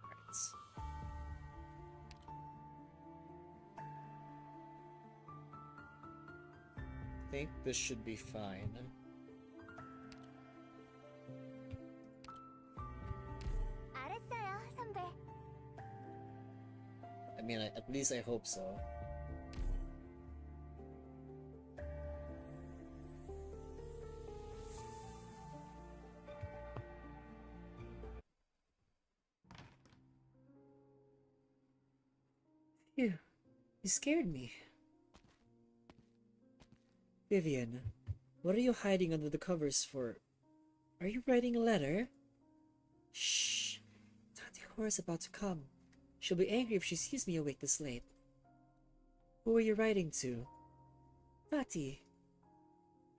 Right. I think this should be fine. 알았어요, 선배. I mean, at least I hope so. Phew, you scared me. Vivian, what are you hiding under the covers for? Are you writing a letter? Shh. Tante Cora's about to come. She'll be angry if she sees me awake this late. Who are you writing to? Vati.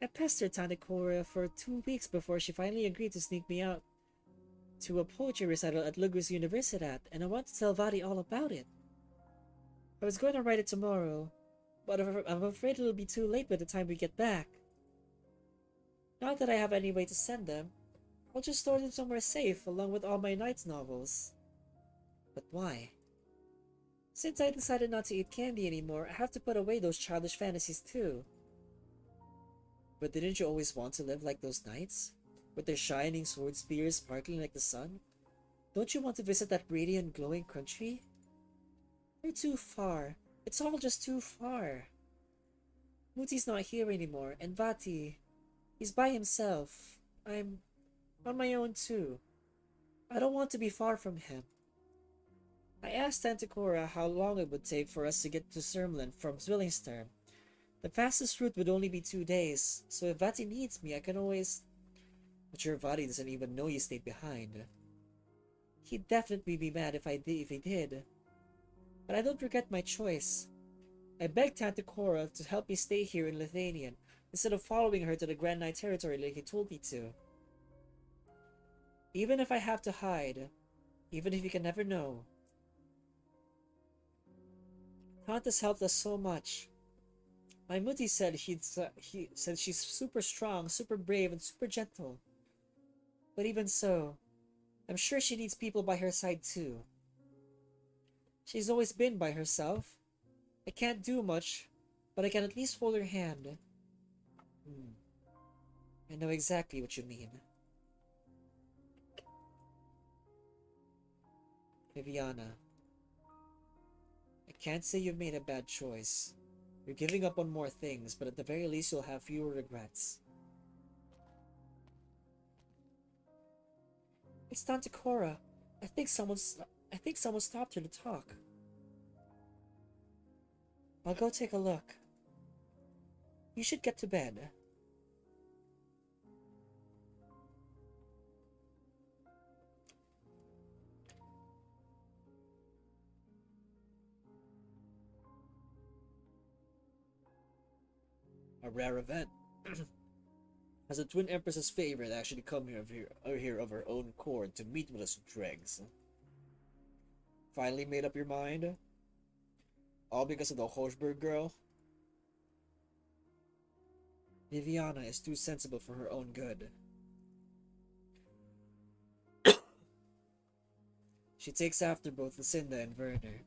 I pestered Tante Cora for 2 weeks before she finally agreed to sneak me out to a poetry recital at Lugos Universitat, and I want to tell Vati all about it. I was going to write it tomorrow, but I'm afraid it'll be too late by the time we get back. Not that I have any way to send them. I'll just store them somewhere safe along with all my Knights novels. But why? Since I decided not to eat candy anymore, I have to put away those childish fantasies too. But didn't you always want to live like those knights? With their shining sword spears sparkling like the sun? Don't you want to visit that radiant glowing country? They're too far. It's all just too far. Muti's not here anymore, and Vati, he's by himself. I'm on my own too. I don't want to be far from him. I asked Tante Cora how long it would take for us to get to Sermland from Zwillingsturm. The fastest route would only be 2 days, so if Vati needs me, I can always... But your Vati doesn't even know you stayed behind. He'd definitely be mad if he did. But I don't regret my choice. I begged Tante Cora to help me stay here in Lithuanian, instead of following her to the Grand Knight territory like he told me to. Even if I have to hide, even if you can never know. Taunt has helped us so much. My Muti said he said she's super strong, super brave, and super gentle. But even so, I'm sure she needs people by her side too. She's always been by herself. I can't do much, but I can at least hold her hand. I know exactly what you mean. Viviana, I can't say you've made a bad choice. You're giving up on more things, but at the very least you'll have fewer regrets. It's Tante Cora. I think someone stopped her to talk. I'll go take a look. You should get to bed. A rare event. As the Twin Empress's favorite actually come here of her own accord to meet with us dregs. Finally made up your mind? All because of the Hochberg girl? Viviana is too sensible for her own good. She takes after both Lucinda and Werner.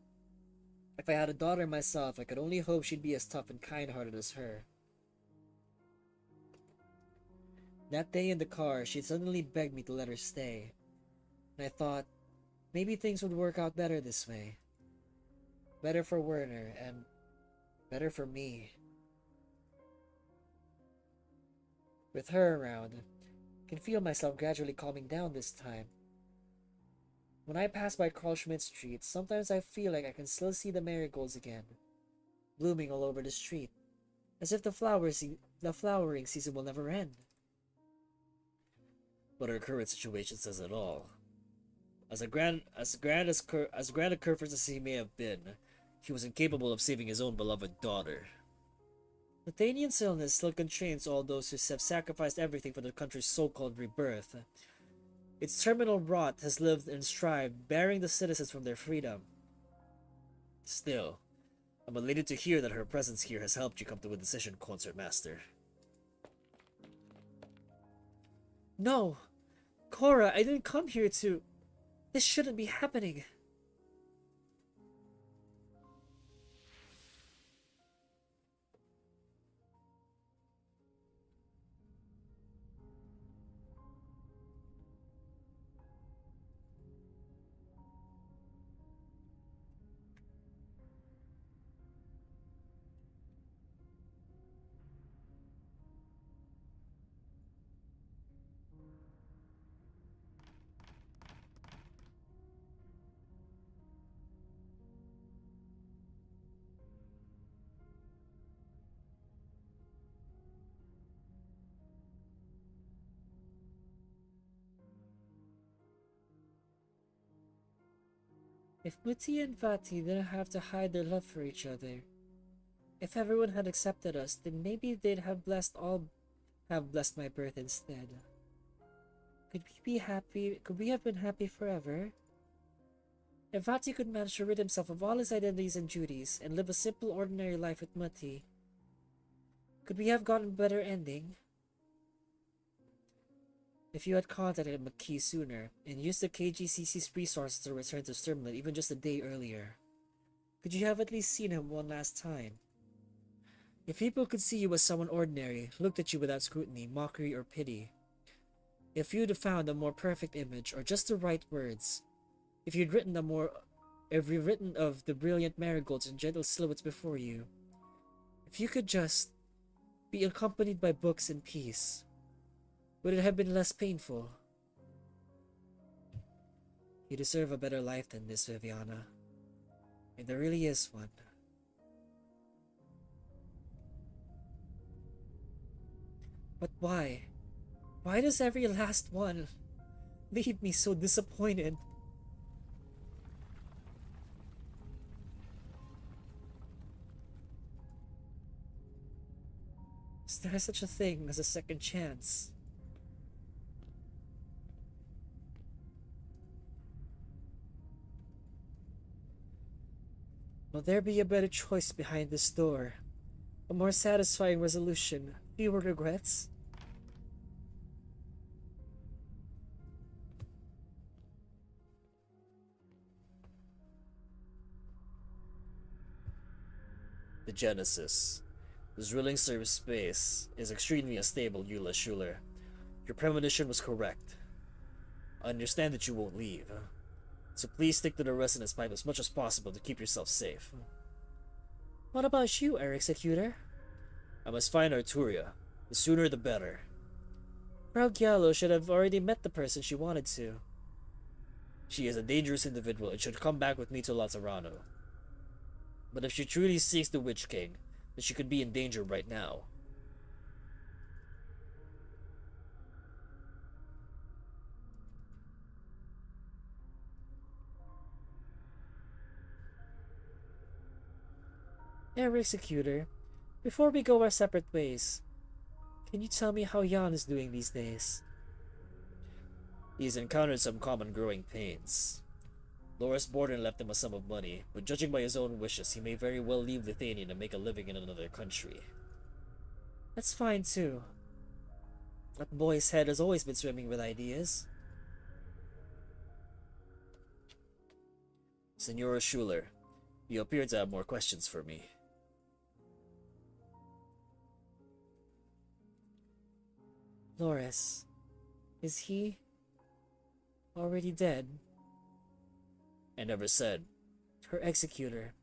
If I had a daughter myself, I could only hope she'd be as tough and kind-hearted as her. That day in the car, she suddenly begged me to let her stay. And I thought, maybe things would work out better this way. Better for Werner, and better for me. With her around, I can feel myself gradually calming down this time. When I pass by Carl Schmidt Street, sometimes I feel like I can still see the marigolds again, blooming all over the street, as if the flowering season will never end. But her current situation says it all. As grand a Curfers as he may have been, he was incapable of saving his own beloved daughter. Nathaniel's illness still constrains all those who have sacrificed everything for the country's so-called rebirth. Its terminal rot has lived and strived, bearing the citizens from their freedom. Still, I'm elated to hear that her presence here has helped you come to a decision, Concertmaster. No! Cora, I didn't come here to... This shouldn't be happening. If Muti and Vati didn't have to hide their love for each other, if everyone had accepted us, then maybe they'd have blessed my birth instead. Could we be happy? Could we have been happy forever? If Vati could manage to rid himself of all his identities and duties and live a simple, ordinary life with Muti, could we have gotten a better ending? If you had contacted McKee sooner and used the KGCC's resources to return to Sturmland even just a day earlier, could you have at least seen him one last time? If people could see you as someone ordinary, looked at you without scrutiny, mockery, or pity, if you'd have found a more perfect image or just the right words, if you'd written of the brilliant marigolds and gentle silhouettes before you, if you could just be accompanied by books in peace, would it have been less painful? You deserve a better life than this, Viviana. And there really is one. But why? Why does every last one leave me so disappointed? Is there such a thing as a second chance? Will there be a better choice behind this door? A more satisfying resolution? Fewer regrets? The Genesis. This drilling service space is extremely unstable, Eula Schuler. Your premonition was correct. I understand that you won't leave, so please stick to the resonance pipe as much as possible to keep yourself safe. What about you, Air Executor? I must find Arturia. The sooner the better. Frau Giallo should have already met the person she wanted to. She is a dangerous individual and should come back with me to Lazzarano. But if she truly seeks the Witch King, then she could be in danger right now. Air Executor, before we go our separate ways, can you tell me how Jan is doing these days? He's encountered some common growing pains. Loris Borden left him a sum of money, but judging by his own wishes, he may very well leave Lithuania and make a living in another country. That's fine too. That boy's head has always been swimming with ideas. Senora Schuler, you appear to have more questions for me. Loris, is he already dead? I never said. Her executor.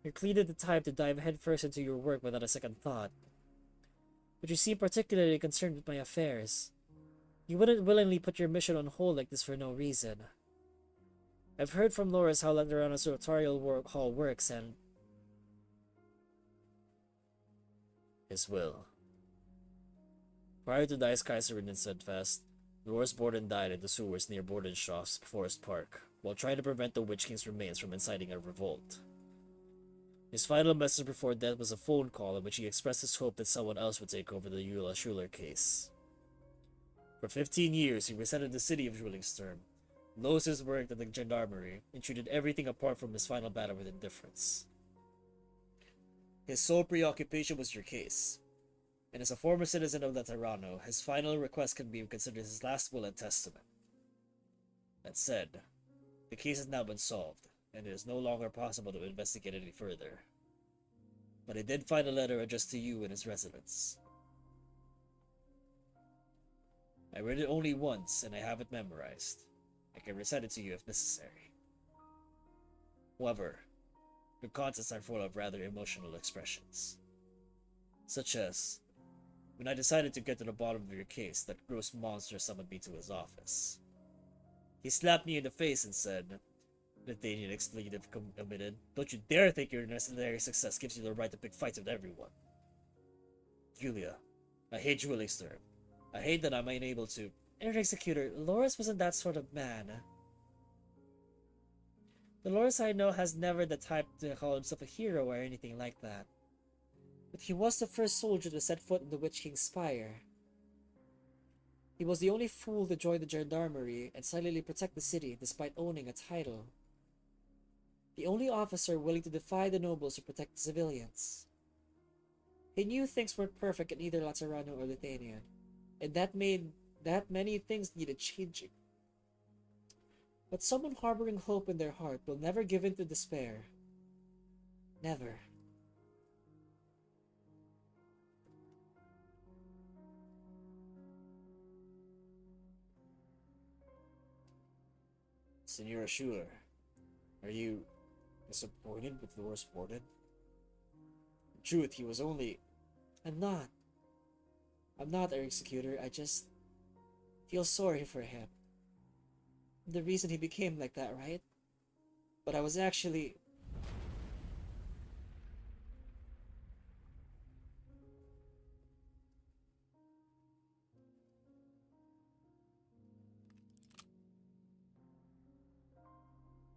You're clearly the type to dive headfirst into your work without a second thought. But you seem particularly concerned with my affairs. You wouldn't willingly put your mission on hold like this for no reason. I've heard from Loris how Laterano's tutorial hall works and... His will. Prior to Dice Kaiserin and Steadfast, Loris Borden died in the sewers near Bordenshoff's Forest Park, while trying to prevent the Witch King's remains from inciting a revolt. His final message before death was a phone call in which he expressed his hope that someone else would take over the Eula Schuler case. For 15 years, he resented the city of Drillingstern, loathed his work at the gendarmerie, and treated everything apart from his final battle with indifference. His sole preoccupation was your case, and as a former citizen of Laterano, his final request can be considered his last will and testament. That said, the case has now been solved, and it is no longer possible to investigate any further. But I did find a letter addressed to you in his residence. I read it only once, and I have it memorized. I can recite it to you if necessary. However, the contents are full of rather emotional expressions, such as, when I decided to get to the bottom of your case, that gross monster summoned me to his office. He slapped me in the face and said, Lithuanian expletive omitted, don't you dare think your necessary success gives you the right to pick fights with everyone. Julia, I hate Drillingstern. I hate that I'm unable to... Air Executor, Loris wasn't that sort of man. The Loris I know has never the type to call himself a hero or anything like that. But he was the first soldier to set foot in the Witch King's spire. He was the only fool to join the gendarmerie and silently protect the city despite owning a title. The only officer willing to defy the nobles to protect the civilians. He knew things weren't perfect in either Lazzarano or Lithuania, and that many things needed changing. But someone harboring hope in their heart will never give in to despair. Never. Senora Schuler, are you disappointed with Loris Borden? In truth, he was only... I'm not, Air Executor. I just feel sorry for him. The reason he became like that, right? But I was actually...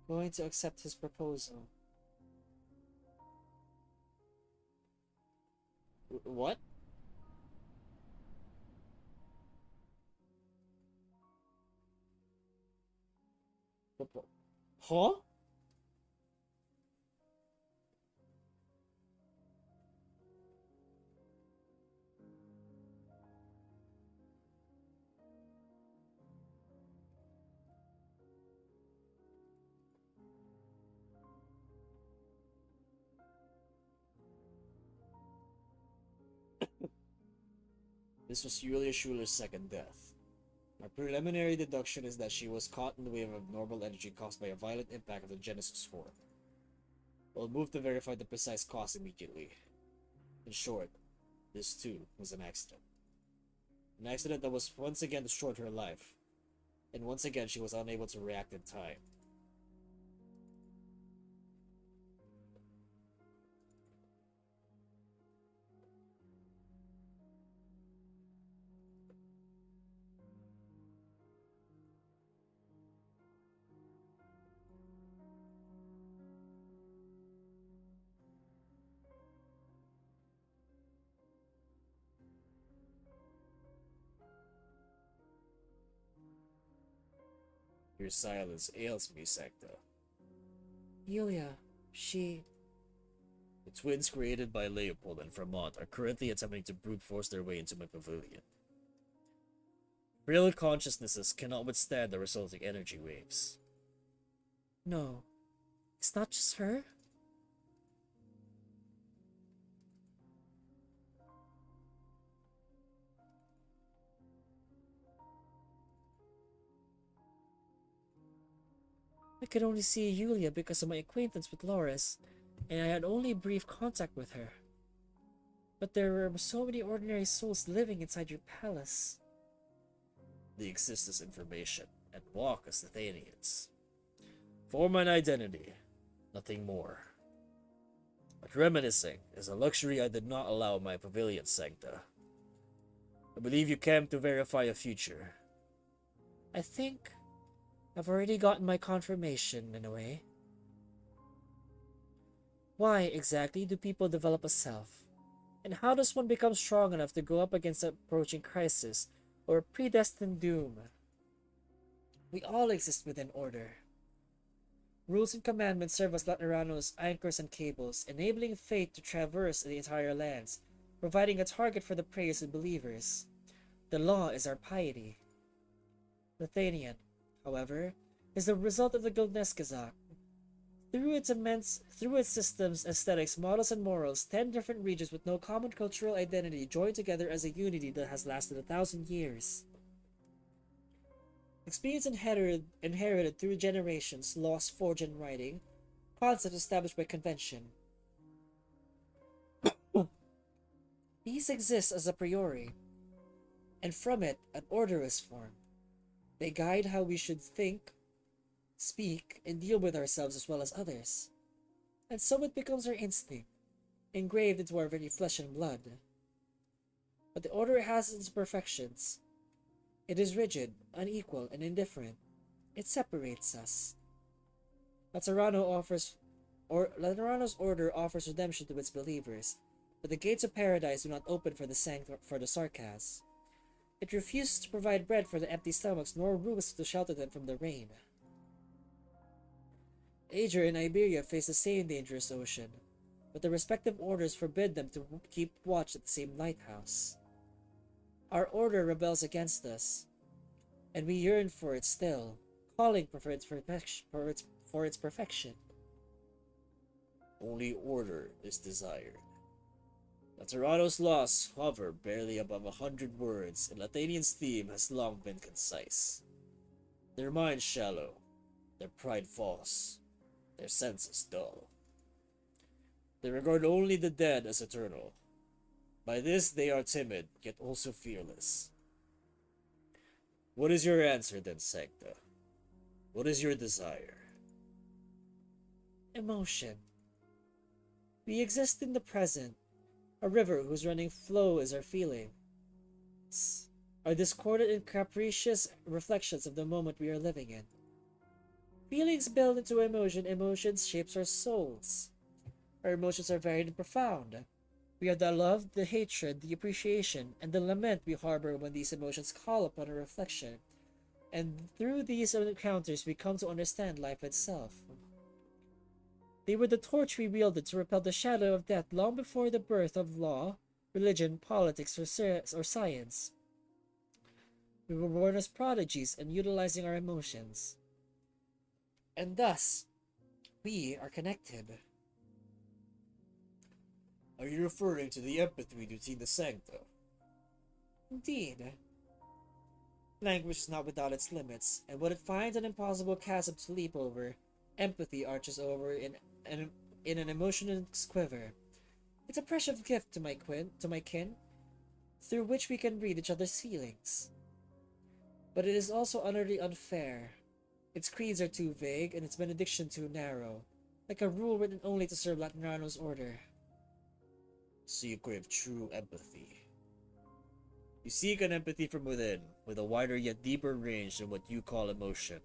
going to accept his proposal. What? Huh? This was Yulia Schuler's second death. My preliminary deduction is that she was caught in the wave of abnormal energy caused by a violent impact of the Genesis form. We'll move to verify the precise cause immediately. In short, this too was an accident. An accident that was once again destroyed her life, and once again she was unable to react in time. Your silence ails me, Sancta. Yulia, she... The twins created by Leopold and Fremont are currently attempting to brute force their way into my pavilion. Real consciousnesses cannot withstand the resulting energy waves. No. It's not just her? I could only see Yulia because of my acquaintance with Loris, and I had only brief contact with her. But there were so many ordinary souls living inside your palace. They exist as information, and walk as Nathanians. Form an identity, nothing more. But reminiscing is a luxury I did not allow my pavilion, Sancta. I believe you came to verify a future. I think I've already gotten my confirmation, in a way. Why exactly do people develop a self? And how does one become strong enough to go up against an approaching crisis or predestined doom? We all exist within order. Rules and commandments serve as Latnerano's anchors and cables, enabling fate to traverse the entire lands, providing a target for the prayers of believers. The law is our piety. Nathanian, however, is the result of the Gilneskazak. Through its systems, aesthetics, models, and morals, 10 different regions with no common cultural identity join together as a unity that has lasted 1,000 years. Experience inherited through generations, laws forged in writing, concepts established by convention. These exist as a priori, and from it, an order is formed. They guide how we should think, speak, and deal with ourselves as well as others. And so it becomes our instinct, engraved into our very flesh and blood. But the order has its imperfections. It is rigid, unequal, and indifferent. It separates us. Laterano's order offers redemption to its believers, but the gates of paradise do not open for the sarcas. It refuses to provide bread for the empty stomachs, nor roofs to shelter them from the rain. Asia and Iberia face the same dangerous ocean, but the respective orders forbid them to keep watch at the same lighthouse. Our order rebels against us, and we yearn for it still, calling for its perfection. Only order is desired. Laterano's laws hover barely above 100 words, and Latanian's theme has long been concise. Their minds shallow, their pride false, their senses dull. They regard only the dead as eternal. By this they are timid, yet also fearless. What is your answer then, Sancta? What is your desire? Emotion. We exist in the present, a river whose running flow is our feeling. Are discordant and capricious reflections of the moment we are living in. Feelings build into emotion, emotions shapes our souls. Our emotions are varied and profound. We have the love, the hatred, the appreciation, and the lament we harbor when these emotions call upon a reflection. And through these encounters we come to understand life itself. They were the torch we wielded to repel the shadow of death long before the birth of law, religion, politics, or science. We were born as prodigies and utilizing our emotions. And thus, we are connected. Are you referring to the empathy between the Sancta? Indeed. Language is not without its limits, and when it finds an impossible chasm to leap over, empathy arches over in an emotionless quiver. It's a precious gift to my kin, through which we can read each other's feelings. But it is also utterly unfair. Its creeds are too vague, and its benediction too narrow, like a rule written only to serve Latinano's order. So you crave true empathy. You seek an empathy from within, with a wider yet deeper range than what you call emotion.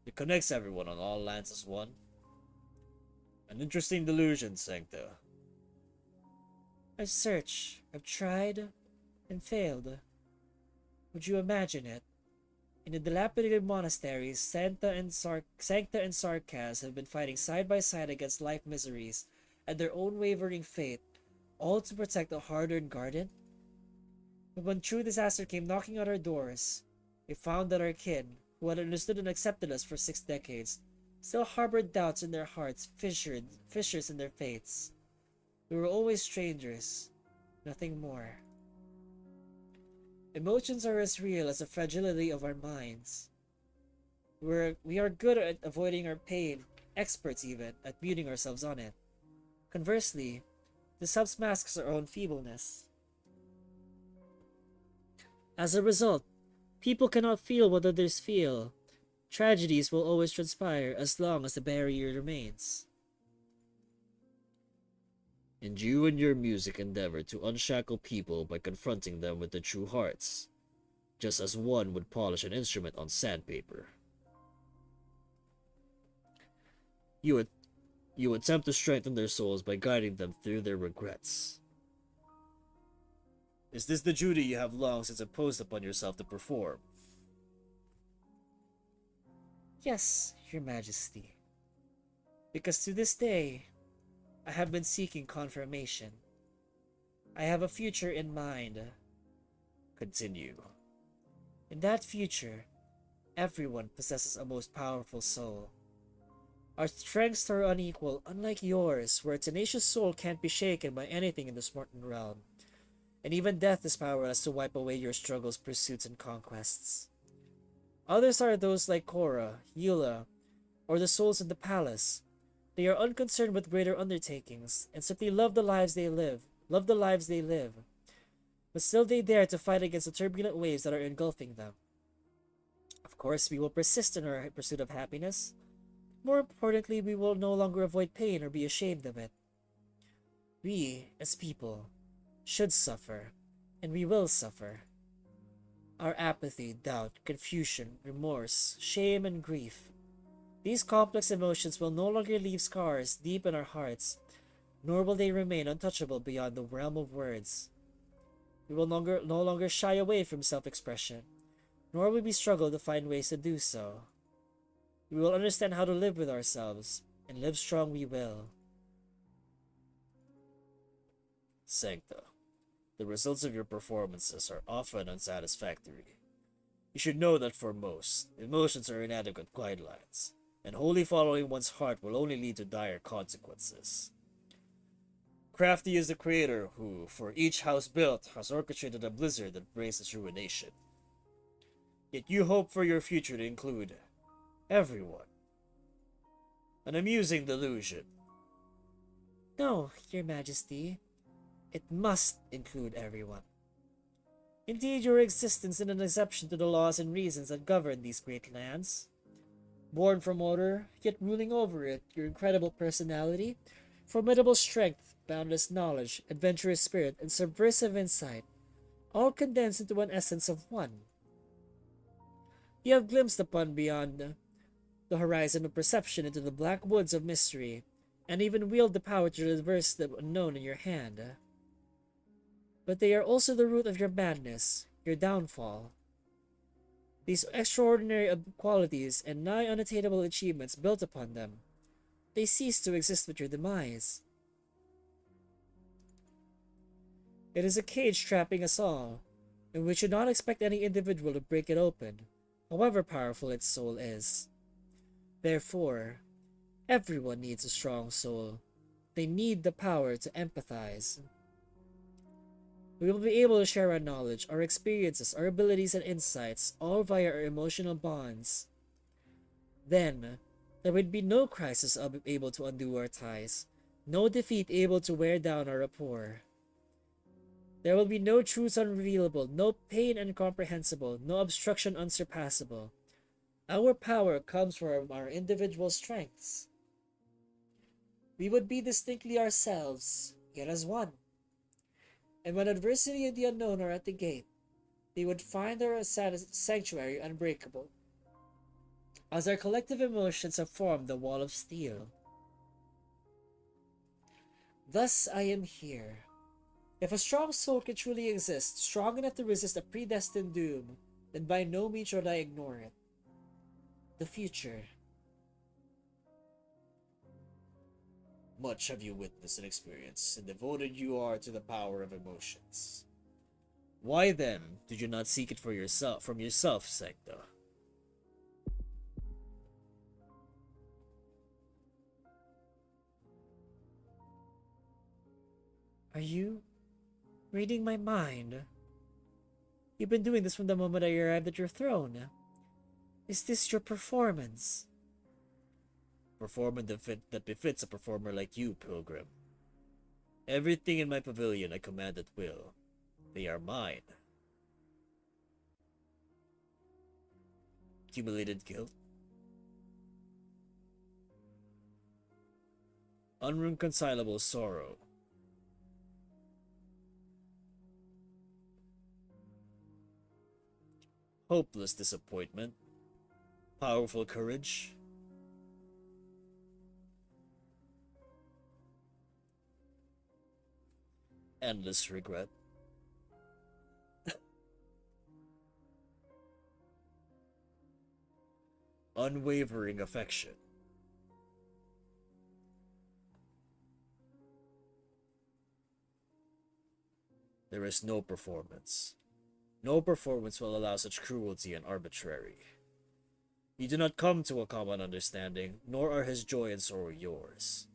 It connects everyone on all lands as one. An interesting delusion, Sancta. I've searched, I've tried, and failed. Would you imagine it? In the dilapidated monasteries, Sancta and Sarkaz have been fighting side by side against life miseries and their own wavering fate, all to protect the hard-earned garden. But when true disaster came knocking at our doors, we found that our kin, who had understood and accepted us for 6 decades, still harbored doubts in their hearts, fissures in their fates. We were always strangers, nothing more. Emotions are as real as the fragility of our minds. We are good at avoiding our pain, experts even at muting ourselves on it. Conversely, this helps mask our own feebleness. As a result, people cannot feel what others feel. Tragedies will always transpire as long as the barrier remains. And you and your music endeavor to unshackle people by confronting them with their true hearts, just as one would polish an instrument on sandpaper. You attempt to strengthen their souls by guiding them through their regrets. Is this the duty you have long since imposed upon yourself to perform? Yes, Your Majesty. Because to this day, I have been seeking confirmation. I have a future in mind. Continue. In that future, everyone possesses a most powerful soul. Our strengths are unequal, unlike yours, where a tenacious soul can't be shaken by anything in this mortal realm. And even death is powerless to wipe away your struggles, pursuits, and conquests. Others are those like Korra, Eula, or the souls in the palace. They are unconcerned with greater undertakings, and simply love the lives they live, but still they dare to fight against the turbulent waves that are engulfing them. Of course, we will persist in our pursuit of happiness. More importantly, we will no longer avoid pain or be ashamed of it. We, as people, should suffer, and we will suffer. Our apathy, doubt, confusion, remorse, shame, and grief. These complex emotions will no longer leave scars deep in our hearts, nor will they remain untouchable beyond the realm of words. We will no longer shy away from self-expression, nor will we struggle to find ways to do so. We will understand how to live with ourselves, and live strong we will. Sancta, the results of your performances are often unsatisfactory. You should know that for most, emotions are inadequate guidelines, and wholly following one's heart will only lead to dire consequences. Crafty is the creator who, for each house built, has orchestrated a blizzard that brings its ruination. Yet you hope for your future to include everyone. An amusing delusion. No, Your Majesty. It must include everyone. Indeed, your existence is an exception to the laws and reasons that govern these great lands. Born from order, yet ruling over it, your incredible personality, formidable strength, boundless knowledge, adventurous spirit, and subversive insight, all condensed into one essence of one. You have glimpsed upon beyond the horizon of perception into the black woods of mystery, and even wield the power to reverse the unknown in your hand. But they are also the root of your madness, your downfall. These extraordinary qualities and nigh unattainable achievements built upon them, they cease to exist with your demise. It is a cage trapping us all, and we should not expect any individual to break it open, however powerful its soul is. Therefore, everyone needs a strong soul. They need the power to empathize. We will be able to share our knowledge, our experiences, our abilities and insights, all via our emotional bonds. Then, there would be no crisis able to undo our ties, no defeat able to wear down our rapport. There will be no truths unrevealable, no pain incomprehensible, no obstruction unsurpassable. Our power comes from our individual strengths. We would be distinctly ourselves, yet as one. And when adversity and the unknown are at the gate, they would find our sanctuary unbreakable, as our collective emotions have formed the wall of steel. Thus I am here. If a strong soul can truly exist, strong enough to resist a predestined doom, then by no means should I ignore it. The future. Much have you witnessed and experienced, and devoted you are to the power of emotions. Why then did you not seek it for yourself, from yourself, Sancta? Are you reading my mind? You've been doing this from the moment I arrived at your throne. Is this your performance? Performance that befits a performer like you, Pilgrim. Everything in my pavilion I command at will. They are mine. Accumulated guilt. Unreconcilable sorrow. Hopeless disappointment. Powerful courage. Endless regret. Unwavering affection. There is no performance. No performance will allow such cruelty and arbitrary. You do not come to a common understanding, nor are his joy and sorrow yours.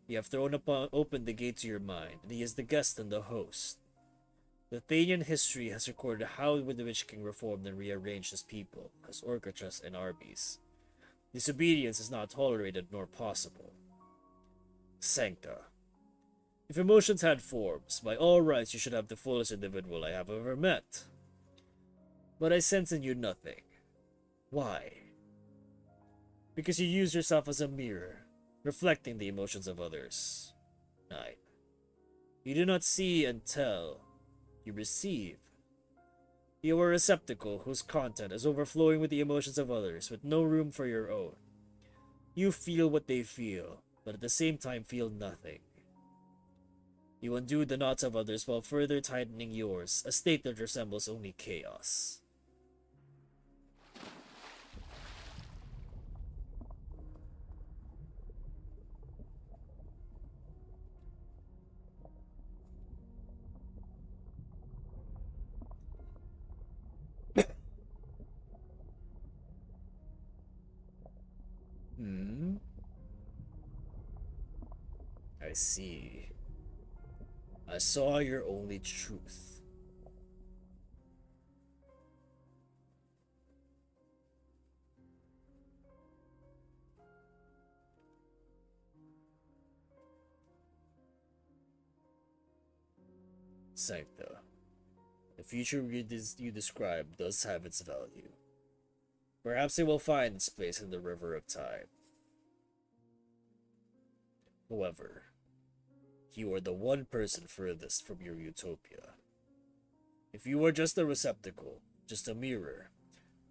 You have thrown open the gate to your mind, and he is the guest and the host. The Thanian history has recorded how the Witch King reformed and rearranged his people, as orchestras and armies. Disobedience is not tolerated nor possible. Sancta. If emotions had forms, by all rights you should have the fullest individual I have ever met. But I sense in you nothing. Why? Because you use yourself as a mirror, reflecting the emotions of others. 9. You do not see and tell, you receive. You are a receptacle whose content is overflowing with the emotions of others, with no room for your own. You feel what they feel, but at the same time feel nothing. You undo the knots of others while further tightening yours, a state that resembles only chaos. I see. I saw your only truth. Sancta, the future you describe does have its value. Perhaps it will find its place in the river of time. However, you are the one person furthest from your utopia. If you are just a receptacle, just a mirror,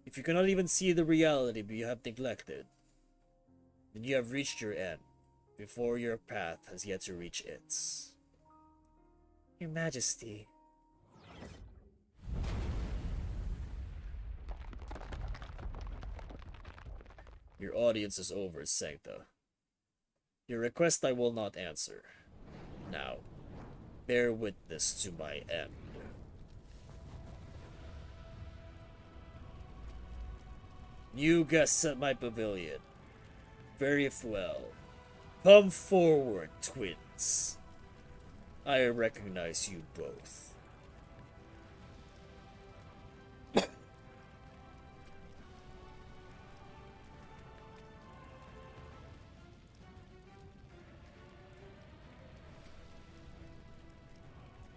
if you cannot even see the reality you have neglected, then you have reached your end, before your path has yet to reach its. Your Majesty. Your audience is over, Sancta. Your request I will not answer. Now, bear witness to my end. New guests at my pavilion. Very well. Come forward, twins. I recognize you both.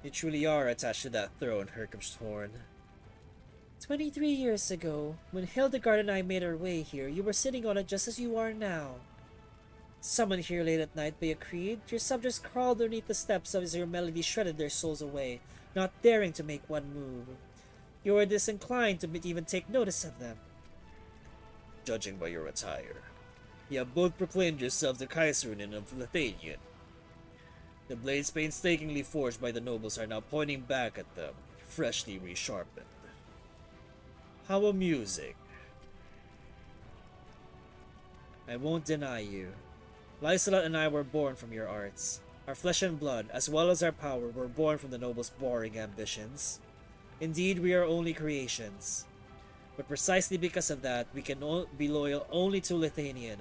You truly are attached to that throne, Herkimsthorn. 23 years ago, when Hildegard and I made our way here, you were sitting on it just as you are now. Summoned here late at night by a creed, your subjects crawled underneath the steps as your melody shredded their souls away, not daring to make one move. You were disinclined to even take notice of them. Judging by your attire, you have both proclaimed yourselves the Kaiserin of Lithuanian. The blades painstakingly forged by the nobles are now pointing back at them, freshly resharpened. How amusing. I won't deny you. Lysalat and I were born from your arts. Our flesh and blood, as well as our power, were born from the nobles' boring ambitions. Indeed, we are only creations. But precisely because of that, we can be loyal only to Lithuanian.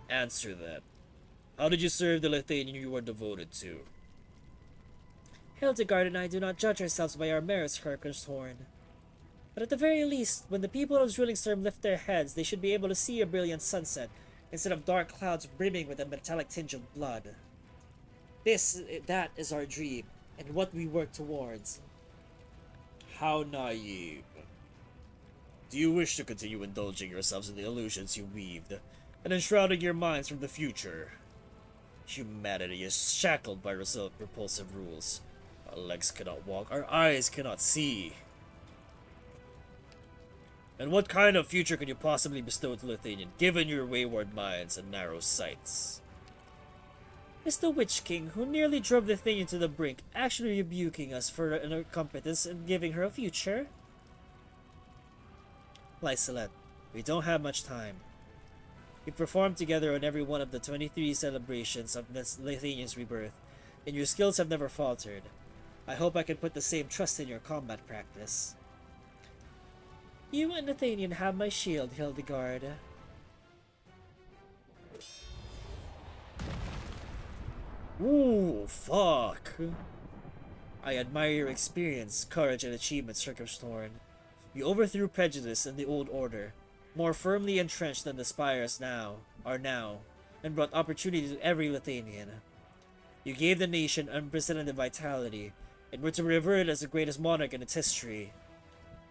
Answer that. How did you serve the Lithuanian you were devoted to? Hildegard and I do not judge ourselves by our merits, Herkimsthorn. But at the very least, when the people of Zwillingstern lift their heads, they should be able to see a brilliant sunset, instead of dark clouds brimming with a metallic tinge of blood. That is our dream, and what we work towards. How naive. Do you wish to continue indulging yourselves in the illusions you weaved, and enshrouding your minds from the future? Humanity is shackled by repulsive rules. Our legs cannot walk, our eyes cannot see. And what kind of future could you possibly bestow to Lithuanian, given your wayward minds and narrow sights? Is the Witch King, who nearly drove Lithuanian to the brink, actually rebuking us for our incompetence and giving her a future? Lysalet, we don't have much time. We performed together on every one of the 23 celebrations of Lithuanian's rebirth, and your skills have never faltered. I hope I can put the same trust in your combat practice. You and Lithuanian have my shield, Hildegard. Ooh, fuck. I admire your experience, courage, and achievements, Herkimsthorn. You overthrew prejudice and the old order, more firmly entrenched than the spires are now, and brought opportunity to every Lithuanian. You gave the nation unprecedented vitality, and were to revere it as the greatest monarch in its history.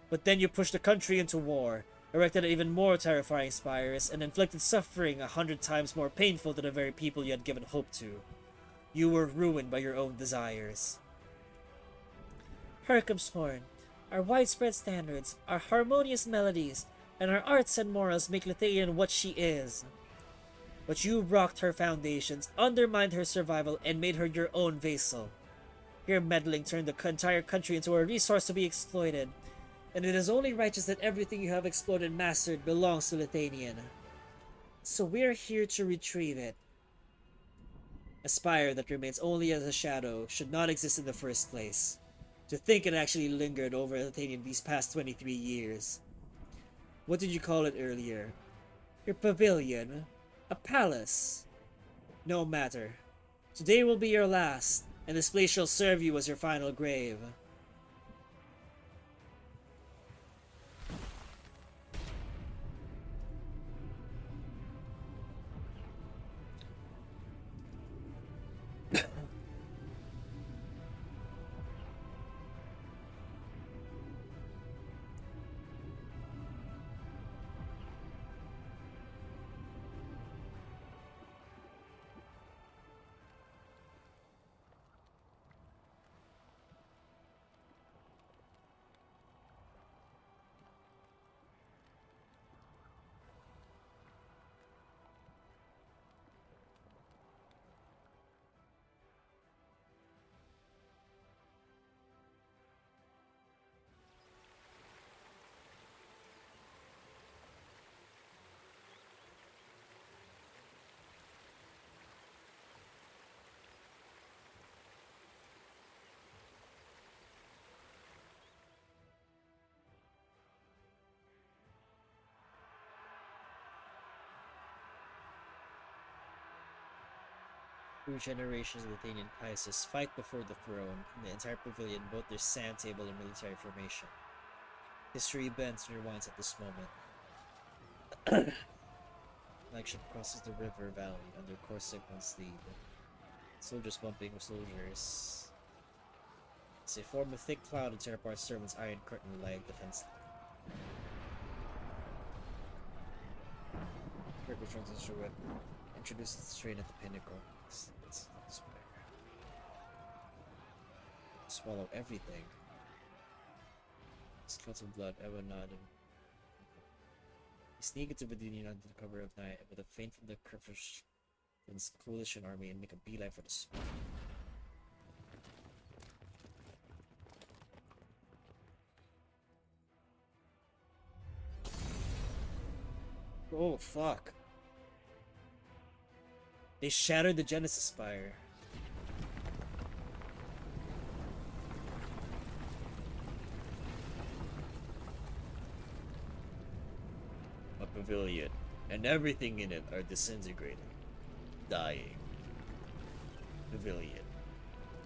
But then you pushed the country into war, erected even more terrifying spires, and inflicted suffering 100 times more painful to the very people you had given hope to. You were ruined by your own desires. Herkimsthorn, our widespread standards, our harmonious melodies, and our arts and morals make Lithuanian what she is. But you rocked her foundations, undermined her survival, and made her your own vassal. Your meddling turned the entire country into a resource to be exploited, and it is only righteous that everything you have explored and mastered belongs to Lithuanian. So we're here to retrieve it. A spire that remains only as a shadow should not exist in the first place. To think it actually lingered over Lithuanian these past 23 years. What did you call it earlier? Your pavilion? A palace? No matter. Today will be your last, and this place shall serve you as your final grave. Two generations of Lithuanian Kaisers fight before the throne, and the entire pavilion, both their sand table and military formation. History bends and rewinds at this moment. Flagship crosses the river valley under Corsican's lead. Soldiers bumping with soldiers. They form a thick cloud and tear apart servant's iron curtain like defense. Kirk returns to it. Introduces the strain at the pinnacle. It's swallow everything. Clouds of blood, ever nod. He sneak into Viviana under the cover of night with a feint from the Kriffer's coalition army and make a beeline for the spot. Oh fuck. They shattered the Genesis Spire. A pavilion, and everything in it are disintegrating, dying. Pavilion.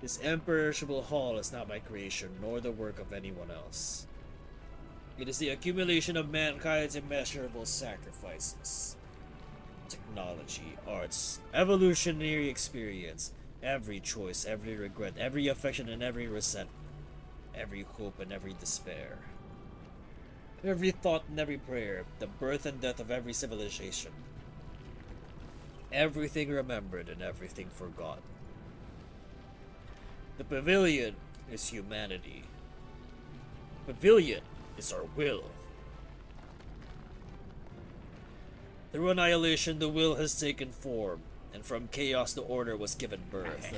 This imperishable hall is not my creation, nor the work of anyone else. It is the accumulation of mankind's immeasurable sacrifices. Technology, arts, evolutionary experience, every choice, every regret, every affection and every resentment, every hope and every despair. Every thought and every prayer, the birth and death of every civilization. Everything remembered and everything forgotten. The pavilion is humanity. Pavilion is our will. Through annihilation, the will has taken form, and from chaos, the order was given birth.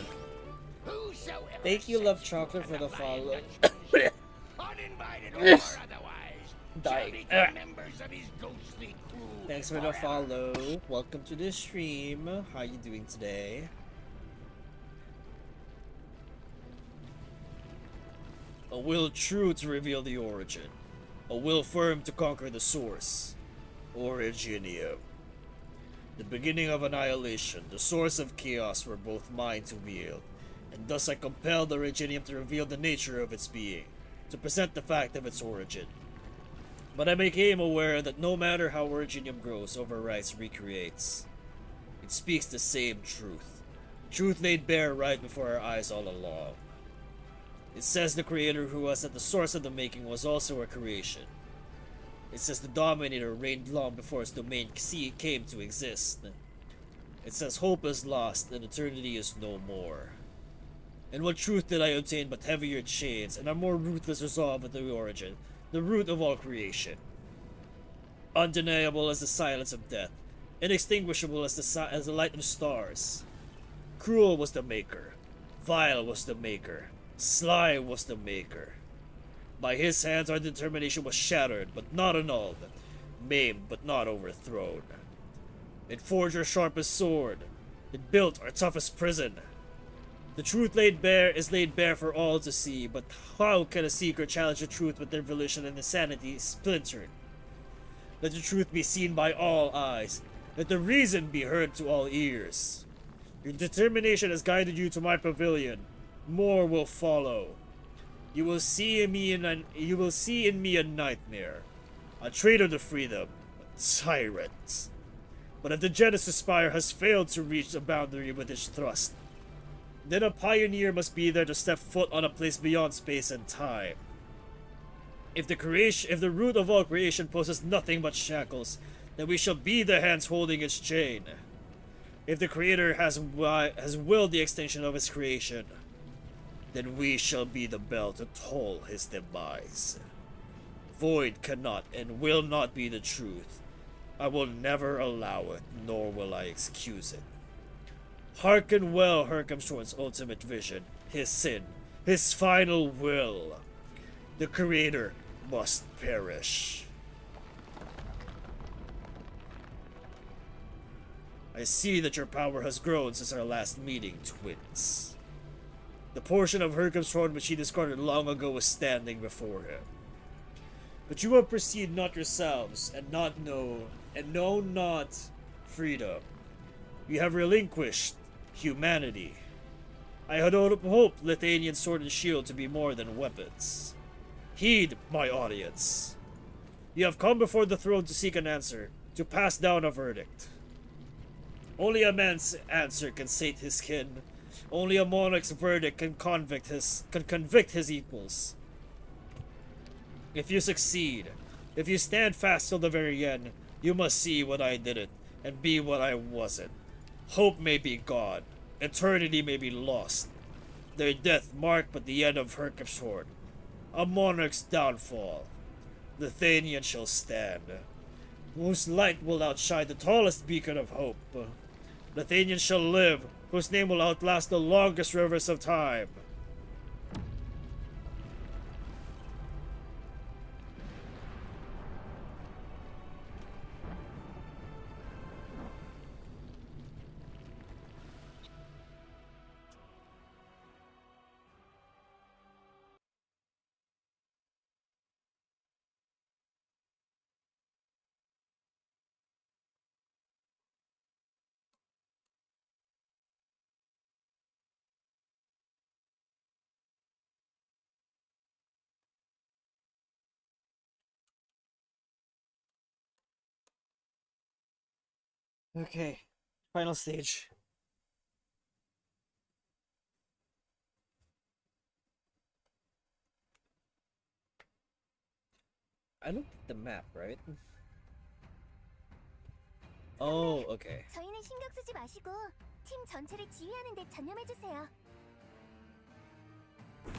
Thank you, Love Chocolate, for the follow. Uninvited or otherwise, Dying. shall become members of his ghostly crew. Thanks for the follow. Welcome to the stream. How you doing today? A will true to reveal the origin. A will firm to conquer the source. Originium. The beginning of annihilation, the source of chaos were both mine to wield, and thus I compelled Originium to reveal the nature of its being, to present the fact of its origin. But I became aware that no matter how Originium grows, overwrites, recreates, it speaks the same truth. Truth laid bare right before our eyes all along. It says the creator who was at the source of the making was also a creation. It says the Dominator reigned long before its domain came to exist. It says hope is lost and eternity is no more. And what truth did I obtain but heavier chains and a more ruthless resolve at the origin, the root of all creation? Undeniable as the silence of death, inextinguishable as the light of stars. Cruel was the maker, vile was the maker, sly was the maker. By his hands our determination was shattered, but not annulled, maimed, but not overthrown. It forged our sharpest sword. It built our toughest prison. The truth laid bare is laid bare for all to see, but how can a seeker challenge the truth with their volition and insanity splintered? Let the truth be seen by all eyes. Let the reason be heard to all ears. Your determination has guided you to my pavilion. More will follow. You will see in me a nightmare, a traitor to freedom, a tyrant. But if the Genesis Spire has failed to reach the boundary with its thrust, then a pioneer must be there to step foot on a place beyond space and time. If the root of all creation poses nothing but shackles, then we shall be the hands holding its chain. If the Creator has willed the extinction of his creation, then we shall be the bell to toll his demise. Void cannot and will not be the truth. I will never allow it, nor will I excuse it. Hearken well Herkamshorn's ultimate vision, his sin, his final will. The Creator must perish. I see that your power has grown since our last meeting, twins. The portion of Herkamshorn which he discarded long ago is standing before him. But you have perceived not yourselves, and know not freedom. You have relinquished humanity. I had hoped Lithuanian sword and shield to be more than weapons. Heed, my audience. You have come before the throne to seek an answer, to pass down a verdict. Only a man's answer can sate his kin, Only a monarch's verdict can convict his equals. If you succeed, if you stand fast till the very end, you must see what I didn't and be what I wasn't. Hope may be gone, eternity may be lost. Their death marked but the end of Herkip's horde. A monarch's downfall. The Thanian shall stand, whose light will outshine the tallest beacon of hope. The Thanian shall live, whose name will outlast the longest rivers of time. Okay, final stage. I looked at the map, right? Oh, okay. 저희는 신경 쓰지 마시고 팀 전체를 지휘하는 데 전념해 주세요.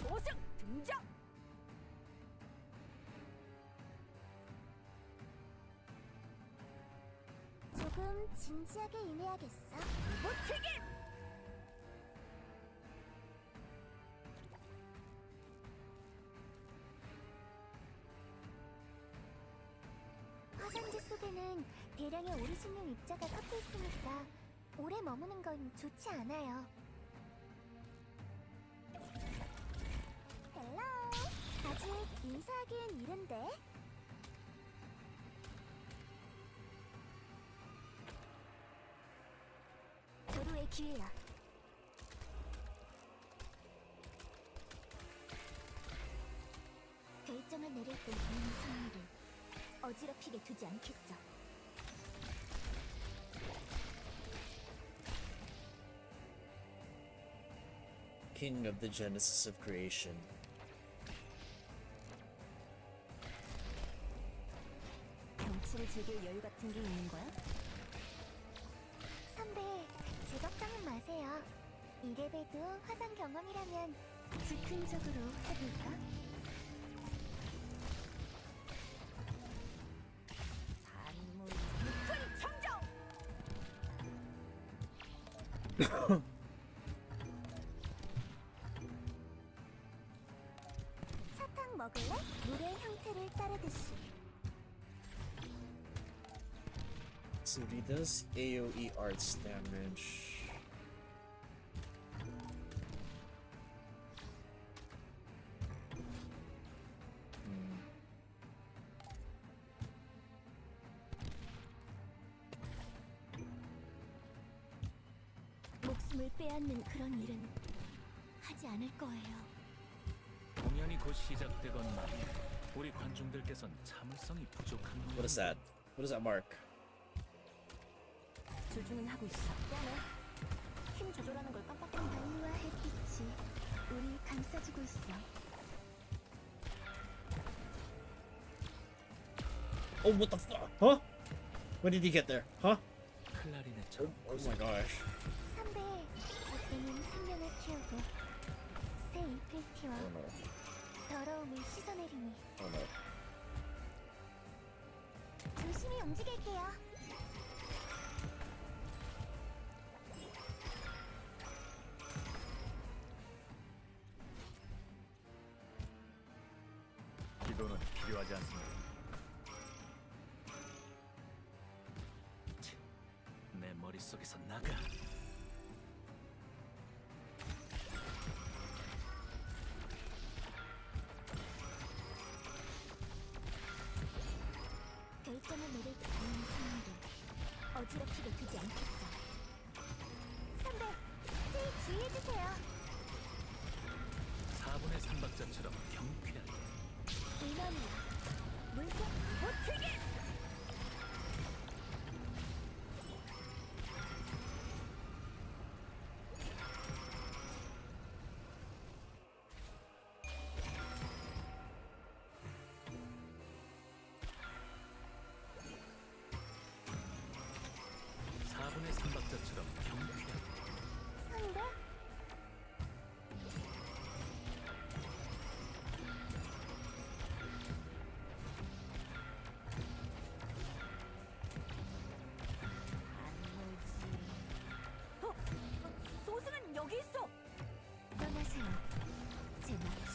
소승 등장. 조금 진지하게 임해야겠어. 못튀기. 화산지 속에는 대량의 오리지널 입자가 섞여 있으니까 오래 머무는 건 좋지 않아요. 헬로. 아직 인사하기엔 이른데. 조로의 기회야. 결정을 내릴 때 이 승리를 어지럽히게 두지 않겠어. King of the Genesis of Creation. 경치를 즐길 여유 같은 게 있는 거야? 선배, 제 걱정은 마세요. 이래봬도 화상 경험이라면 즉흥적으로 해볼까? 산물 깊은 청정. 사탕 먹을래? 물의 형태를 따르듯이. So he does AoE arts damage. 목숨을 빼앗는 그런 일은 하지 않을 거예요. 공연이 곧 시작되건만 우리 관중들께선 참을성이 부족한 What is that? What does that mark? 조준은 하고 있어. 미안해. 힘 조절하는 걸 깜빡했네. 밤과 햇빛이 우리 감싸주고 있어. Oh, what the fuck? Huh? When did he get there? Huh? 클라리넷처럼 Oh my gosh. 선배, 저때는 생명을 키우고 새 잎을 틔워 Oh no. 더러움을 씻어내리니 Oh no. 조심히 움직일게요. 기도는 필요하지 않습니다. 내 머릿속에서 나가. 결정을 내릴 때 이 승리를 어지럽히게 두지 않겠어. 선배, 제 주의해주세요. 4분의 3박자처럼 경쾌하게. 인원이야. 물결 못튀기.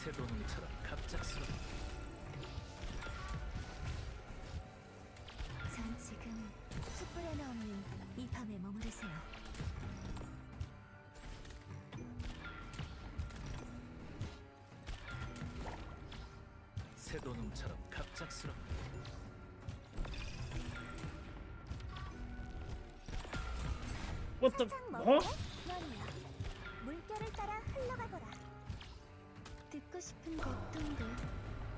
새도놈처럼 갑작스럽게 전 지금 숯불에 넣는 이 밤에 머무르세요. 새도놈처럼 갑작스럽게 What the? 사탕 Huh? 먹을래? 연이야. 물결을 따라 흘러가거라. 듣고 싶은 고통도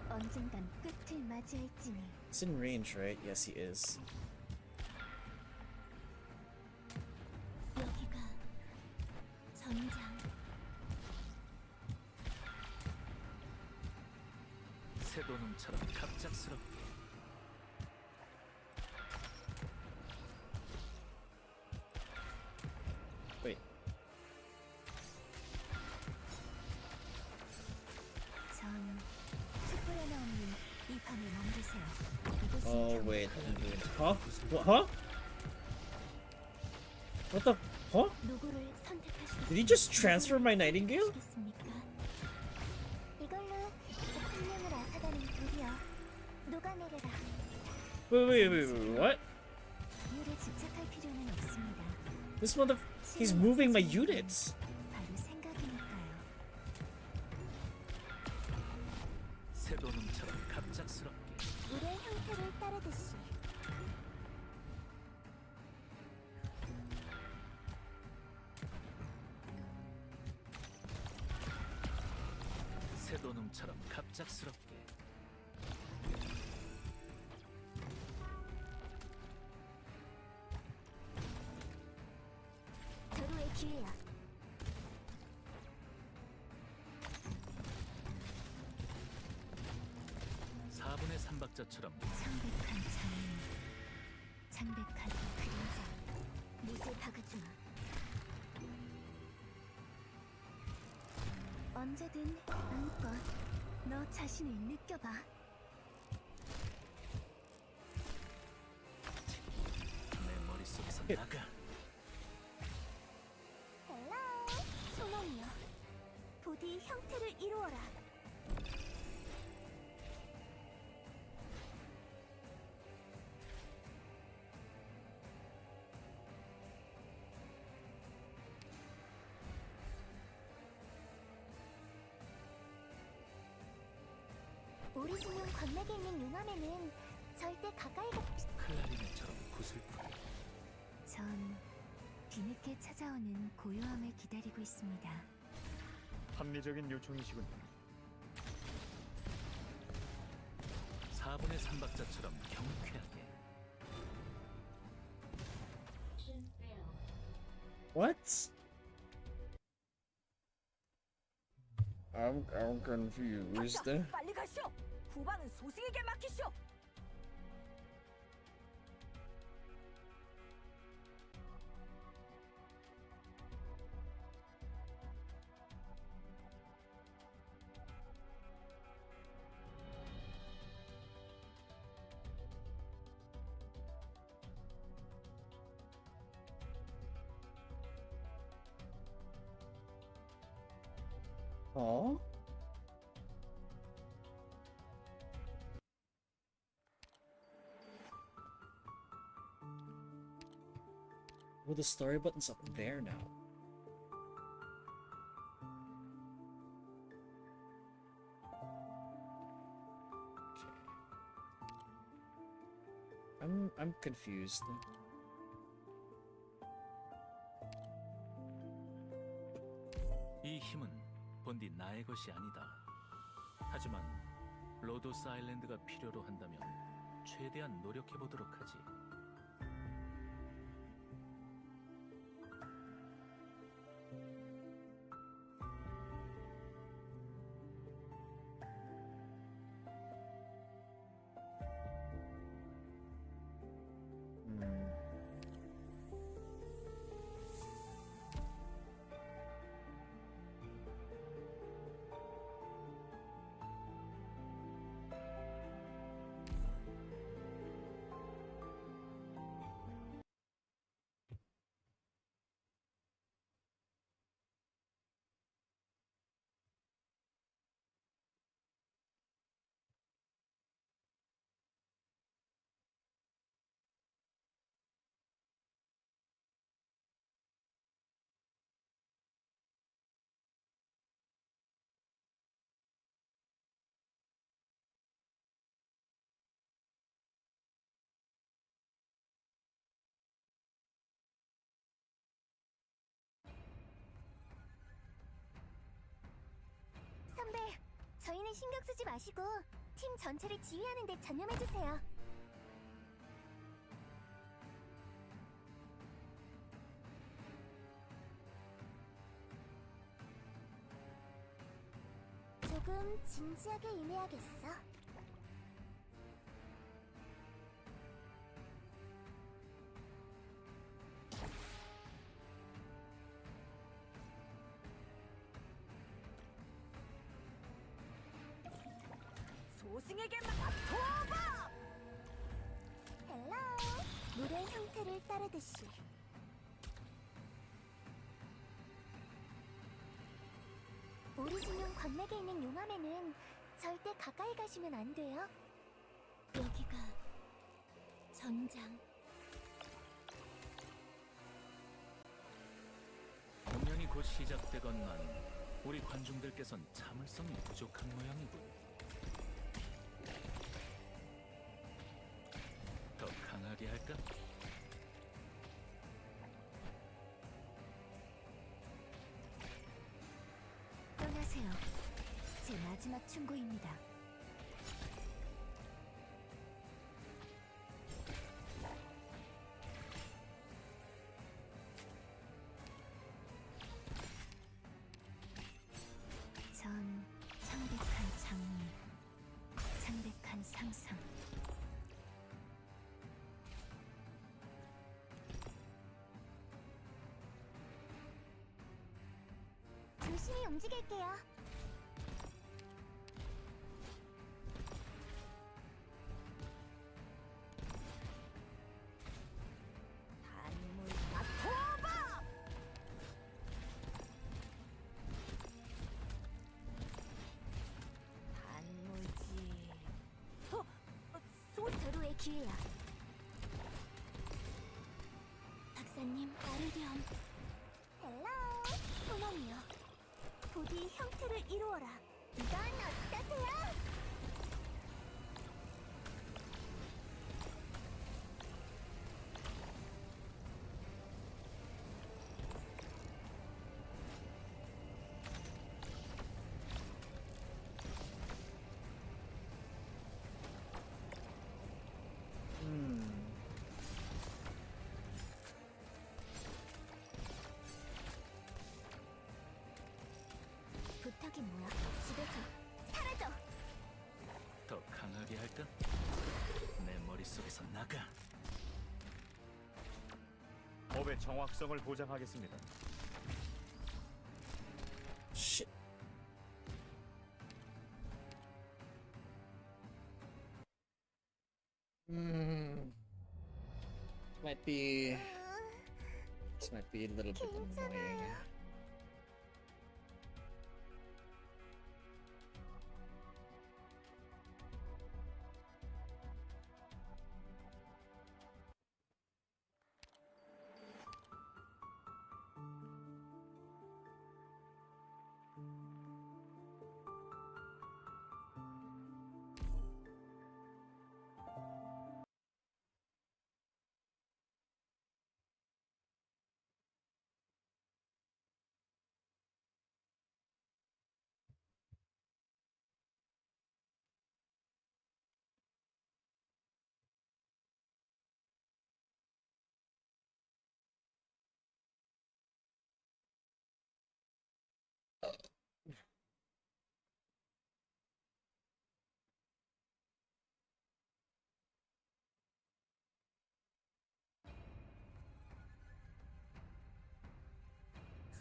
언젠간 끝을 맞이할지니. It's in range, right? Yes, he is. 여기가 전장. 새도놈처럼 갑작스럽게 Wait. 전 숯불에 넣는 이 밤에 머무르세요. 이곳은 Oh, 경- wait. Huh? What? Huh? What the? Huh? 누구를 선택하시겠습니까? Did he just transfer my Nightingale? 이걸로 생명을 앗아가는 돌이여 녹아내려라. Wait. What? 이유를 집착할 필요는 없습니다. This mother. He's moving my units. 바로 생각이니까요. 새도놈처럼 갑작스럽게 물의 형태를 따르듯이 새도놈처럼 갑작스럽게 절호의 기회야. 사분의 삼박자처럼 창백한 장미, 창백한 그림자, 못을 박아주마. 언제든 마음껏 너 자신을 느껴봐. 내 머릿속에서 나가. 헬로, 소망이여. 부디 형태를 이루어라. 우리 진영 건너에 있는 용암에는 절대 가까이 가. 클라리넷처럼 구슬프게 전 뒤늦게 찾아오는 고요함을 기다리고 있습니다. 합리적인 요청이시군요. 4분의 삼박자처럼 경쾌하게 What? I'm confused. 빨리 가시오. 후방은 소승에게 맡기시오. Huh? Well, the story button's up there now. I'm confused. 이 힘은 본디 나의 것이 아니다. 하지만 로도스 아일랜드가 필요로 한다면 최대한 노력해보도록 하지. 혼자만 신경 쓰지 마시고 팀 전체를 지휘하는 데 전념해주세요. 조금 진지하게 임해야겠어. 소승에게만 도와봐! 헬로! 물의 형태를 따르듯이. 오리진용 광맥에 있는 용암에는 절대 가까이 가시면 안 돼요. 여기가 전장. 공연이 곧 시작되건만 우리 관중들께선 참을성이 부족한 모양이군. 더 강하게 할까? 떠나세요. 제 마지막 충고입니다. 전 창백한 장미, 창백한 상상. 조심히 움직일게요. 단물 도와봐! 단물지. 소대로의 기회야. 박사님, 아르디엄. 헬로, 소망이요. 부디 형태를 이루어라. 이건 어떠세요? 부탁이 뭐야? 집에서 사라져! 더 강하게 할까? 내 머릿속에서 나가. 법의 정확성을 보장하겠습니다. Shit. Might be. This might be a little bit annoying. 괜찮아요.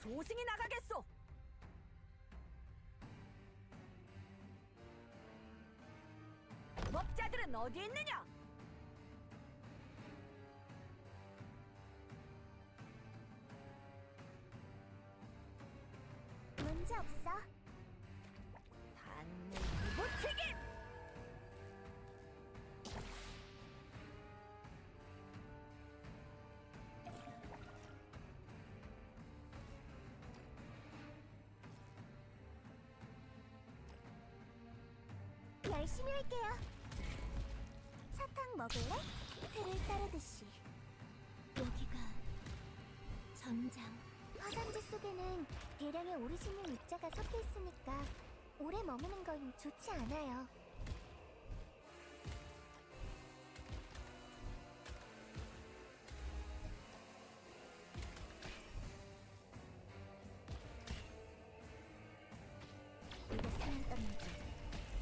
소승이 나가겠소! 법자들은 어디 있느냐? 문제 없어. 단물 무튀김! 열심히 할게요. 사탕 먹을래? 틀을 따르듯이. 여기가 전장. 화산지 속에는 대량의 오리지널 입자가 섞여 있으니까 오래 머무는 건 좋지 않아요. 이제 사냥 떠는 중.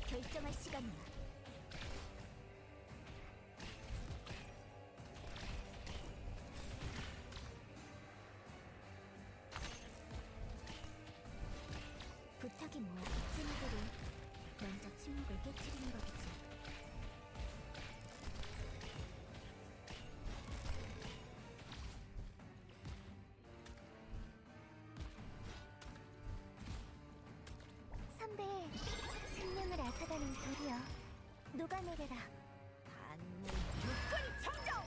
결정할 시간이야. 부탁이 뭐야? 찐이들이 먼저 침묵을 깨트리는 거겠지. 선배, 생명을 앗아가는 돌이여, 녹아내려라. 반문 육군 청정!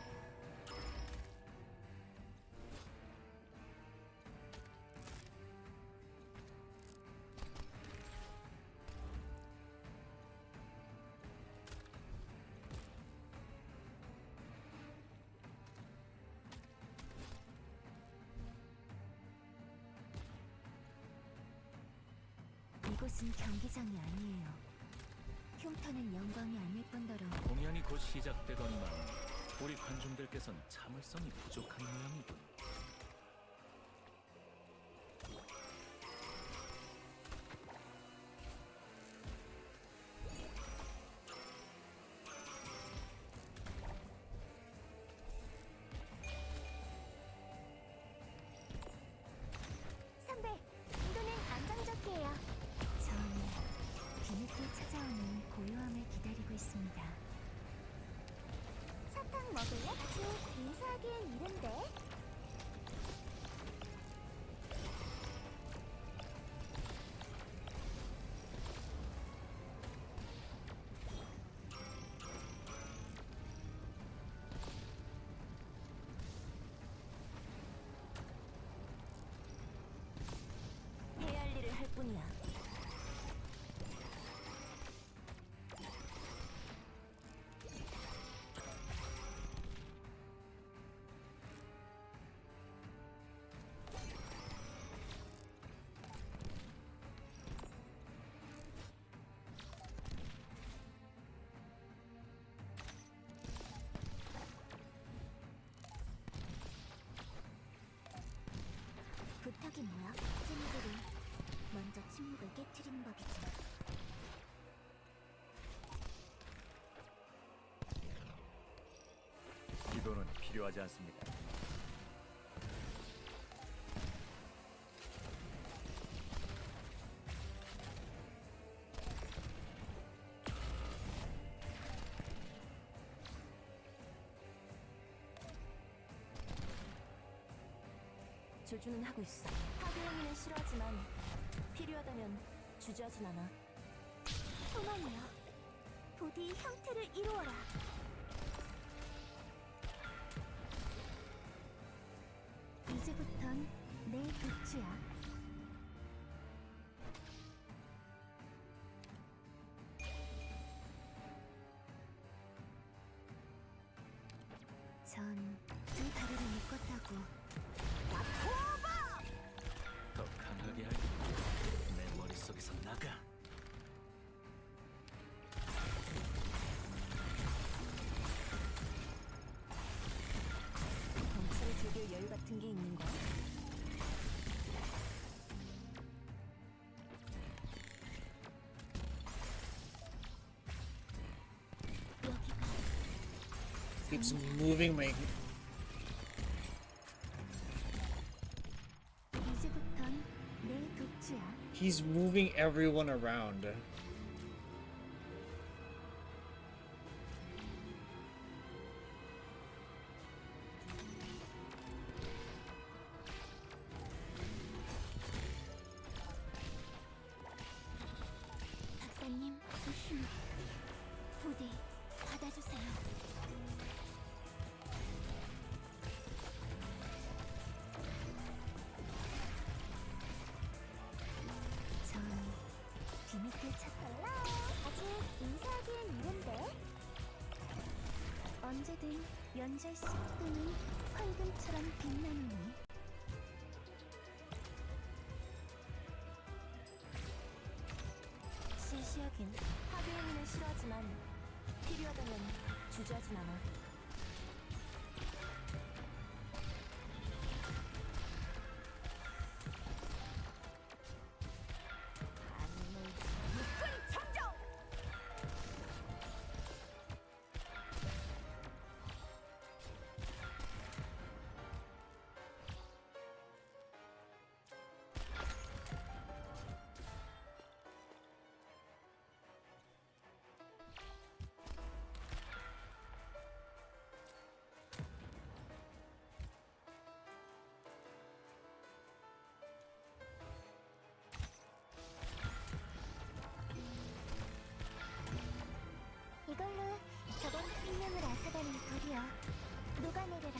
이곳은 경기장이 아니에요. 흉터는 영광이 아닐 뿐더러 공연이 곧 시작되건만 우리 관중들께선 참을성이 부족한 모양이군. 선배, 인도는 안정적이에요. 전 뒤늦게 찾아오는 고요함을 기다리고 있습니다. 사탕 먹을래? 즉, 인사하기엔 이른데. 해야 할 일을 할 뿐이야. 부탁이 뭐야? 찐이들이 먼저 침묵을 깨트리는 법이지. 기도는 필요하지 않습니다. 조주는 하고 있어. 하드 행위는 싫어하지만 필요하다면 주저하진 않아. 소망이여, 부디 형태를 이루어라. 이제부턴 내 독주야. 전 두 다리를 묶었다고. 더 강하게 할게. 내 머릿속에서 나가. 덩치를 즐길 여유 같은 게 있는 거야? Keeps moving my. 이제부턴 내 독주야. He's moving everyone around. 박사님, 부디 받아주세요. 전 뒤늦게 찾달라. 아직 인사하기엔 이른데. 언제든 연절 수 있는 황금처럼 빛나노니. 무시하긴. 합의 행위는 싫어하지만 필요하다면 주저하진 않아. 이걸로 저번 생명을 앗아가는 불이여 녹아내려라.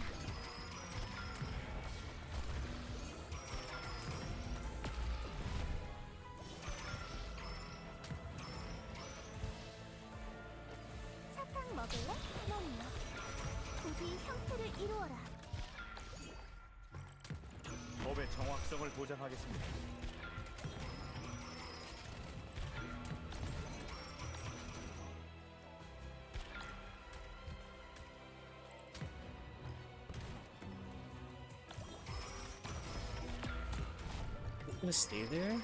사탕 먹을래? 넌요. 부디 형태를 이루어라. 법의 정확성을 보장하겠습니다. Gonna stay there?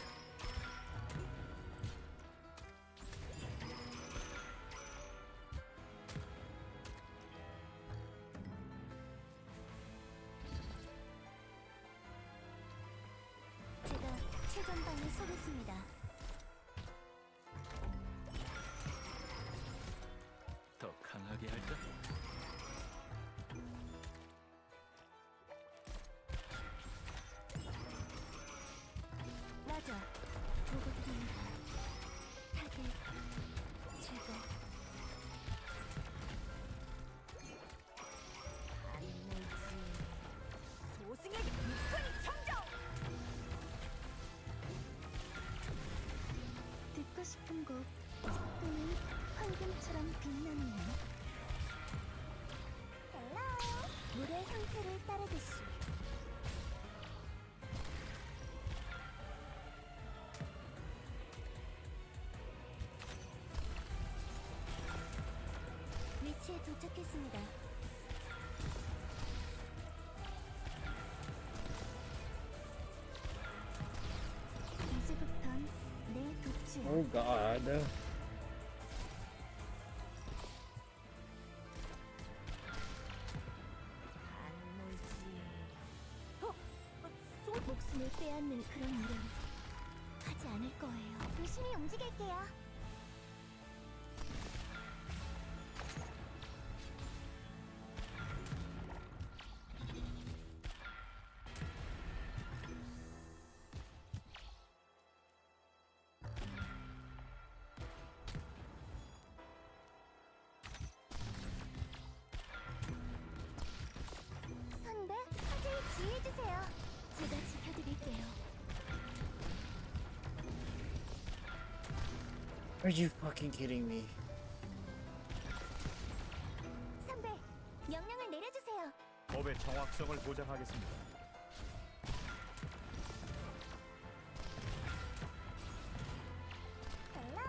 제가 최전방에 서겠습니다. 더 강하게 할까? 맞아. 보고 드립니다. 타겟 제거. 소승에게 육군이 청정! 듣고 싶은 곡 또는 황금처럼 빛나는 문. 헬로. 물의 형태를 따르듯이. 위치에 도착했습니다. 이제부턴 내 독주야. Oh god. 목숨을 빼앗는 그런 일은 하지 않을 거예요. 조심히 움직일게요. 선배, 화재에 주의해주세요. 제가 지켜드릴게요. Are you fucking kidding me? 선배, 명령을 내려주세요. 법의 정확성을 보장하겠습니다. 헬로.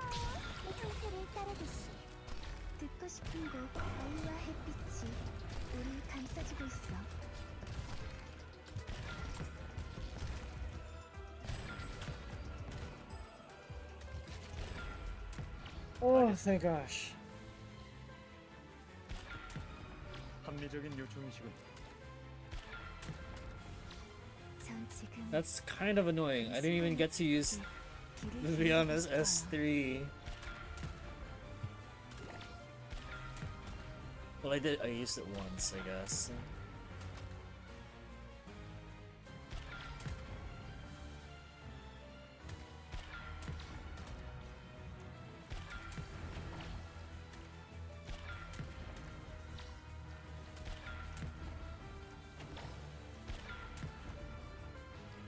형태를 따르듯이. 듣고 싶은 곡 어이와 햇빛이 우리 감싸주고 있어. Oh, thank gosh. 합리적인 요청이시군. 전 지금 That's kind of annoying. I didn't even get to use Viviana's S3. Well, I used it once, I guess.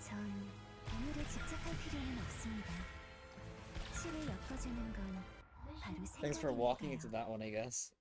전 오늘에 집착할 필요는 없습니다. 실을 엮어주는 건 바로 Thanks for walking into 생각이니까요. that one, I guess.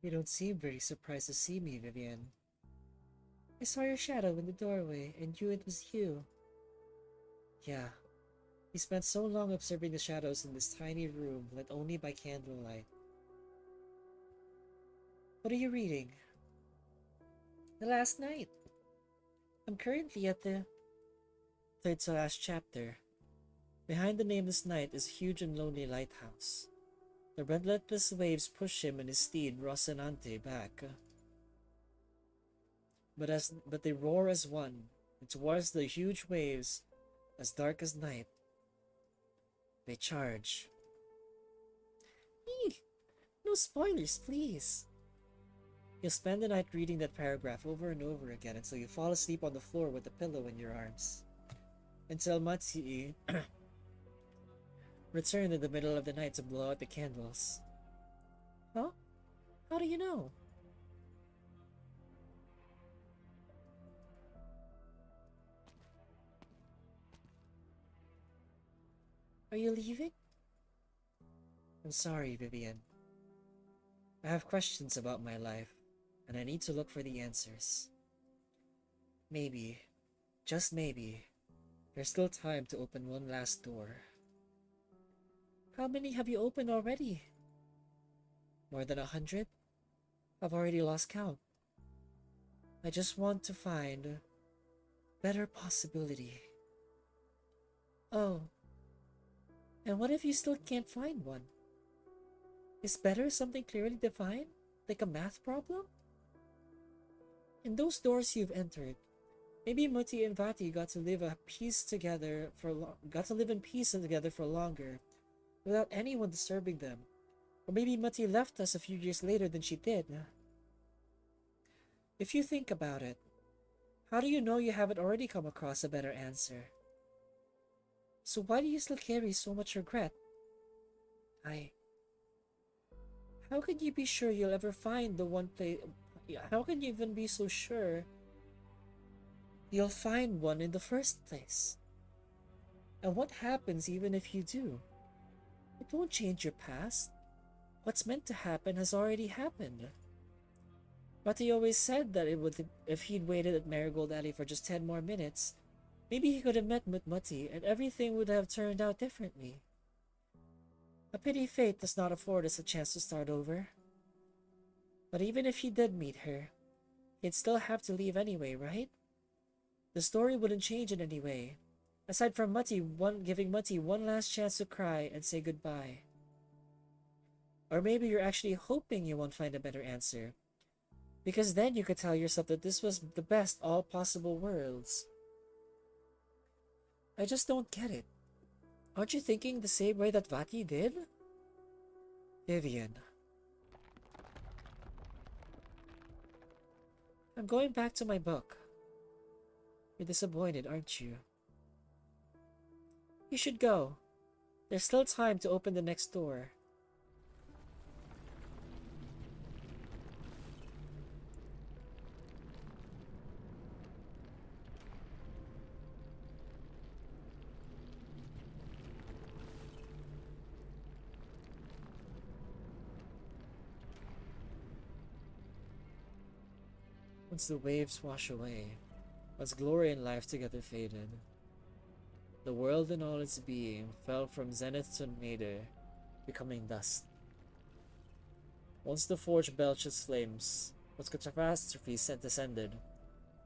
You don't seem very surprised to see me, Vivian. I saw your shadow in the doorway and knew it was you. Yeah, we spent so long observing the shadows in this tiny room lit only by candlelight. What are you reading? The Last Night. I'm currently at the third to last chapter. Behind the nameless night is a huge and lonely lighthouse. The relentless waves push him and his steed Rocinante back. But they roar as one, and towards the huge waves, as dark as night, they charge. Eek! No spoilers, please. You'll spend the night reading that paragraph over and over again until you fall asleep on the floor with a pillow in your arms. Until Matsui return in the middle of the night to blow out the candles. Huh? How do you know? Are you leaving? I'm sorry, Vivian. I have questions about my life, and I need to look for the answers. Maybe, just maybe, there's still time to open one last door. How many have you opened already? More than 100? I've already lost count. I just want to find a better possibility. Oh, and what if you still can't find one? Is better something clearly defined, like a math problem? In those doors you've entered, maybe Muti and Vati got to live in peace together for longer, without anyone disturbing them. Or maybe Muti left us a few years later than she did. If you think about it, how do you know you haven't already come across a better answer? So why do you still carry so much regret? How can you be sure you'll ever find the one place? How can you even be so sure you'll find one in the first place? And what happens even if you do? It won't change your past. What's meant to happen has already happened. But he always said that if he'd waited at Marigold Alley for just 10 more minutes, maybe he could have met Mutmuti and everything would have turned out differently. A pity fate does not afford us a chance to start over. But even if he did meet her, he'd still have to leave anyway, right? The story wouldn't change in any way, aside from giving Mutti one last chance to cry and say goodbye. Or maybe you're actually hoping you won't find a better answer, because then you could tell yourself that this was the best all possible worlds. I just don't get it. Aren't you thinking the same way that Vati did? Vivian. I'm going back to my book. You're disappointed, aren't you? You should go. There's still time to open the next door. Once the waves wash away, once glory and life together faded, the world and all its being fell from zenith to nadir, becoming dust. Once the forge belched its flames, once catastrophe descended,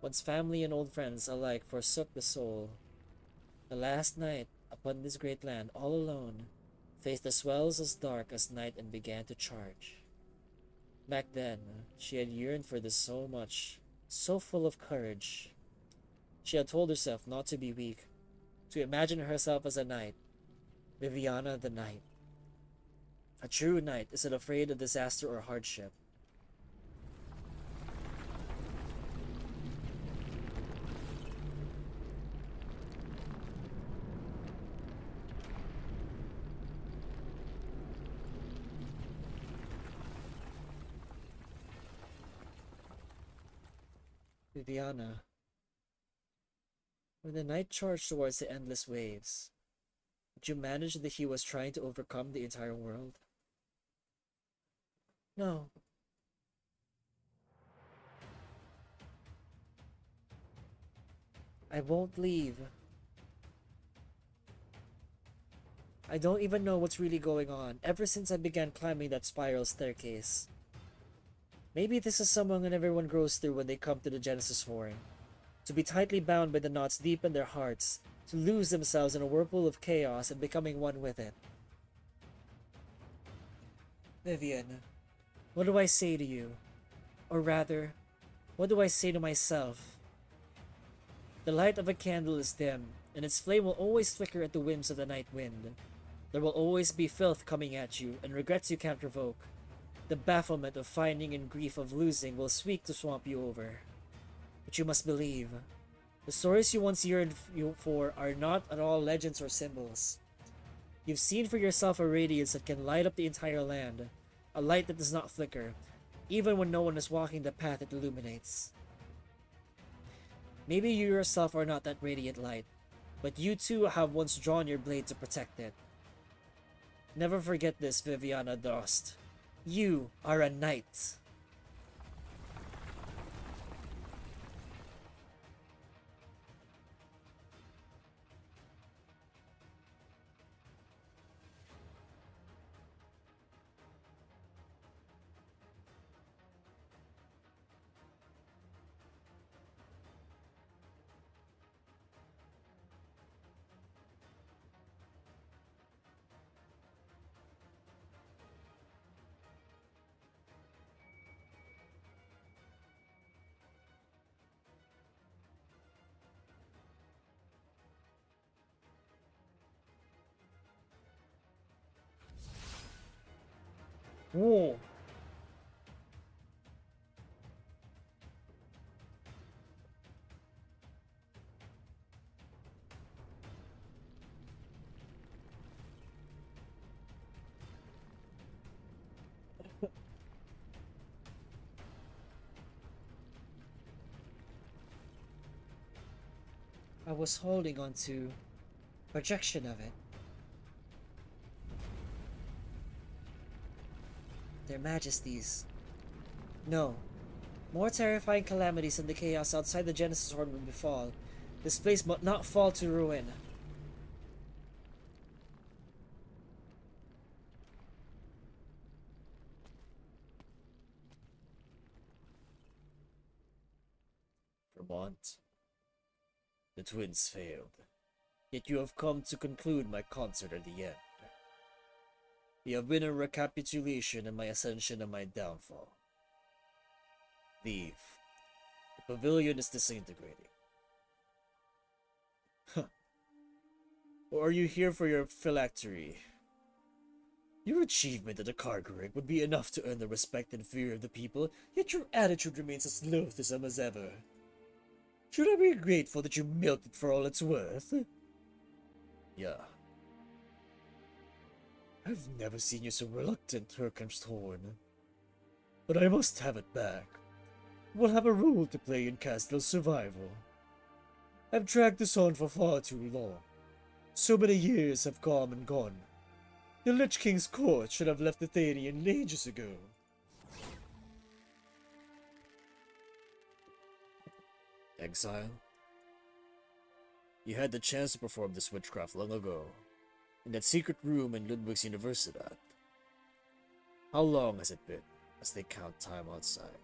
once family and old friends alike forsook the soul, the last night upon this great land, all alone, faced the swells as dark as night and began to charge. Back then, she had yearned for this so much, so full of courage. She had told herself not to be weak, to imagine herself as a knight, Viviana the knight. A true knight isn't afraid of disaster or hardship. Viviana. When the knight charged towards the endless waves, did you manage that he was trying to overcome the entire world? No. I won't leave. I don't even know what's really going on ever since I began climbing that spiral staircase. Maybe this is something everyone grows through when they come to the Genesis Horn. To be tightly bound by the knots deep in their hearts, to lose themselves in a whirlpool of chaos and becoming one with it. Vivian, what do I say to you? Or rather, what do I say to myself? The light of a candle is dim, and its flame will always flicker at the whims of the night wind. There will always be filth coming at you, and regrets you can't revoke. The bafflement of finding and grief of losing will seek to swamp you over. But you must believe, the stories you once yearned for are not at all legends or symbols. You've seen for yourself a radiance that can light up the entire land, a light that does not flicker, even when no one is walking the path it illuminates. Maybe you yourself are not that radiant light, but you too have once drawn your blade to protect it. Never forget this, Viviana Dost. You are a knight. Whoa. I was holding on to projection of it. Their Majesties. No. More terrifying calamities than the chaos outside the Genesis Horde will befall. This place must not fall to ruin. Vermont. The twins failed. Yet you have come to conclude my concert at the end. We have been a recapitulation of my ascension and my downfall. Leave. The pavilion is disintegrating. Huh. Or are you here for your phylactery? Your achievement at the cargo rig would be enough to earn the respect and fear of the people, yet your attitude remains as loathsome as ever. Should I be grateful that you milked it for all it's worth? Yeah. I've never seen you so reluctant, Herkenstone. But I must have it back. We'll have a role to play in Castell's survival. I've dragged this on for far too long. So many years have come and gone. The Lich King's court should have left Athenian ages ago. Exile? You had the chance to perform this witchcraft long ago, in that secret room in Ludwig's Universitat. How long has it been, as they count time outside?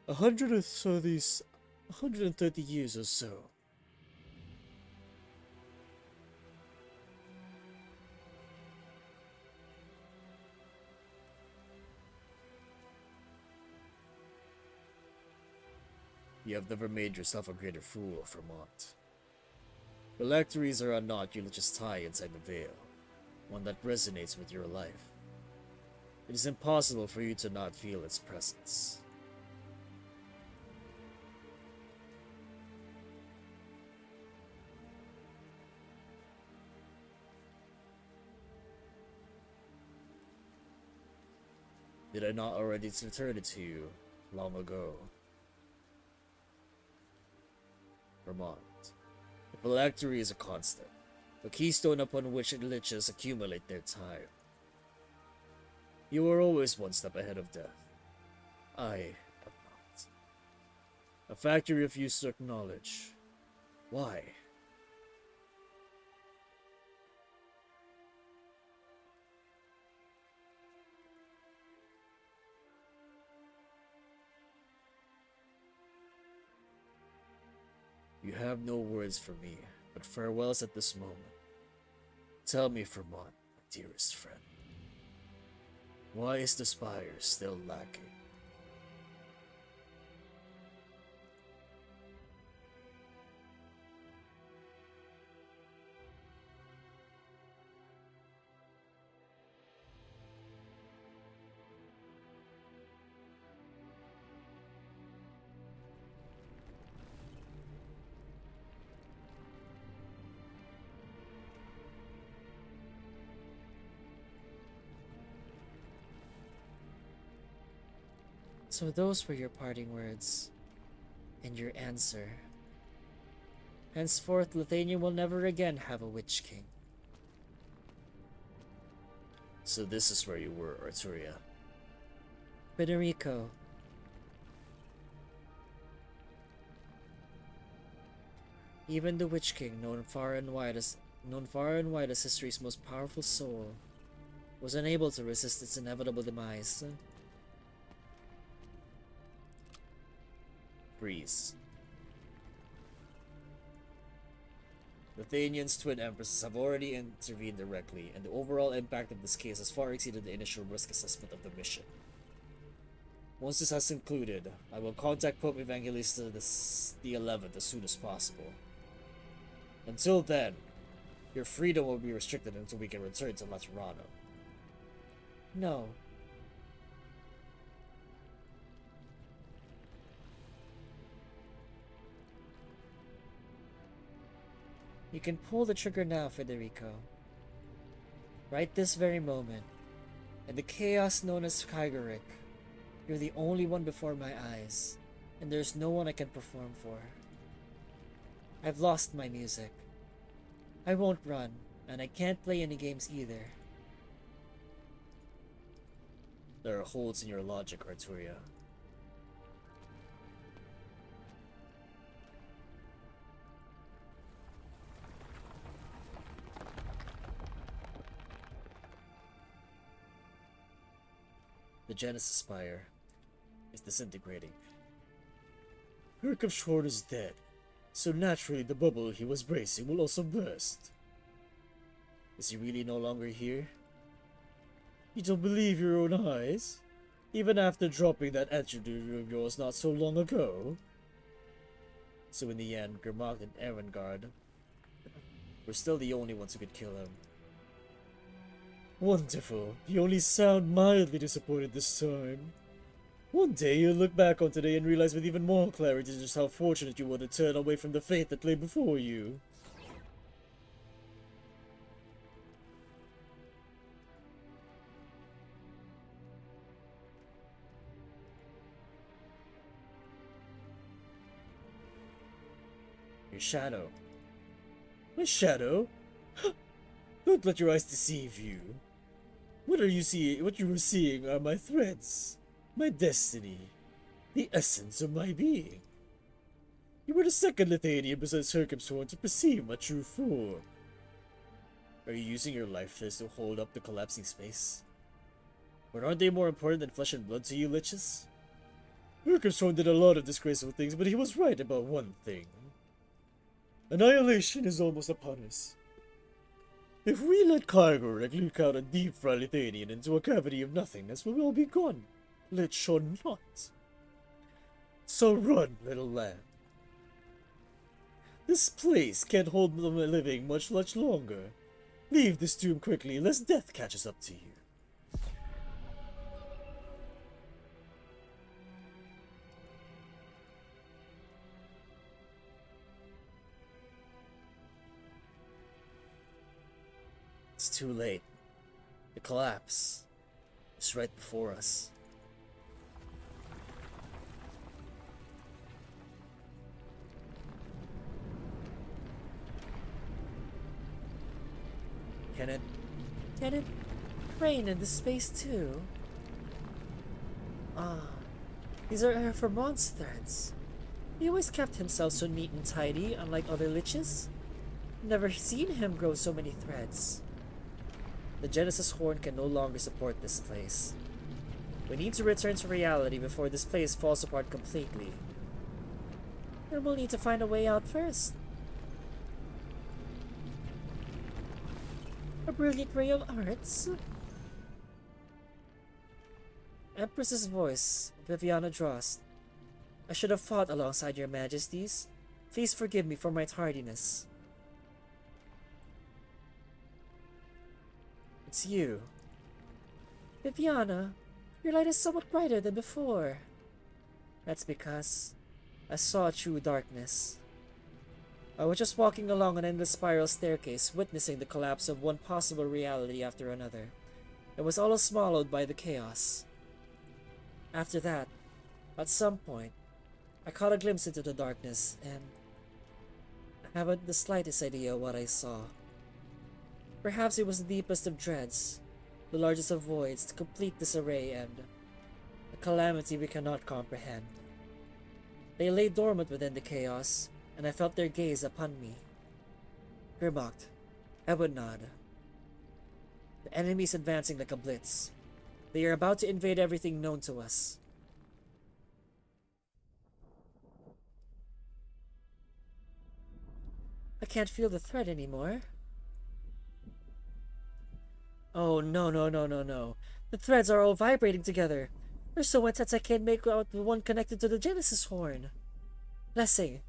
130 years or so. You have never made yourself a greater fool, Vermont. Phylacteries are a knot you just tie inside the veil, one that resonates with your life. It is impossible for you to not feel its presence. Did I not already return it to you long ago? Vermont. The phylactery is a constant, a keystone upon which liches accumulate their time. You are always one step ahead of death. I am not. A fact you refuse to acknowledge, Why? You have no words for me, but farewells at this moment. Tell me, Vermont, my dearest friend, why is the spire still lacking? So those were your parting words. And your answer. Henceforth, Lithuania will never again have a Witch King. So this is where you were, Arturia. Federico. Even the Witch King, known far and wide as history's most powerful soul, was unable to resist its inevitable demise. Freeze. Lithuanian's twin empresses have already intervened directly, and the overall impact of this case has far exceeded the initial risk assessment of the mission. Once this has concluded, I will contact Pope Evangelista the 11th as soon as possible. Until then, your freedom will be restricted until we can return to Laterano. No. You can pull the trigger now, Federico. Right this very moment. In the chaos known as Kygoric, you're the only one before my eyes, and there's no one I can perform for. I've lost my music. I won't run, and I can't play any games either. There are holes in your logic, Arturia. The Genesis Spire is disintegrating. Herkopshorn is dead, so naturally the bubble he was bracing will also burst. Is he really no longer here? You don't believe your own eyes? Even after dropping that antidote of yours not so long ago? So in the end, Grimald and Erengard were still the only ones who could kill him. Wonderful. You only sound mildly disappointed this time. One day you'll look back on today and realize with even more clarity just how fortunate you were to turn away from the fate that lay before you. Your shadow. My shadow? Don't let your eyes deceive you. What you were seeing are my threads, my destiny, the essence of my being. You were the second Lithuanian besides Herkopshorn to perceive my true form. Are you using your life fist to hold up the collapsing space? But aren't they more important than flesh and blood to you, liches? Herkopshorn did a lot of disgraceful things, but he was right about one thing. Annihilation is almost upon us. If we let Kygoric leak out a deep-fried Lithuanian into a cavity of nothingness, we will all be gone, lich or not. So run, little lamb. This place can't hold the living much longer. Leave this tomb quickly, lest death catches up to you. It's too late. The collapse is right before us. Can it rain in this space too? Ah, these are Vermont's threads. He always kept himself so neat and tidy, unlike other liches. Never seen him grow so many threads. The Genesis Horn can no longer support this place. We need to return to reality before this place falls apart completely. And we'll need to find a way out first. A brilliant ray of arts. Empress's voice, Viviana Drost. I should have fought alongside your majesties. Please forgive me for my tardiness. It's you. Viviana, your light is somewhat brighter than before. That's because I saw true darkness. I was just walking along an endless spiral staircase, witnessing the collapse of one possible reality after another. It was all swallowed by the chaos. After that, at some point, I caught a glimpse into the darkness, and I haven't the slightest idea what I saw. Perhaps it was the deepest of dreads, the largest of voids, the complete disarray, and a calamity we cannot comprehend. They lay dormant within the chaos, and I felt their gaze upon me. Grimlocked, I would nod. The enemy is advancing like a blitz. They are about to invade everything known to us. I can't feel the thread anymore. Oh, no. The threads are all vibrating together. They're so intense I can't make out the one connected to the Genesis Horn. Lessing!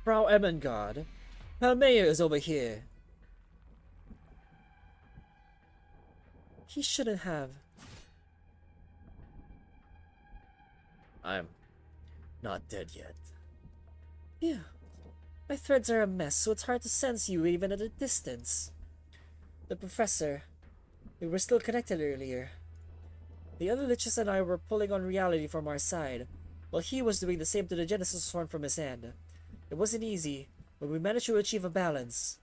Frau Ermengarde, Herr Mayor is over here. He shouldn't have. I'm not dead yet. Yeah. My threads are a mess, so it's hard to sense you even at a distance. The professor. We were still connected earlier. The other liches and I were pulling on reality from our side, while he was doing the same to the Genesis Horn from his end. It wasn't easy, but we managed to achieve a balance.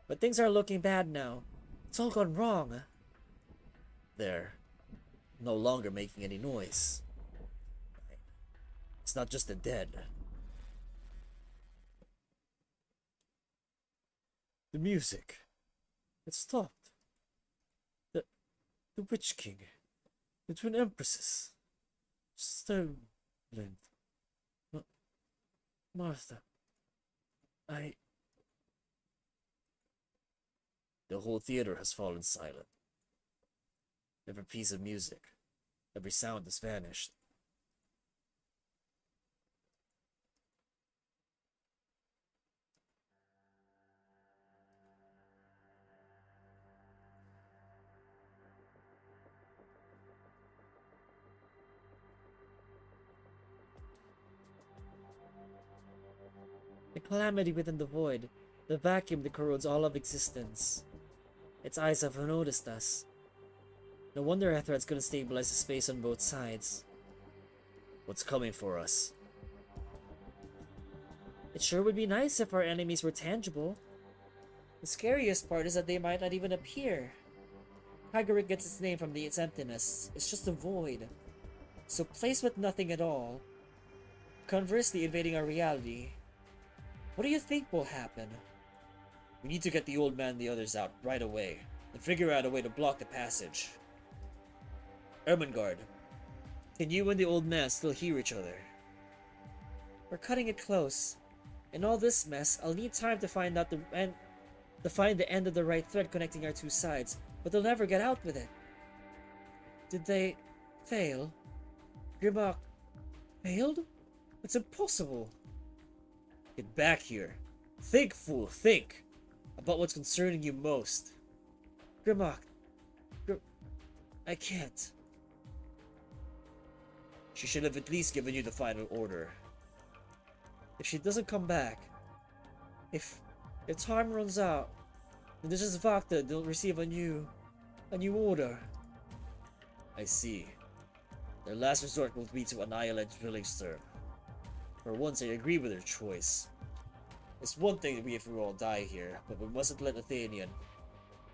But things are looking bad now. It's all gone wrong. They're no longer making any noise. It's not just the dead. The music. It stopped. The Witch King. The Twin Empresses. Stoneland. Martha. The whole theater has fallen silent. Every piece of music, every sound has vanished. The calamity within the void, the vacuum that corrodes all of existence. Its eyes have noticed us. No wonder our threats couldn't stabilize the space on both sides. What's coming for us? It sure would be nice if our enemies were tangible. The scariest part is that they might not even appear. Hagrid gets its name from its emptiness. It's just a void. So placed with nothing at all. Conversely invading our reality. What do you think will happen? We need to get the old man and the others out right away, and figure out a way to block the passage. Ermengarde, can you and the old man still hear each other? We're cutting it close. In all this mess, I'll need time to find the end of the right thread connecting our two sides, but they'll never get out with it. Did they fail? Grimlock failed? It's impossible. Get back here. Think, fool, think! About what's concerning you most. Grimlock. I can't. She should have at least given you the final order. If she doesn't come back, if time runs out, then this is Vakta they'll receive a new order. I see. Their last resort will be to annihilate Willingster. For once, I agree with their choice. It's one thing if we all die here, but we mustn't let Athenian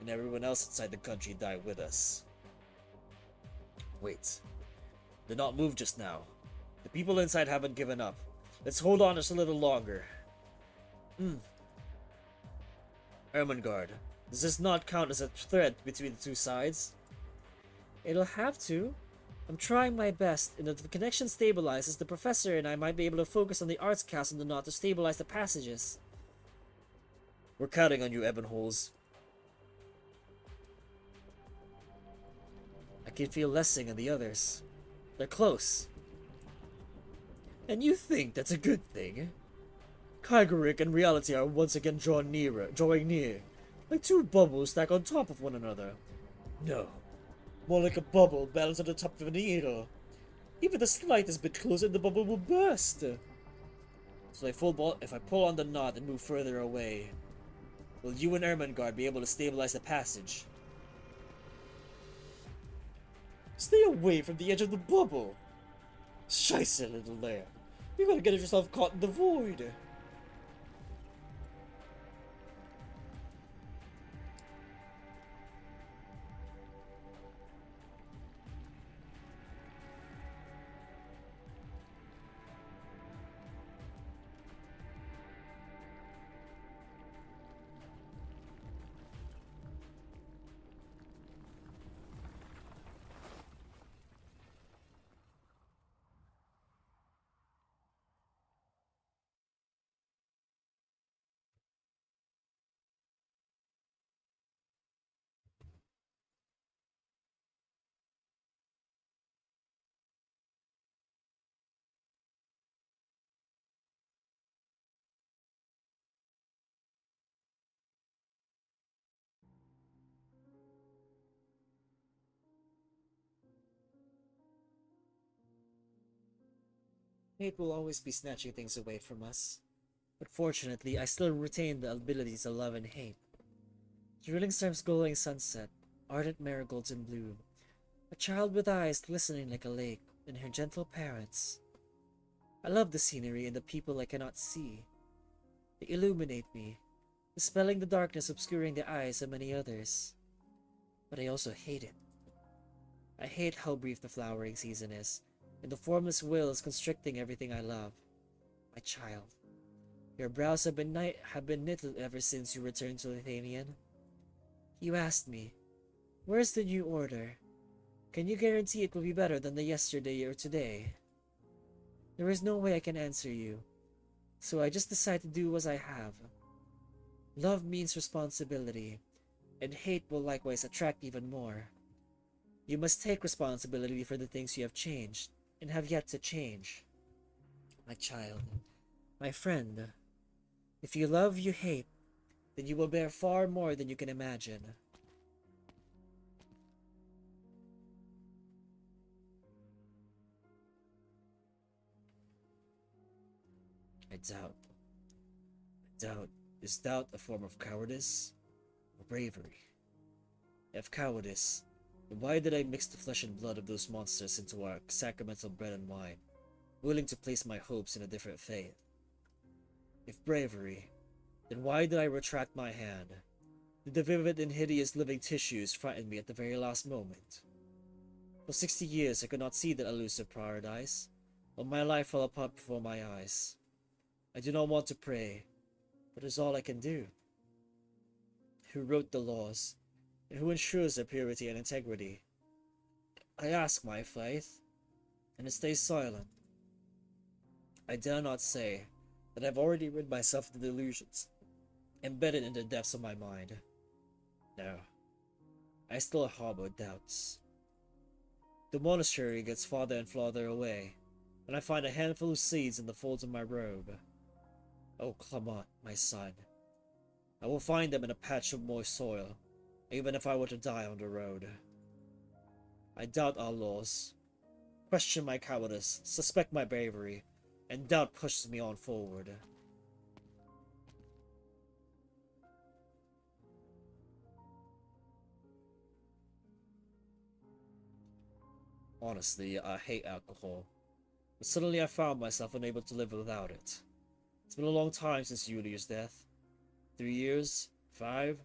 and everyone else inside the country die with us. Wait. Did not move just now. The people inside haven't given up. Let's hold on just a little longer. Ermengarde, does this not count as a threat between the two sides? It'll have to. I'm trying my best, and if the connection stabilizes, the professor and I might be able to focus on the arts cast on the knot to stabilize the passages. We're counting on you, Ebenholz. I can feel Lessing and the others. They're close. And you think that's a good thing? Kygoric and reality are once again drawing near, like two bubbles stacked on top of one another. No, more like a bubble balanced on the top of a needle. Even the slightest bit closer and the bubble will burst. So if I pull on the knot and move further away, will you and Ermengarde be able to stabilize the passage? Stay away from the edge of the bubble! Scheisse, little lamb. You're gonna get yourself caught in the void. Fate will always be snatching things away from us. But fortunately, I still retain the abilities to love and hate. Drilling Storm's glowing sunset, ardent marigolds in bloom, a child with eyes glistening like a lake, and her gentle parents. I love the scenery and the people I cannot see. They illuminate me, dispelling the darkness obscuring the eyes of many others. But I also hate it. I hate how brief the flowering season is, and the formless will is constricting everything I love. My child, your brows have been knitted ever since you returned to Lithuanian. You asked me, where's the new order? Can you guarantee it will be better than the yesterday or today? There is no way I can answer you, so I just decide to do as I have. Love means responsibility, and hate will likewise attract even more. You must take responsibility for the things you have changed, and have yet to change. My child, my friend, if you love, you hate, then you will bear far more than you can imagine. I doubt. Is doubt a form of cowardice or bravery? If cowardice, then why did I mix the flesh and blood of those monsters into our sacramental bread and wine, willing to place my hopes in a different faith? If bravery, then why did I retract my hand? Did the vivid and hideous living tissues frighten me at the very last moment? For 60 years I could not see that elusive paradise, while my life fell apart before my eyes. I do not want to pray, but it is all I can do. Who wrote the laws, and who ensures their purity and integrity? I ask my faith, and it stays silent. I dare not say that I've already rid myself of the delusions embedded in the depths of my mind. No, I still harbor doubts. The monastery gets farther and farther away, and I find a handful of seeds in the folds of my robe. Oh, Clement, my son, I will find them in a patch of moist soil, even if I were to die on the road. I doubt our laws, question my cowardice, suspect my bravery, and doubt pushes me on forward. Honestly, I hate alcohol, but suddenly I found myself unable to live without it. It's been a long time since Yulia's death. 3 years? 5?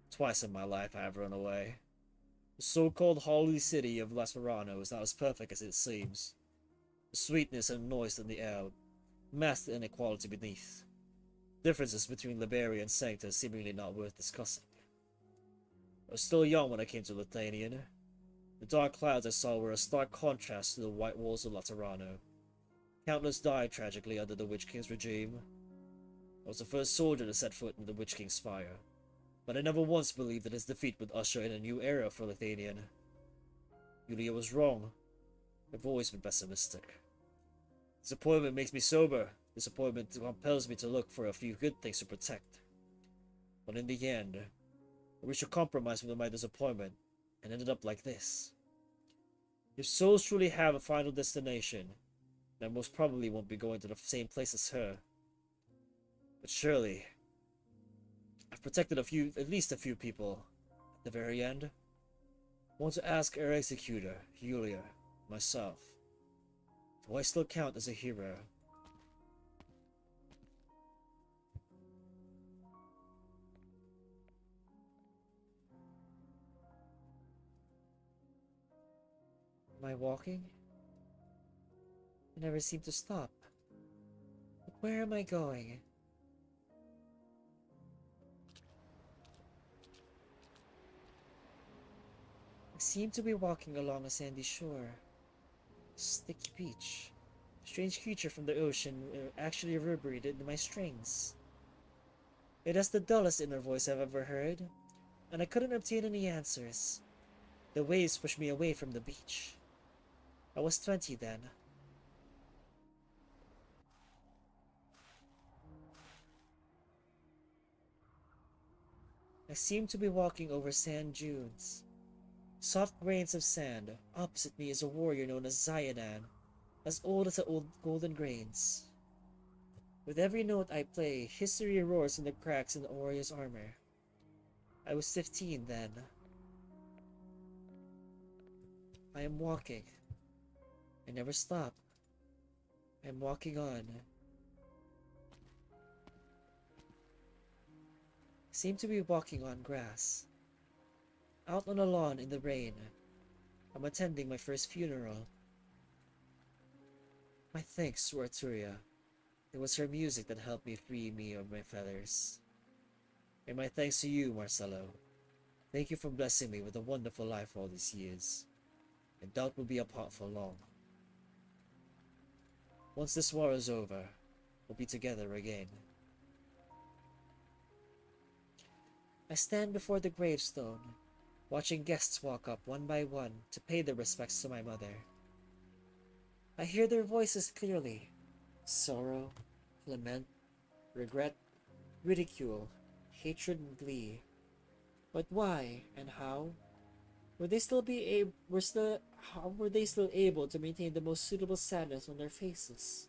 Twice in my life I have run away. The so-called holy city of Lacerano is not as perfect as it seems. The sweetness and noise in the air mask the inequality beneath. Differences between Liberia and Sancta are seemingly not worth discussing. I was still young when I came to Lithanian. The dark clouds I saw were a stark contrast to the white walls of Laterano. Countless died tragically under the Witch King's regime. I was the first soldier to set foot in the Witch King's spire, but I never once believed that his defeat would usher in a new era for Lithanian. Yulia was wrong. I've always been pessimistic. Disappointment makes me sober. Disappointment compels me to look for a few good things to protect. But in the end, I reached a compromise with my disappointment and ended up like this. If souls truly have a final destination, then I most probably won't be going to the same place as her. But surely, I've protected at least a few people. At the very end, I want to ask our executor, Yulia, myself, do I still count as a hero? Am I walking? I never seem to stop. But where am I going? I seem to be walking along a sandy shore. Sticky beach. A strange creature from the ocean actually reverberated in my strings. It has the dullest inner voice I've ever heard, and I couldn't obtain any answers. The waves pushed me away from the beach. I was 20 then. I seem to be walking over sand dunes. Soft grains of sand. Opposite me is a warrior known as Zionan, as old as the old golden grains. With every note I play, history roars in the cracks in the warrior's armor. I was 15 then. I am walking. I never stop. I am walking on. I seem to be walking on grass. Out on a lawn in the rain. I'm attending my first funeral. My thanks to Arturia. It was her music that helped me free me of my feathers. And my thanks to you, Marcelo. Thank you for blessing me with a wonderful life all these years. I doubt we'll be apart for long. Once this war is over, we'll be together again. I stand before the gravestone, watching guests walk up one by one to pay their respects to my mother. I hear their voices clearly. Sorrow, lament, regret, ridicule, hatred, and glee. But why and how? How were they still able to maintain the most suitable sadness on their faces?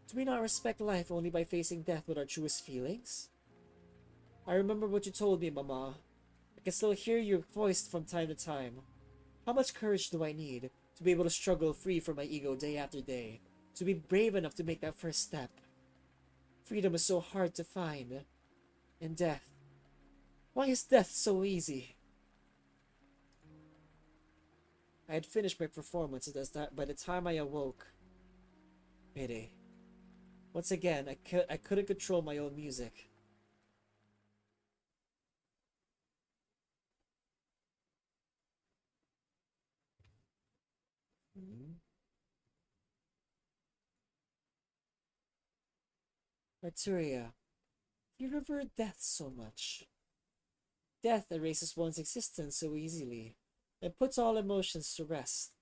Do we not respect life only by facing death with our truest feelings? I remember what you told me, Mama. I can still hear your voice from time to time. How much courage do I need to be able to struggle free from my ego day after day? To be brave enough to make that first step? Freedom is so hard to find. And death. Why is death so easy? I had finished my performance by the time I awoke. Pity. Once again, I couldn't control my own music. Arturia, you revere death so much. Death erases one's existence so easily, and puts all emotions to rest.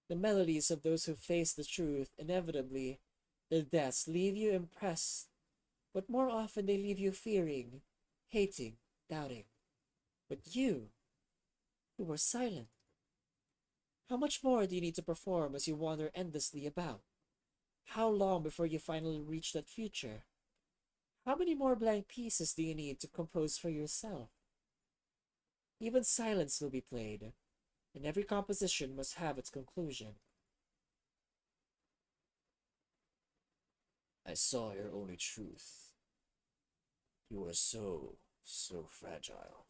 The melodies of those who face the truth, inevitably, their deaths leave you impressed, but more often they leave you fearing, hating, doubting. But you were silent. How much more do you need to perform as you wander endlessly about? How long before you finally reach that future? How many more blank pieces do you need to compose for yourself? Even silence will be played, and every composition must have its conclusion. I saw your only truth. You are so, so fragile.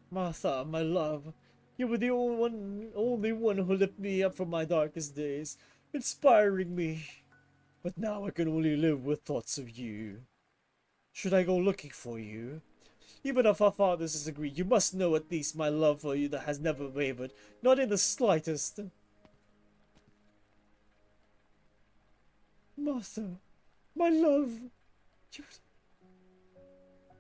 Martha, my love, you were the only one who lifted me up from my darkest days, inspiring me. But now I can only live with thoughts of you. Should I go looking for you? Even if our fathers disagree, you must know at least my love for you that has never wavered, not in the slightest. Martha, my love,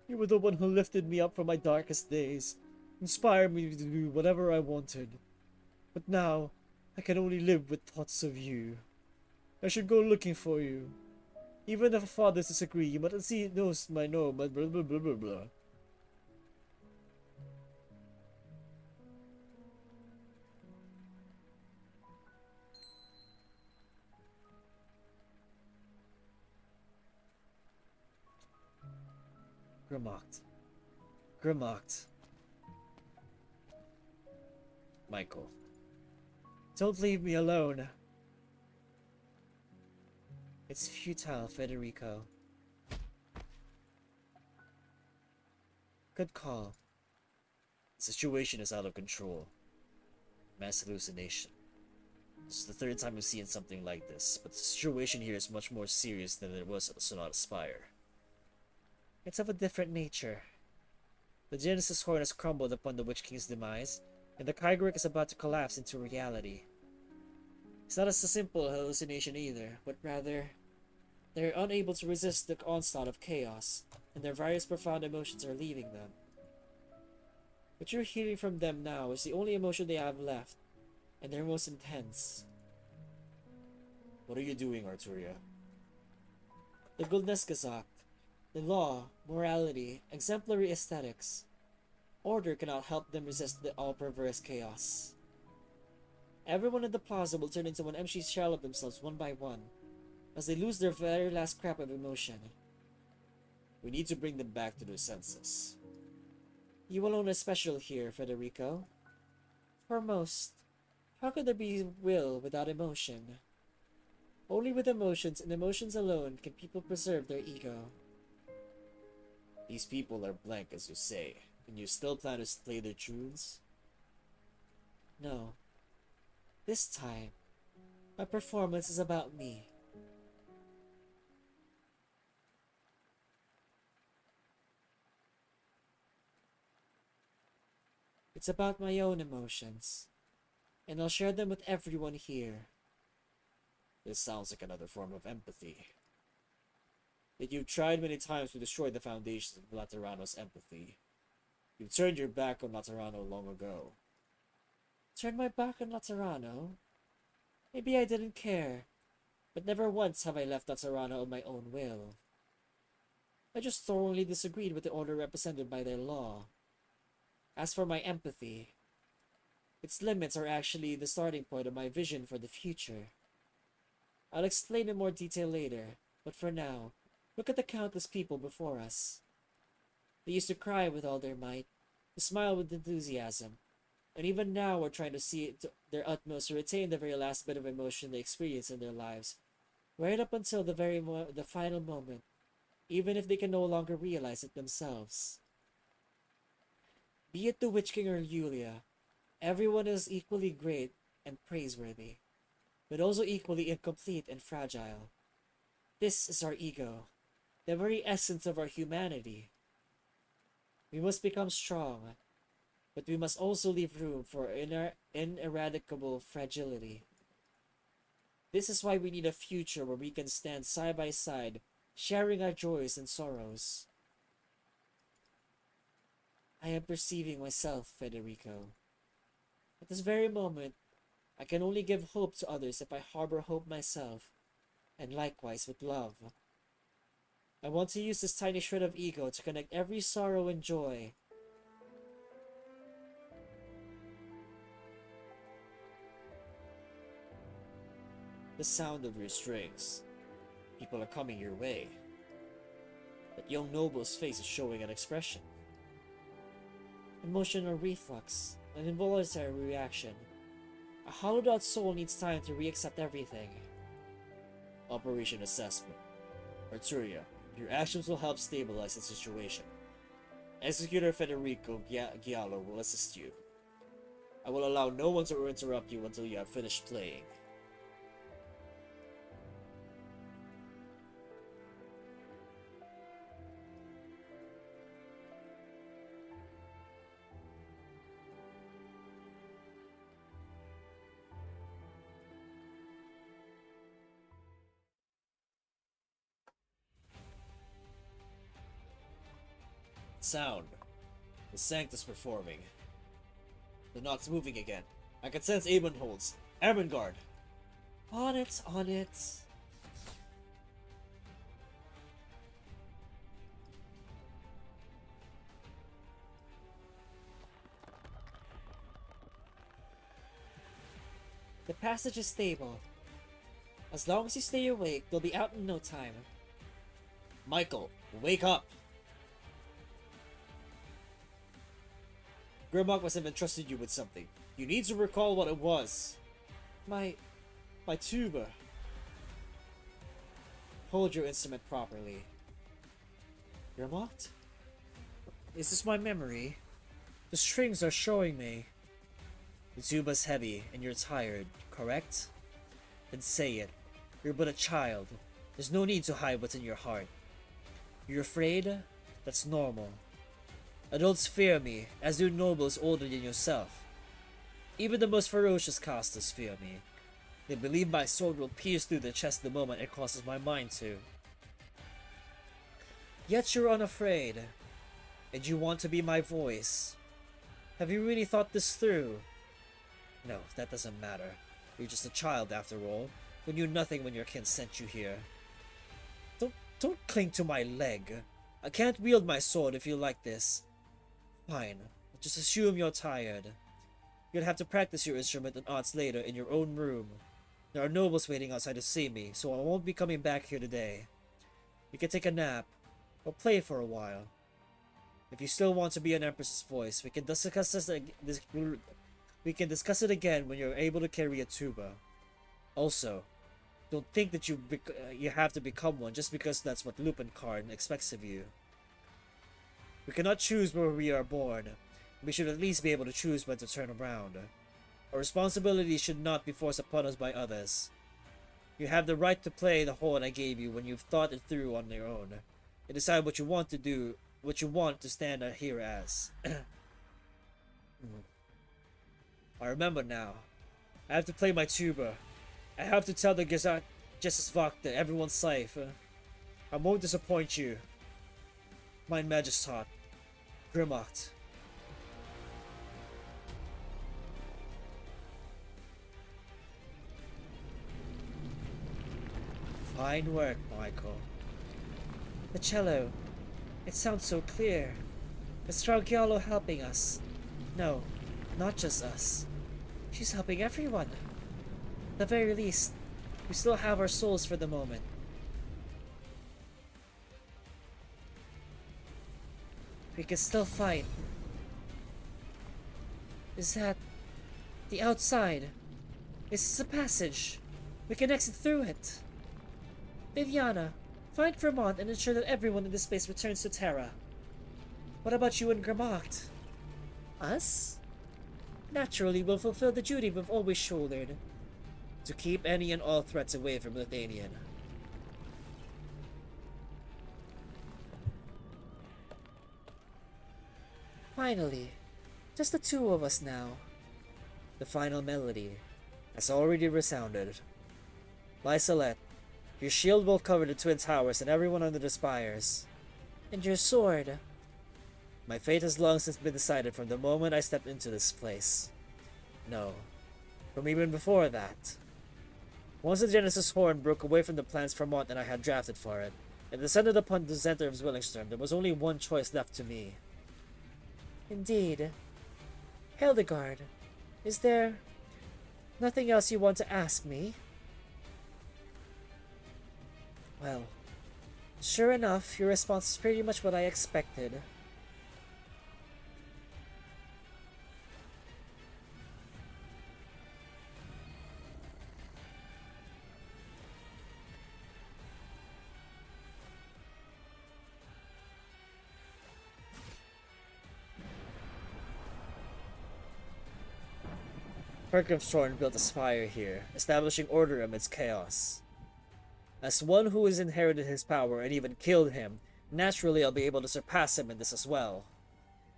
you were the one who lifted me up from my darkest days, inspired me to do whatever I wanted. But now, I can only live with thoughts of you. I should go looking for you. Even if our fathers disagree, you must see it knows my no, but blah blah blah blah blah. Grimlocked. Grimlocked. Michael. Don't leave me alone. It's futile, Federico. Good call. The situation is out of control. Mass hallucination. This is the third time we've seen something like this, but the situation here is much more serious than it was at Sonata Spire. It's of a different nature. The Genesis Horn has crumbled upon the Witch King's demise, and the Kygric is about to collapse into reality. It's not a simple hallucination either, but rather, they're unable to resist the onslaught of chaos, and their various profound emotions are leaving them. What you're hearing from them now is the only emotion they have left, and their most intense. What are you doing, Arturia? The Gulneskazak, the law, morality, exemplary aesthetics. Order cannot help them resist the all-perverse chaos. Everyone in the plaza will turn into an empty shell of themselves one by one, as they lose their very last scrap of emotion. We need to bring them back to their senses. You alone are special here, Federico. For most, how could there be will without emotion? Only with emotions and emotions alone can people preserve their ego. These people are blank, as you say, and you still plan to slay their truths? No. This time, my performance is about me. It's about my own emotions, and I'll share them with everyone here. This sounds like another form of empathy. Yet you've tried many times to destroy the foundations of Laterano's empathy. You've turned your back on Laterano long ago. Turn my back on Laterano? Maybe I didn't care, but never once have I left Laterano on my own will. I just thoroughly disagreed with the order represented by their law. As for my empathy, its limits are actually the starting point of my vision for the future. I'll explain in more detail later, but for now, look at the countless people before us. They used to cry with all their might, to smile with enthusiasm, and even now are trying to see it to their utmost to retain the very last bit of emotion they experienced in their lives, right up until the final moment, even if they can no longer realize it themselves. Be it the Witch King or Yulia, everyone is equally great and praiseworthy, but also equally incomplete and fragile. This is our ego, the very essence of our humanity. We must become strong, But we must also leave room for ineradicable fragility. This is why we need a future where we can stand side by side, sharing our joys and sorrows. I am perceiving myself, Federico. At this very moment, I can only give hope to others if I harbor hope myself, and likewise with love. I want to use this tiny shred of ego to connect every sorrow and joy. The sound of your strings. People are coming your way. That young noble's face is showing an expression. Emotional reflux, an involuntary reaction. A hollowed out soul needs time to re-accept everything. Operation Assessment. Arturia, your actions will help stabilize the situation. Executor Federico Giallo will assist you. I will allow no one to interrupt you until you have finished playing. Sound. The Sanctus performing. The knot's moving again. I can sense Amon holds. Ermengarde! On it, on it. The passage is stable. As long as you stay awake, they'll be out in no time. Michael, wake up! Grimlock must have entrusted you with something. You need to recall what it was. My tuba. Hold your instrument properly. Grimlock? Is this my memory? The strings are showing me. The tuba's heavy and you're tired, correct? Then say it. You're but a child. There's no need to hide what's in your heart. You're afraid? That's normal. Adults fear me, as do nobles older than yourself. Even the most ferocious casters fear me. They believe my sword will pierce through their chest the moment it crosses my mind to. Yet you're unafraid, and you want to be my voice. Have you really thought this through? No, that doesn't matter. You're just a child after all, who knew nothing when your kin sent you here. Don't cling to my leg. I can't wield my sword if you like this. Fine, just assume you're tired. You'll have to practice your instrument and arts later in your own room. There are nobles waiting outside to see me, so I won't be coming back here today. You can take a nap, or play for a while. If you still want to be an Empress's voice, we can discuss it again when you're able to carry a tuba. Also, don't think that you have to become one just because that's what Lupin Karn expects of you. We cannot choose where we are born. We should at least be able to choose when to turn around. Our responsibility should not be forced upon us by others. You have the right to play the horn I gave you when you've thought it through on your own, and decide what you want to do, what you want to stand here as. I remember now. I have to play my tuba. I have to tell the Gesellschaft that everyone's safe. I won't disappoint you. Mein Majestat. Grimlock. Fine work, Michael. The cello. It sounds so clear. Is Frau Giallo helping us? No, not just us. She's helping everyone. At the very least, we still have our souls for the moment. We can still fight. Is that the outside? Is this a passage? We can exit through it. Viviana, find Vermont and ensure that everyone in this space returns to Terra. What about you and Grimlock? Us? Naturally, we'll fulfill the duty we've always shouldered. To keep any and all threats away from Lithuanian. Finally, Just the two of us now. The final melody has already resounded. Lysolette, your shield will cover the Twin Towers and everyone under the spires. And your sword. My fate has long since been decided from the moment I stepped into this place. No, from even before that. Once the Genesis Horn broke away from the plans Vermont and I had drafted for it, and descended upon the center of Zwillingstern, there was only one choice left to me. Indeed. Hildegard, is there nothing else you want to ask me? Well, sure enough, your response is pretty much what I expected. Herkhamshorn built a spire here, establishing order amidst chaos. As one who has inherited his power and even killed him, naturally I'll be able to surpass him in this as well.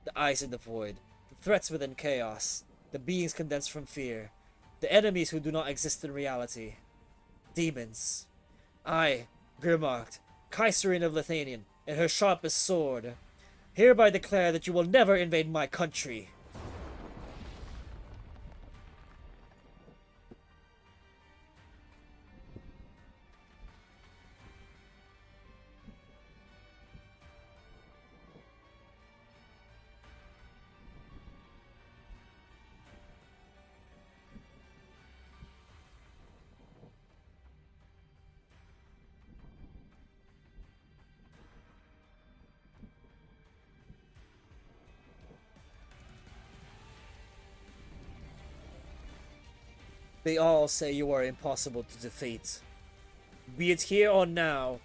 The eyes in the void, the threats within chaos, the beings condensed from fear, the enemies who do not exist in reality. Demons. I, Grimmarkt, Kaiserin of Lithanian, and her sharpest sword, hereby declare that you will never invade my country. They all say you are impossible to defeat. Be it here or now,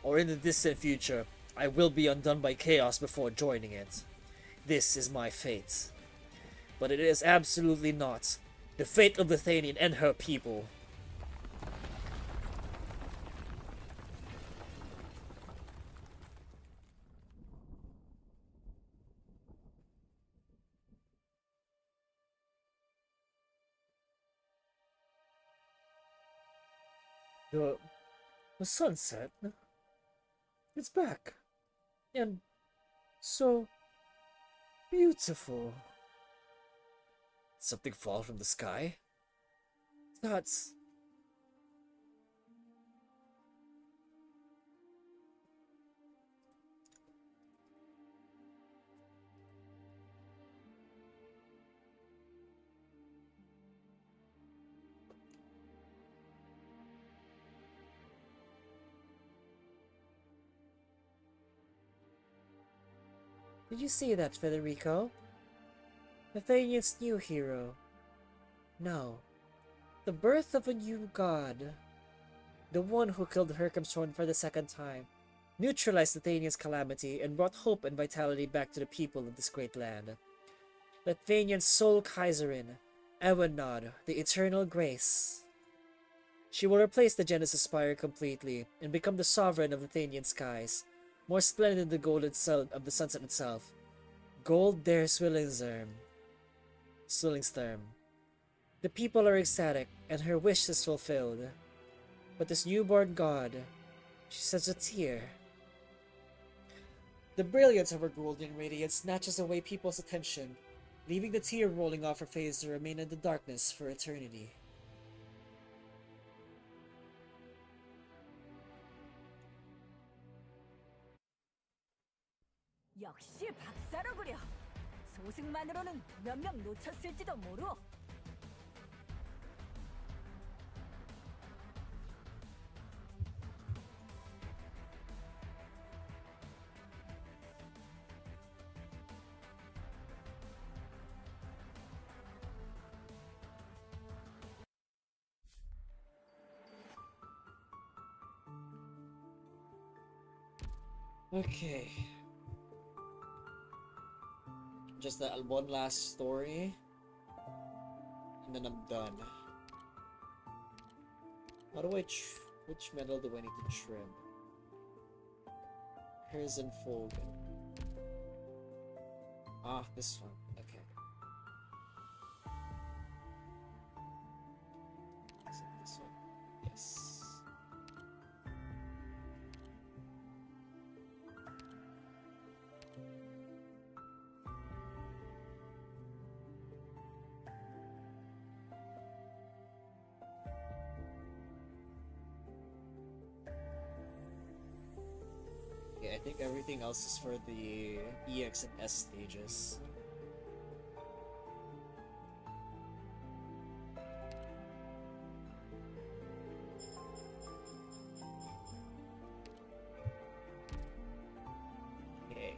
or in the distant future, I will be undone by chaos before joining it. This is my fate. But it is absolutely not the fate of Lithanian and her people. The sunset, it's back, and so beautiful. Something fall from the sky? That's... Did you see that, Federico? Nathaniel's new hero. No. The birth of a new god. The one who killed Herkhamshorn for the second time, neutralized Nathaniel's calamity, and brought hope and vitality back to the people of this great land. Nathaniel's sole Kaiserin, Ewenod, the Eternal Grace. She will replace the Genesis Spire completely, and become the sovereign of Nathanian skies, more splendid than the golden sun of the sunset itself. Gold der Zwillingstern. The people are ecstatic, and her wish is fulfilled. But this newborn god, she sheds a tear. The brilliance of her golden radiance snatches away people's attention, leaving the tear rolling off her face to remain in the darkness for eternity. 역시 박사로구려. 소식만으로는 몇 명 놓쳤을지도 모르. Okay. Just that one last story, and then I'm done. How do I which medal do I need to trim? Hers and Fold. Ah, this one. Okay. I think everything else is for the EX and S stages. Okay.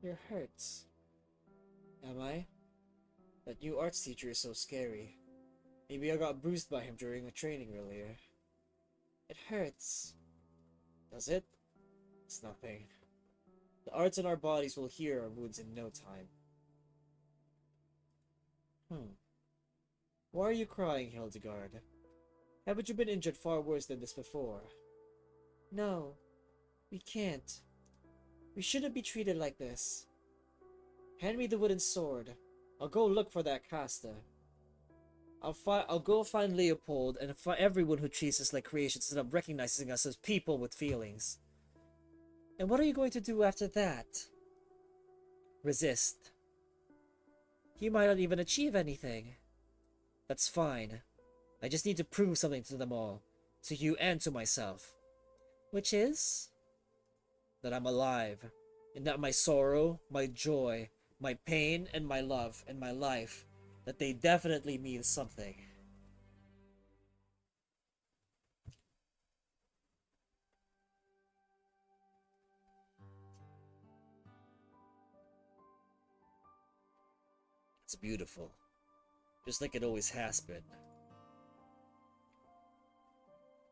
Your hurts. Am I? That new arts teacher is so scary. Maybe I got bruised by him during a training earlier. It hurts. Does it? It's nothing. The arts in our bodies will heal our wounds in no time. Why are you crying, Hildegard? Haven't you been injured far worse than this before? No. We can't. We shouldn't be treated like this. Hand me the wooden sword. I'll go look for that caster. I'll go find Leopold and find everyone who treats us like creations instead of recognizing us as people with feelings. And what are you going to do after that? Resist. You might not even achieve anything. That's fine. I just need to prove something to them all. To you and to myself. Which is? That I'm alive. And that my sorrow, my joy, my pain, and my love, and my life, that they definitely mean something. It's beautiful. Just like it always has been.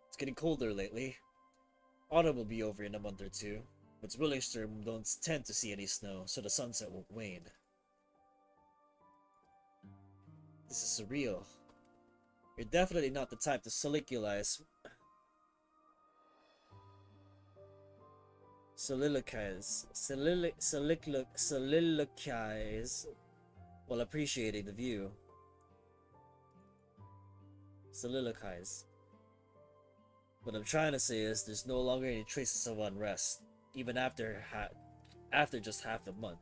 It's getting colder lately. Autumn will be over in a month or two, but Willingstrom don't tend to see any snow, so the sunset won't wane. This is surreal. You're definitely not the type to soliloquize. Soliloquize while appreciating the view. Soliloquize. What I'm trying to say is there's no longer any traces of unrest, even after just half a month.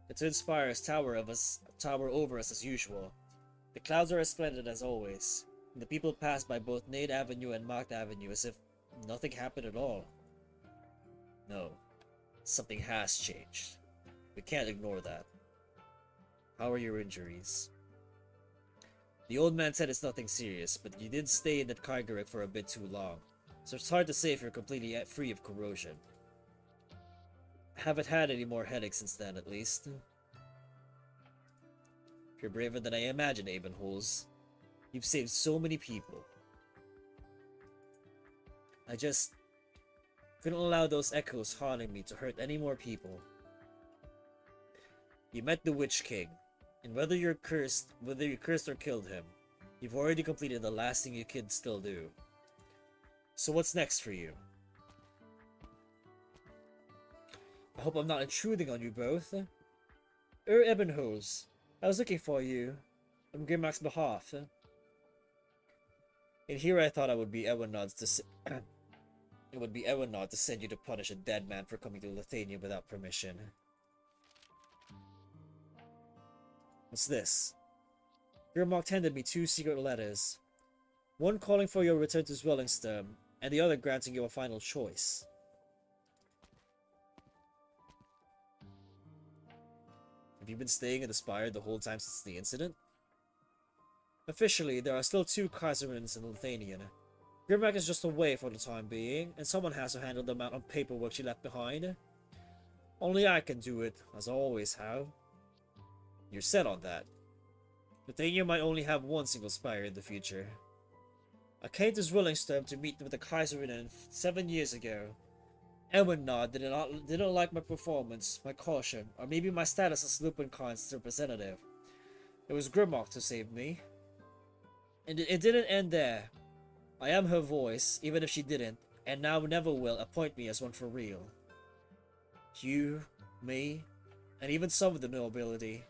The Twin Spires tower over us as usual. The clouds are as splendid as always, and the people pass by both Nade Avenue and Macht Avenue as if nothing happened at all. No, something has changed. We can't ignore that. How are your injuries? The old man said it's nothing serious, but you did stay in that Kaigarek for a bit too long, so it's hard to say if you're completely free of corrosion. I haven't had any more headaches since then, at least. You're braver than I imagined, Abenholz. You've saved so many people. I just couldn't allow those echoes haunting me to hurt any more people. You met the Witch King, and whether you cursed or killed him, you've already completed the last thing you could still do. So what's next for you? I hope I'm not intruding on you both. Ebenholz, I was looking for you on Grimmack's behalf. And here I thought it would be Ewenod to send you to punish a dead man for coming to Lithuania without permission. What's this? Grimmack handed me 2 secret letters. One calling for your return to Zwellingsturm, and the other granting you a final choice. Have you been staying in the Spire the whole time since the incident? Officially, there are still 2 Kaisermans in Lithuania. Grimmack is just away for the time being, and someone has to handle the amount of paperwork she left behind. Only I can do it, as I always have. You're set on that. Lithuania might only have 1 single Spire in the future. I came to Zwellingsturm to meet with the Kaiserinen 7 years ago. Ewenod didn't like my performance, my caution, or maybe my status as Lupenkarn's representative. It was Grimmack who saved me. And it didn't end there. I am her voice, even if she didn't, and now never will appoint me as one for real. You, me, and even some of the nobility.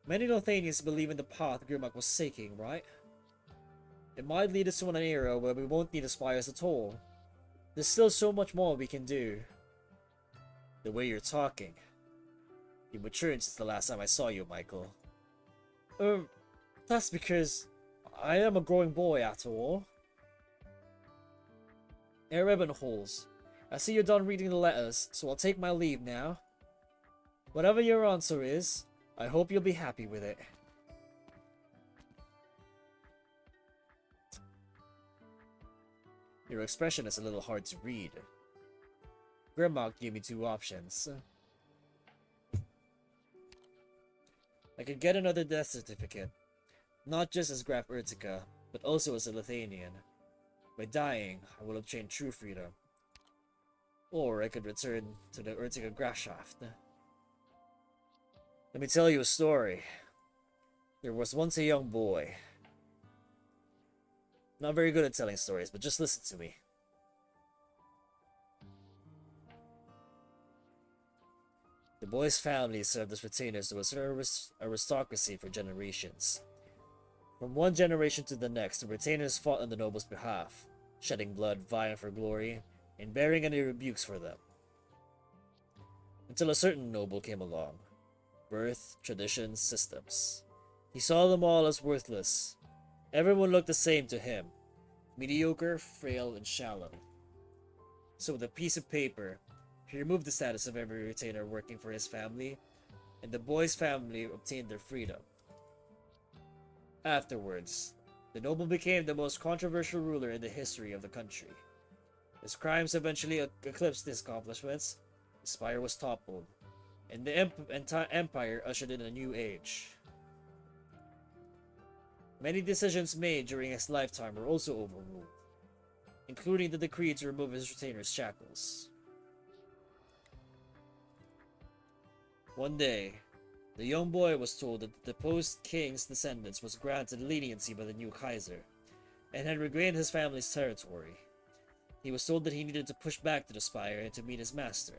Many Lothanians believe in the path Grimmack was seeking, right? It might lead us to an era where we won't need aspires at all. There's still so much more we can do. The way you're talking. You matured since the last time I saw you, Michael. That's because I am a growing boy after all. Ribbon holes. I see you're done reading the letters, so I'll take my leave now. Whatever your answer is, I hope you'll be happy with it. Your expression is a little hard to read. Grimlock gave me two options. I could get another death certificate, not just as Graf Urtica, but also as a Lithuanian. By dying, I will obtain true freedom. Or I could return to the Urtica Grafschaft. Let me tell you a story. There was once a young boy. Not very good at telling stories, but just listen to me. The boy's family served as retainers to a aristocracy for generations. From one generation to the next, the retainers fought on the noble's behalf, shedding blood, vying for glory, and bearing any rebukes for them. Until a certain noble came along. Birth, traditions, systems. He saw them all as worthless. Everyone looked the same to him. Mediocre, frail, and shallow. So with a piece of paper, he removed the status of every retainer working for his family, and the boy's family obtained their freedom. Afterwards, the noble became the most controversial ruler in the history of the country. His crimes eventually eclipsed his accomplishments, the spire was toppled, and the empire ushered in a new age. Many decisions made during his lifetime were also overruled, including the decree to remove his retainer's shackles. One day, the young boy was told that the deposed king's descendants was granted leniency by the new Kaiser, and had regained his family's territory. He was told that he needed to push back to the spire and to meet his master.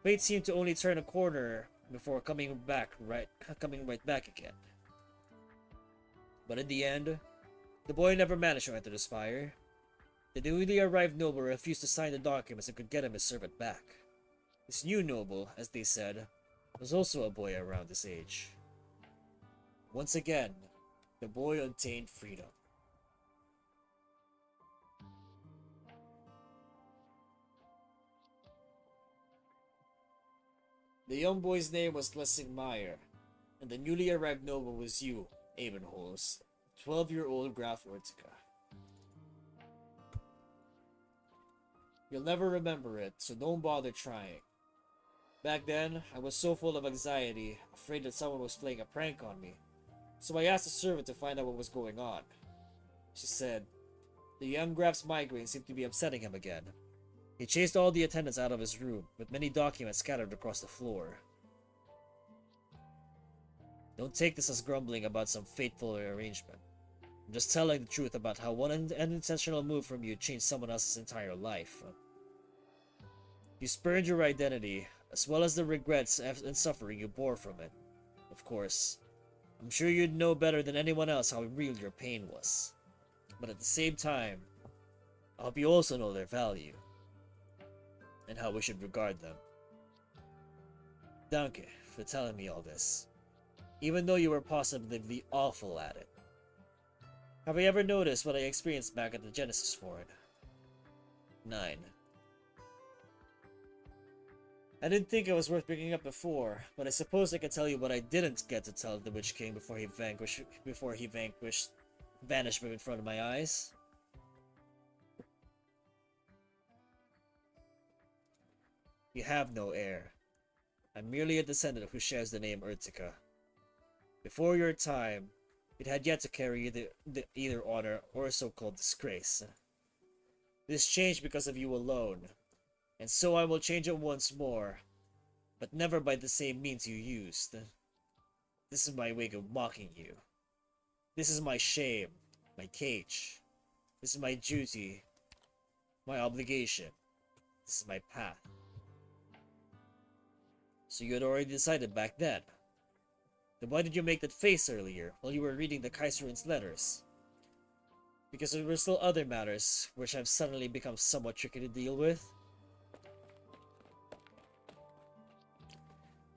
Fate seemed to only turn a corner before coming right back again. But in the end, the boy never managed to enter the spire. The newly arrived noble refused to sign the documents and could get him his servant back. This new noble, as they said, was also a boy around his age. Once again, the boy obtained freedom. The young boy's name was Lessing Meyer, and the newly arrived noble was you, Abenholz, 12-year-old Graf Urtica. You'll never remember it, so don't bother trying. Back then, I was so full of anxiety, afraid that someone was playing a prank on me, so I asked the servant to find out what was going on. She said, the young Graf's migraine seemed to be upsetting him again. He chased all the attendants out of his room, with many documents scattered across the floor. Don't take this as grumbling about some fateful arrangement. I'm just telling the truth about how one unintentional move from you changed someone else's entire life. You spurned your identity, as well as the regrets and suffering you bore from it. Of course, I'm sure you'd know better than anyone else how real your pain was. But at the same time, I hope you also know their value, and how we should regard them. Danke for telling me all this, even though you were positively awful at it. Have you ever noticed what I experienced back at the Genesis Ford? 9. I didn't think it was worth bringing up before, but I suppose I can tell you what I didn't get to tell the Witch King before he vanished in front of my eyes. You have no heir. I'm merely a descendant who shares the name Urtica. Before your time, it had yet to carry either honor or a so-called disgrace. This changed because of you alone, and so I will change it once more, but never by the same means you used. This is my way of mocking you. This is my shame, my cage. This is my duty, my obligation. This is my path. So you had already decided back then. Then why did you make that face earlier while you were reading the Kaiserin's letters? Because there were still other matters, which have suddenly become somewhat tricky to deal with.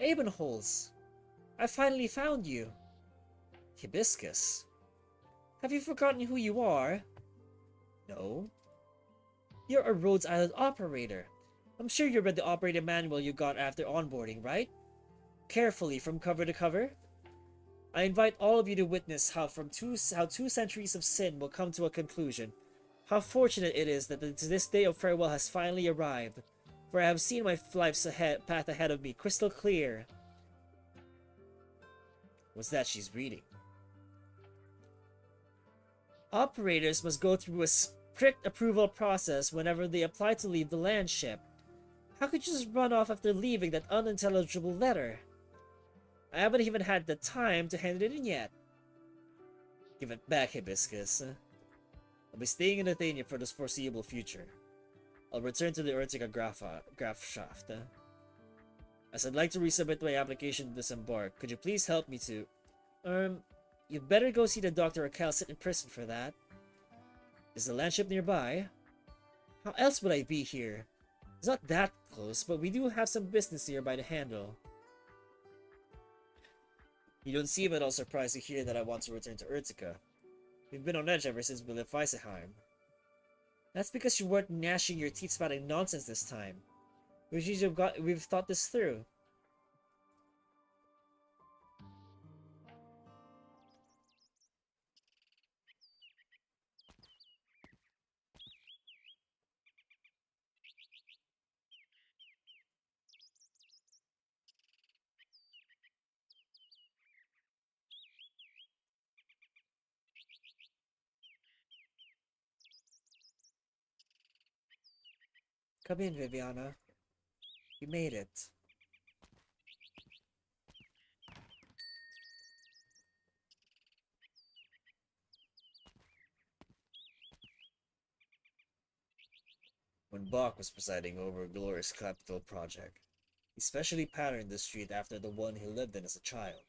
Abenholes, I finally found you. Hibiscus, have you forgotten who you are? No. You're a Rhodes Island operator. I'm sure you read the operator manual you got after onboarding, right? Carefully from cover to cover. I invite all of you to witness how two centuries of sin will come to a conclusion. How fortunate it is that this day of farewell has finally arrived, for I have seen my life's path ahead of me crystal clear. What's that she's reading? Operators must go through a strict approval process whenever they apply to leave the land ship. How could you just run off after leaving that unintelligible letter? I haven't even had the time to hand it in yet. Give it back, Hibiscus. I'll be staying in Athenia for the foreseeable future. I'll return to the Urtica graph shaft. As I'd like to resubmit my application to disembark, could you please help me to... You'd better go see the doctor or Cal sit in prison for that. Is the landship nearby? How else would I be here? It's not that close, but we do have some business nearby to handle. You don't seem at all surprised to hear that I want to return to Urtica. We've been on edge ever since we left Weissenheim. That's because you weren't gnashing your teeth spouting nonsense this time. We've thought this through. Come in, Viviana. You made it. When Bach was presiding over a glorious capital project, he specially patterned the street after the one he lived in as a child.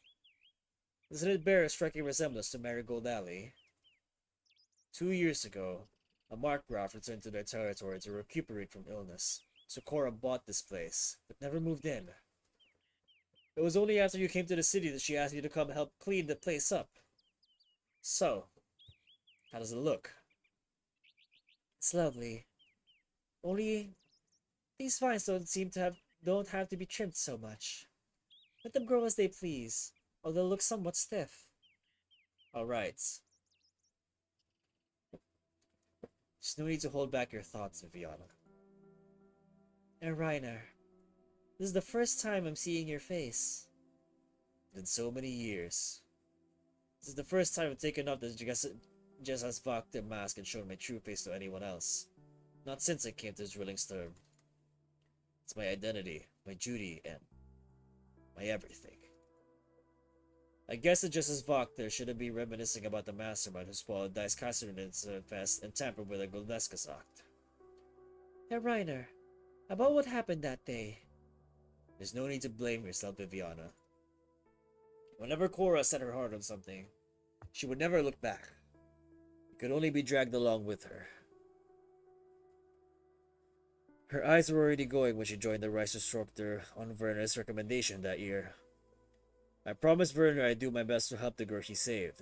Doesn't it bear a striking resemblance to Marigold Alley? 2 years ago, a Markgraf returned to their territory to recuperate from illness. Socorro bought this place, but never moved in. It was only after you came to the city that she asked you to come help clean the place up. So, how does it look? It's lovely. Only, these vines don't have to be trimmed so much. Let them grow as they please, although they'll look somewhat stiff. Alright. There's no need to hold back your thoughts, Viviana. And Reiner, this is the first time I'm seeing your face. In so many years. This is the first time I've taken off this just as Vakter mask and shown my true face to anyone else. Not since I came to Drillingstone. It's my identity, my duty, and my everything. I guess that just as Vakter shouldn't be reminiscing about the mastermind who swallowed Dice Kassernin's fest and tampered with the Goldescus Act. Herr Reiner, about what happened that day? There's no need to blame yourself, Viviana. Whenever Cora set her heart on something, she would never look back. You could only be dragged along with her. Her eyes were already going when she joined the Reichsdorfter on Werner's recommendation that year. I promised Werner I'd do my best to help the girl he saved.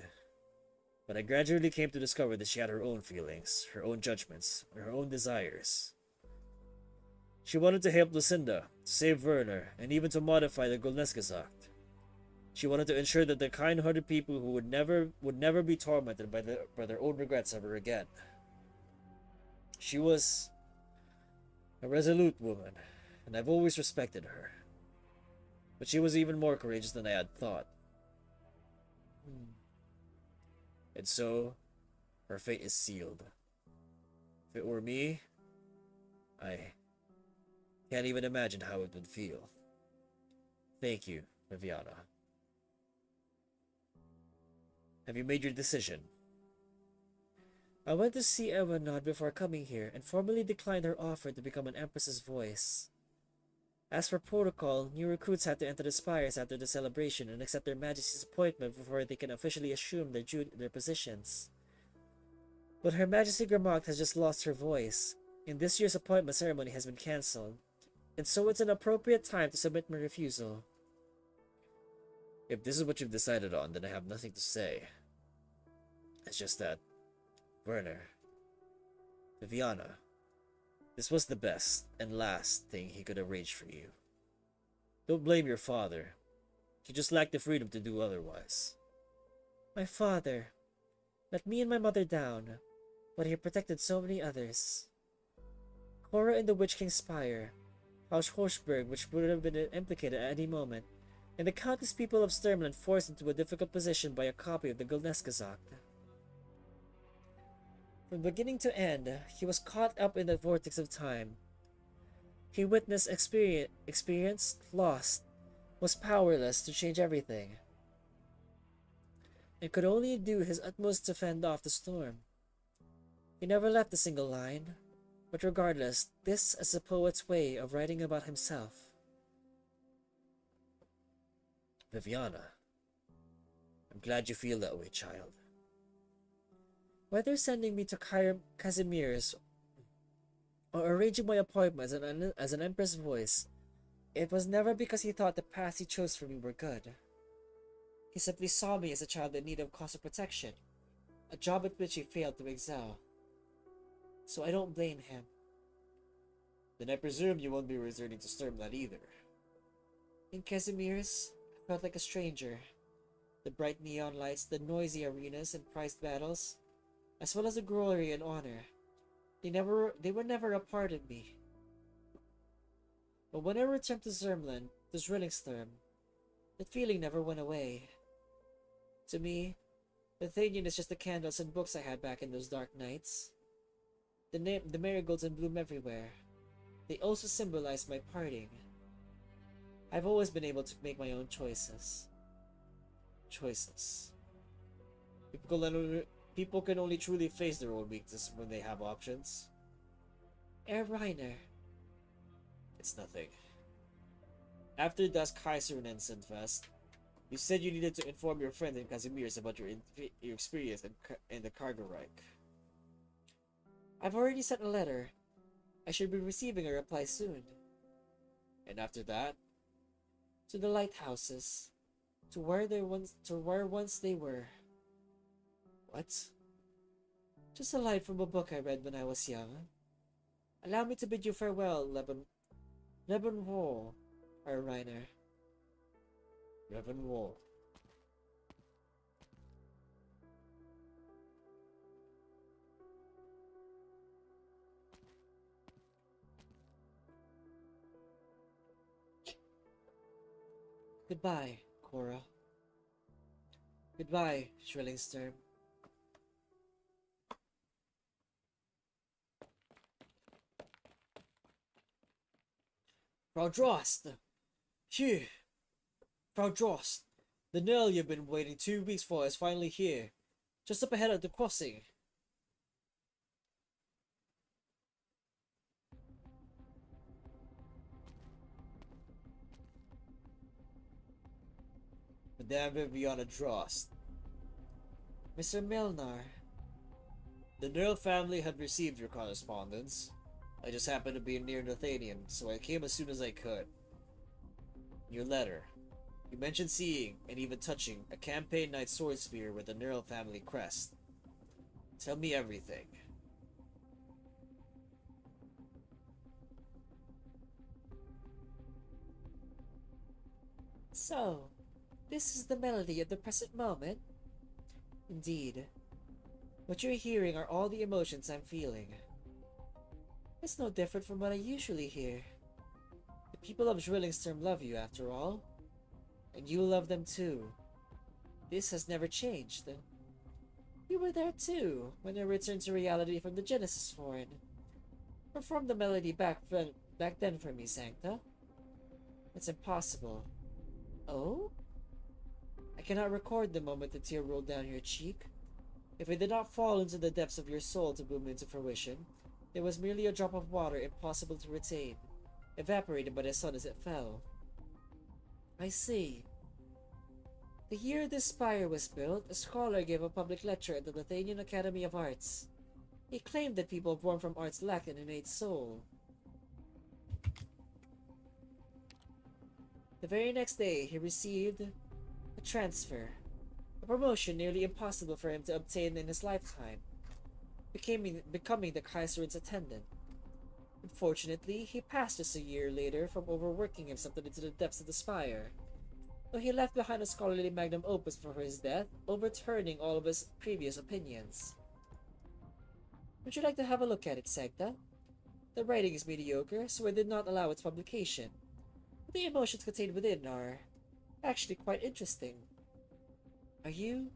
But I gradually came to discover that she had her own feelings, her own judgments, and her own desires. She wanted to help Lucinda, to save Werner, and even to modify the Golnescus Act. She wanted to ensure that the kind-hearted people who would never be tormented by their own regrets ever again. She was a resolute woman, and I've always respected her. But she was even more courageous than I had thought. And so, her fate is sealed. If it were me, I can't even imagine how it would feel. Thank you, Viviana. Have you made your decision? I went to see Ewanod before coming here and formally declined her offer to become an Empress's voice. As for protocol, new recruits have to enter the spires after the celebration and accept their Majesty's appointment before they can officially assume their positions. But Her Majesty Gramont has just lost her voice, and this year's appointment ceremony has been cancelled, and so it's an appropriate time to submit my refusal. If this is what you've decided on, then I have nothing to say. It's just that, Werner, Viviana, this was the best and last thing he could arrange for you. Don't blame your father. He just lacked the freedom to do otherwise. My father let me and my mother down, but he protected so many others. Cora in the Witch King's Spire, Haus Hochberg, which would have been implicated at any moment, and the countless people of Sturmland forced into a difficult position by a copy of the Gulnesgesacht. From beginning to end, he was caught up in the vortex of time. He witnessed, experienced, lost, was powerless to change everything, and could only do his utmost to fend off the storm. He never left a single line, but regardless, this is a poet's way of writing about himself. Viviana, I'm glad you feel that way, child. Whether sending me to Casimir's or arranging my appointment as an Empress voice, it was never because he thought the paths he chose for me were good. He simply saw me as a child in need of cause of protection, a job at which he failed to excel. So I don't blame him. Then I presume you won't be returning to Sturmland either. In Casimir's, I felt like a stranger. The bright neon lights, the noisy arenas and prized battles, as well as the glory and honor, they were never a part of me. But when I returned to Zermland, to Zrillingstern, that feeling never went away. To me, Bethanian is just the candles and books I had back in those dark nights. The marigolds in bloom everywhere. They also symbolize my parting. I've always been able to make my own choices. People can only truly face their own weaknesses when they have options. Herr Reiner. It's nothing. After Das Kaiserinensenfest, you said you needed to inform your friend in Casimir's about your experience in the Cargo Reich. I've already sent a letter. I should be receiving a reply soon. And after that? To the lighthouses. To where once they were. What? Just a line from a book I read when I was young. Allow me to bid you farewell, Lebenwohl, Herr Reiner. Lebenwohl. Goodbye, Cora. Goodbye, Zrillingstern. Frau Drost! Phew! Frau Drost, the nail you've been waiting 2 weeks for is finally here. Just up ahead of the crossing. Madame Viviana Drost. Mr. Milnar. The Nerl family had received your correspondence. I just happened to be near Nathanian, so I came as soon as I could. Your letter. You mentioned seeing, and even touching, a campaign knight sword spear with the Nerl family crest. Tell me everything. So, this is the melody of the present moment? Indeed. What you're hearing are all the emotions I'm feeling. It's no different from what I usually hear. The people of Zrillingstern love you, after all. And you love them too. This has never changed. You were there too, when I returned to reality from the Genesis Horn. Perform the melody back then for me, Sancta. It's impossible. Oh? I cannot record the moment the tear rolled down your cheek. If it did not fall into the depths of your soul to bloom into fruition, it was merely a drop of water impossible to retain, evaporated by the sun as it fell. I see. The year this spire was built, a scholar gave a public lecture at the Nathanian Academy of Arts. He claimed that people born from arts lack an innate soul. The very next day, he received a transfer, a promotion nearly impossible for him to obtain in his lifetime, becoming the Kaiserin's attendant. Unfortunately, he passed just a year later from overworking himself into the depths of the spire, though he left behind a scholarly magnum opus before his death, overturning all of his previous opinions. Would you like to have a look at it, Segda? The writing is mediocre, so I did not allow its publication. But the emotions contained within are actually quite interesting. Are you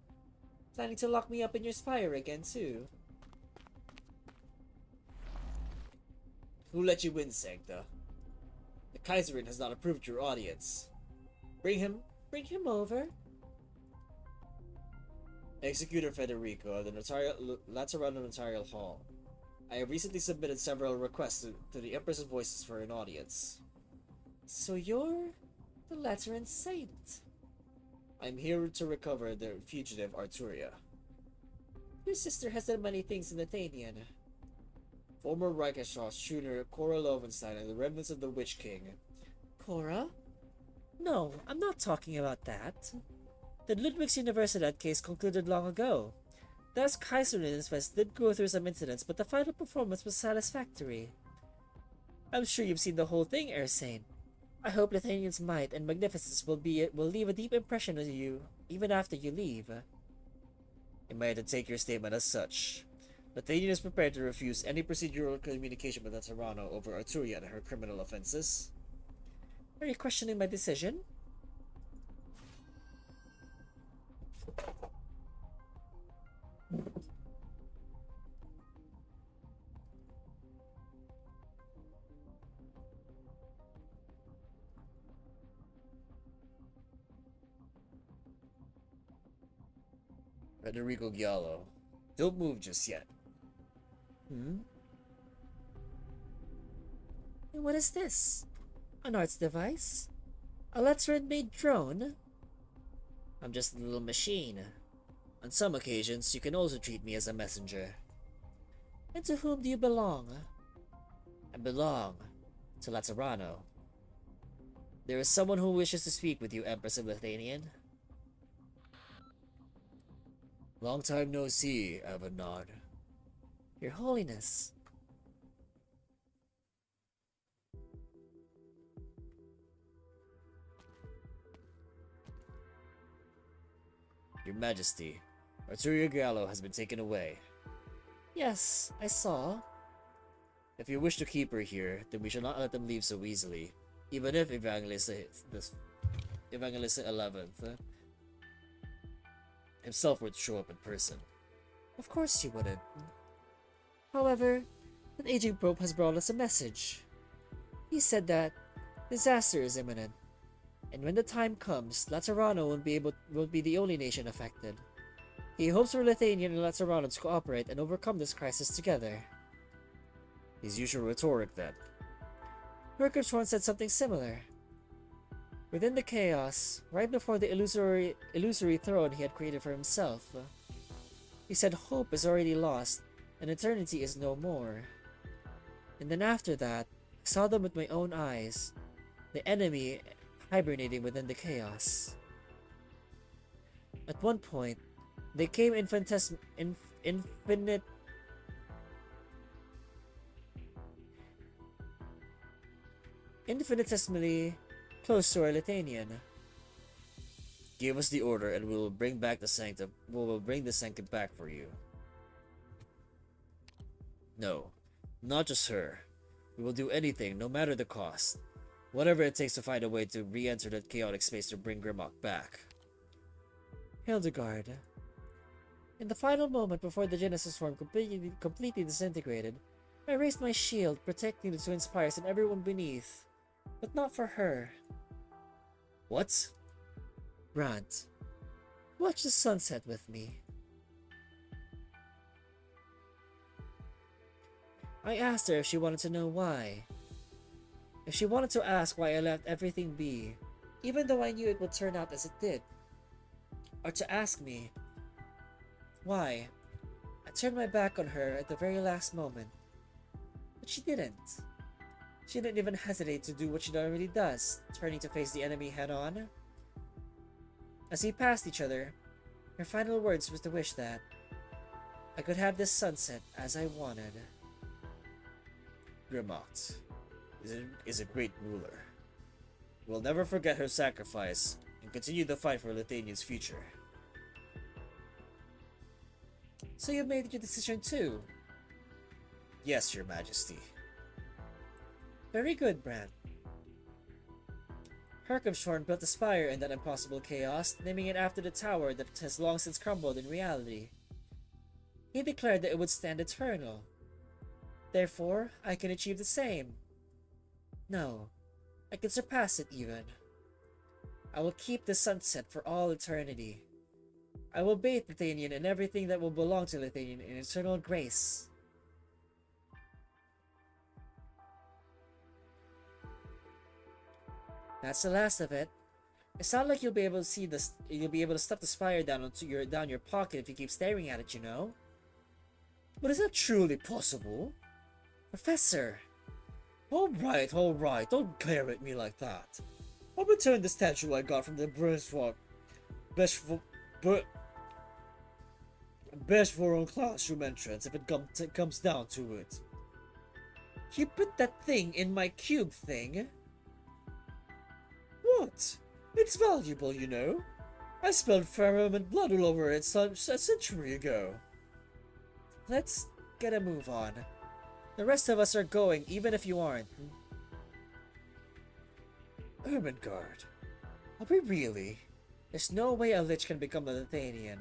planning to lock me up in your spire again, too? Who let you in, Segda? The Kaiserin has not approved your audience. Bring him over. Executor Federico of the Laterano Notarial Hall. I have recently submitted several requests to the Empress's Voices for an audience. So you're the Lateran Saint? I'm here to recover the fugitive Arturia. Your sister has done many things in Athenian. Former Reichsschloss Schooner Cora Lovenstein and the remnants of the Witch King. Cora? No, I'm not talking about that. The Ludwig's Universität case concluded long ago. Thus, Kaiserin's did go through some incidents, but the final performance was satisfactory. I'm sure you've seen the whole thing, Ersane. I hope Lithuanian's might and magnificence will leave a deep impression on you, even after you leave. You might take your statement as such. Lithuanian is prepared to refuse any procedural communication with Laterano over Arturia and her criminal offenses. Are you questioning my decision? Federico Giallo, don't move just yet. And what is this? An arts device? A Lateran-made drone? I'm just a little machine. On some occasions, you can also treat me as a messenger. And to whom do you belong? I belong to Laterano. There is someone who wishes to speak with you, Empress of Lithuanian. Long time no see, Avenard. Your Holiness. Your Majesty, Arturia Giallo has been taken away. Yes, I saw. If you wish to keep her here, then we shall not let them leave so easily, even if Evangelist 11th himself were to show up in person. Of course you wouldn't. However, an aging Pope has brought us a message. He said that disaster is imminent, and when the time comes, Laterano won't be the only nation affected. He hopes for Lithuanian and Laterano to cooperate and overcome this crisis together. His usual rhetoric, then. Murgatroyd said something similar. Within the chaos, right before the illusory throne he had created for himself, he said hope is already lost and eternity is no more. And then after that, I saw them with my own eyes, the enemy hibernating within the chaos. At one point, they came infinitesimally close to our Lithuanian. Give us the order and we will bring back the sanctum. We will bring the sanctum back for you. No, not just her. We will do anything, no matter the cost. Whatever it takes to find a way to re-enter that chaotic space to bring Grimlock back. Hildegard. In the final moment before the Genesis form completely disintegrated, I raised my shield, protecting the twin spires and everyone beneath. But not for her. What? Brant, watch the sunset with me. I asked her if she wanted to know why. If she wanted to ask why I left everything be, even though I knew it would turn out as it did. Or to ask me why, at turned my back on her at the very last moment. But she didn't. She didn't even hesitate to do what she normally does, turning to face the enemy head-on. As we passed each other, her final words was the wish that I could have this sunset as I wanted. Grimmacht is a great ruler. We'll never forget her sacrifice and continue the fight for Lithuania's future. So you made your decision too? Yes, Your Majesty. Very good, Bran. Herkhamshorn built a spire in that impossible chaos, naming it after the tower that has long since crumbled in reality. He declared that it would stand eternal. Therefore, I can achieve the same. No, I can surpass it even. I will keep the sunset for all eternity. I will bathe Lithuanian and everything that will belong to Lithuanian in eternal grace. That's the last of it. It's not like you'll be able to see this. You'll be able to stuff the spire down your pocket if you keep staring at it, you know. But is that truly possible? Professor! Alright, don't glare at me like that. I'll return the statue I got from the Beshvoron classroom entrance if it comes down to it. You put that thing in my cube thing? What? It's valuable, you know. I spilled Pheromone blood all over it a century ago. Let's get a move on. The rest of us are going, even if you aren't. Ermengarde. Are we really? There's no way a Lich can become a Lithuanian.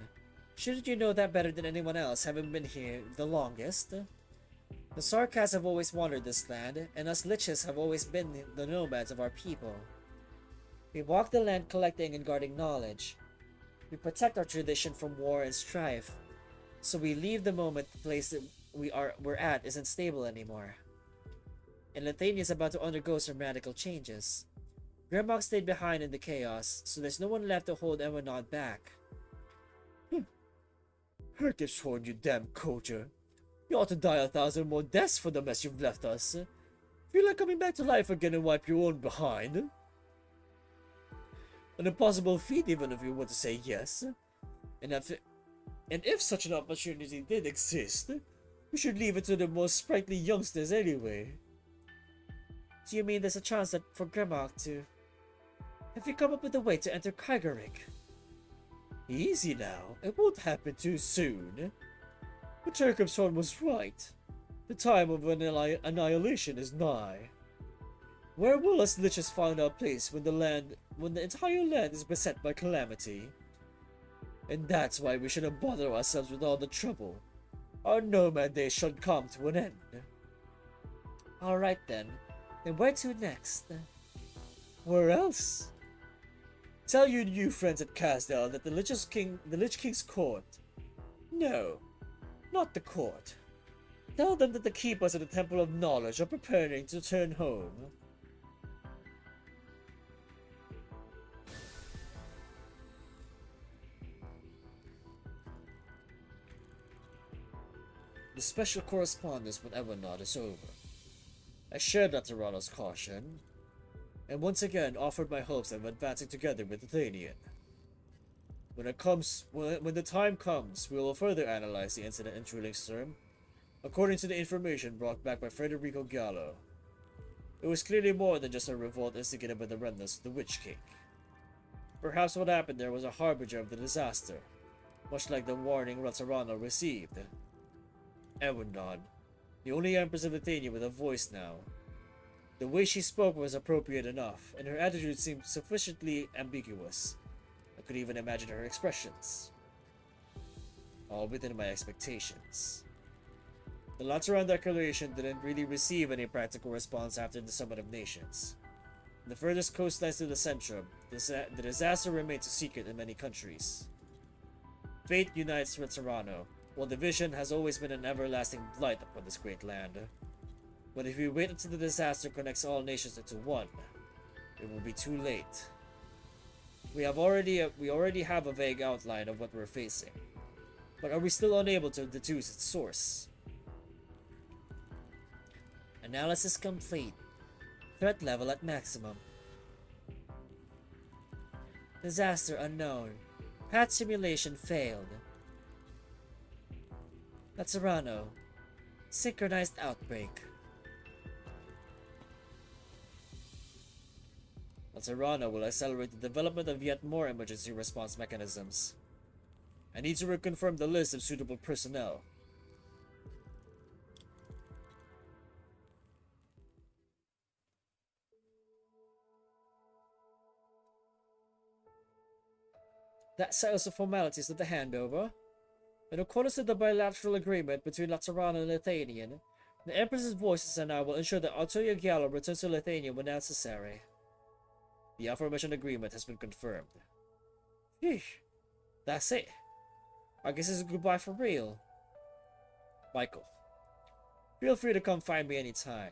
Shouldn't you know that better than anyone else, having been here the longest? The Sarkas have always wandered this land, and us Liches have always been the nomads of our people. We walk the land collecting and guarding knowledge. We protect our tradition from war and strife, so we leave the moment the place that we're at isn't stable anymore. And Lithuania is about to undergo some radical changes. Grimmacht stayed behind in the chaos, so there's no one left to hold Ewenod back. Herkhamshorn, you damn coacher. You ought to die 1,000 more deaths for the mess you've left us. Feel like coming back to life again and wipe your own behind? An impossible feat even if you were to say yes. And if such an opportunity did exist, we should leave it to the most sprightly youngsters anyway. Do you mean there's a chance that for Grimmacht to... Have you come up with a way to enter Kygarrick? Easy now, it won't happen too soon. But Herkhamshorn was right. The time of annihilation is nigh. Where will us Liches find our place when the entire land is beset by calamity? And that's why we shouldn't bother ourselves with all the trouble. Our nomad days should come to an end. Alright then. Then where to next? Where else? Tell your new friends at Casdale that the Lich King's court. No, not the court. Tell them that the keepers of the Temple of Knowledge are preparing to return home. The special correspondence with Ewenod is over. I shared Natarado's caution, and once again offered my hopes of advancing together with Lithuanian. When the time comes, we will further analyze the incident in Trulingstern, according to the information brought back by Federico Gallo. It was clearly more than just a revolt instigated by the remnants of the Witch King. Perhaps what happened there was a harbinger of the disaster, much like the warning Ratsarano received. Ewenod, the only Empress of Lithuania with a voice now. The way she spoke was appropriate enough, and her attitude seemed sufficiently ambiguous. I could even imagine her expressions. All within my expectations. The Lateran Declaration didn't really receive any practical response after the Summit of Nations. In the furthest coastlines to the Centrum, the disaster remains a secret in many countries. Fate unites Ritzarano, while division has always been an everlasting blight upon this great land. But if we wait until the disaster connects all nations into one, it will be too late. We already have a vague outline of what we're facing. but are we still unable to deduce its source? Analysis complete. Threat level at maximum. Disaster unknown. Path simulation failed. Lazzarano. Synchronized outbreak. Lazzarano will accelerate the development of yet more emergency response mechanisms. I need to reconfirm the list of suitable personnel. That settles the formalities of the handover. In accordance with the bilateral agreement between Lazzarano and Lithuanian, the Empress's voices and I will ensure that Artoria Giallo returns to Lithuania when necessary. The aforementioned agreement has been confirmed. Phew. That's it. I guess it's a goodbye for real. Michael. Feel free to come find me anytime,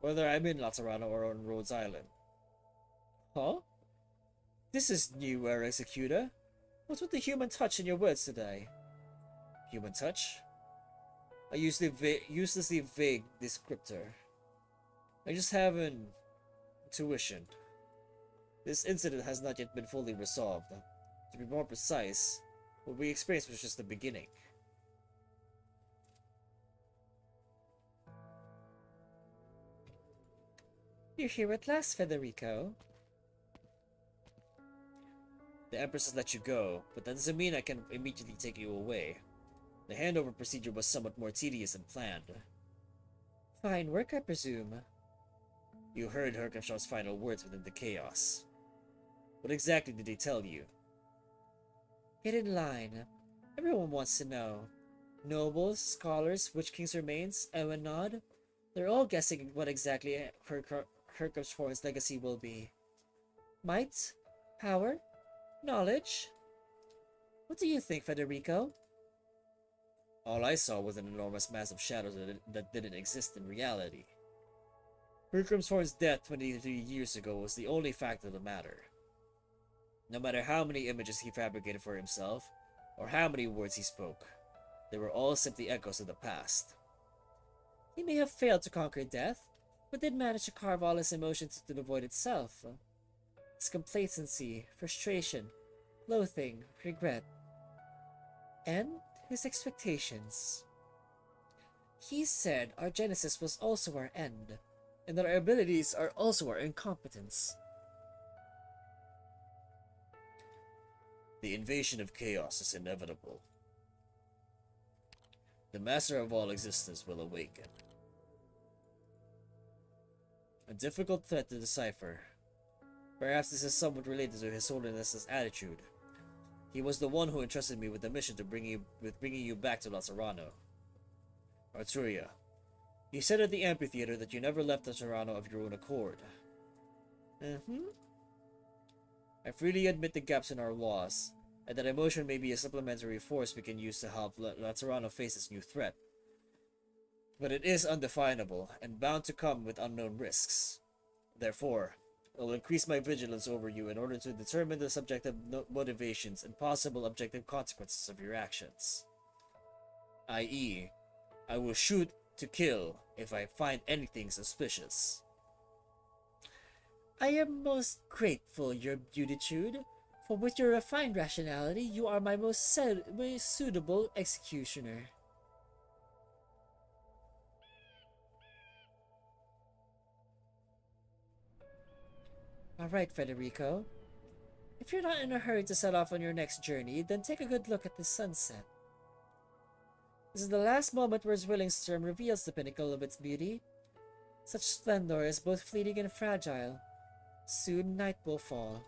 whether I'm in Lazzarano or on Rhodes Island. Huh? This is new, Executor. What's with the human touch in your words today? Human touch? A uselessly vague descriptor. I just have an intuition. This incident has not yet been fully resolved. To be more precise, what we experienced was just the beginning. You're here at last, Federico. The Empress has let you go, but that doesn't mean I can immediately take you away. The handover procedure was somewhat more tedious than planned. Fine work, I presume. You heard Herkamshaw's final words within the chaos. What exactly did he tell you? Get in line. Everyone wants to know. Nobles, scholars, Witch King's remains, Ewenod, they're all guessing what exactly Herkamshaw's legacy will be. Might? Power? Knowledge? What do you think, Federico? All I saw was an enormous mass of shadows that didn't exist in reality. Herkamshaw's death 23 years ago was the only fact of the matter. No matter how many images he fabricated for himself, or how many words he spoke, they were all simply echoes of the past. He may have failed to conquer death, but did manage to carve all his emotions into the void itself. His complacency, frustration, loathing, regret, and his expectations. He said our genesis was also our end, and that our abilities are also our incompetence. The invasion of chaos is inevitable. The master of all existence will awaken. A difficult threat to decipher. Perhaps this is somewhat related to His Holiness's attitude. He was the one who entrusted me with the mission to bringing you back to Lazzarano. Arturia, you said at the amphitheater that you never left Lazzarano of your own accord. I freely admit the gaps in our laws, and that emotion may be a supplementary force we can use to help Lazzarano face this new threat. But it is undefinable, and bound to come with unknown risks. Therefore, I will increase my vigilance over you in order to determine the subjective motivations and possible objective consequences of your actions. I.e., I will shoot to kill if I find anything suspicious. I am most grateful, your beautitude, for with your refined rationality, you are my most suitable executioner. Alright, Federico. If you're not in a hurry to set off on your next journey, then take a good look at the sunset. This is the last moment where Zwillingstrom reveals the pinnacle of its beauty. Such splendor is both fleeting and fragile. Soon night will fall.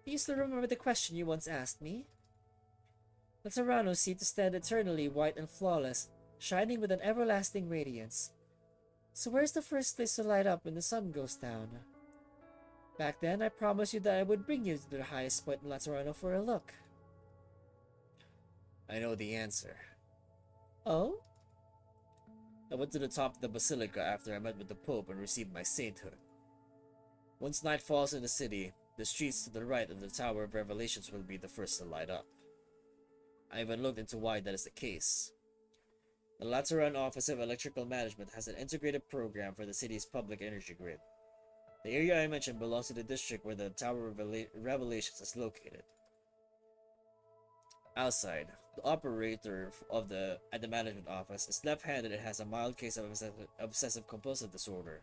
Do you still remember the question you once asked me? Lazzarano seemed to stand eternally white and flawless, shining with an everlasting radiance. So where's the first place to light up when the sun goes down? Back then, I promised you that I would bring you to the highest point in Lazzarano for a look. I know the answer. Oh? I went to the top of the basilica after I met with the Pope and received my sainthood. Once night falls in the city, the streets to the right of the Tower of Revelations will be the first to light up. I even looked into why that is the case. The Lateran Office of Electrical Management has an integrated program for the city's public energy grid. The area I mentioned belongs to the district where the Tower of Revelations is located. Outside, the operator at the management office is left-handed and has a mild case of obsessive compulsive disorder.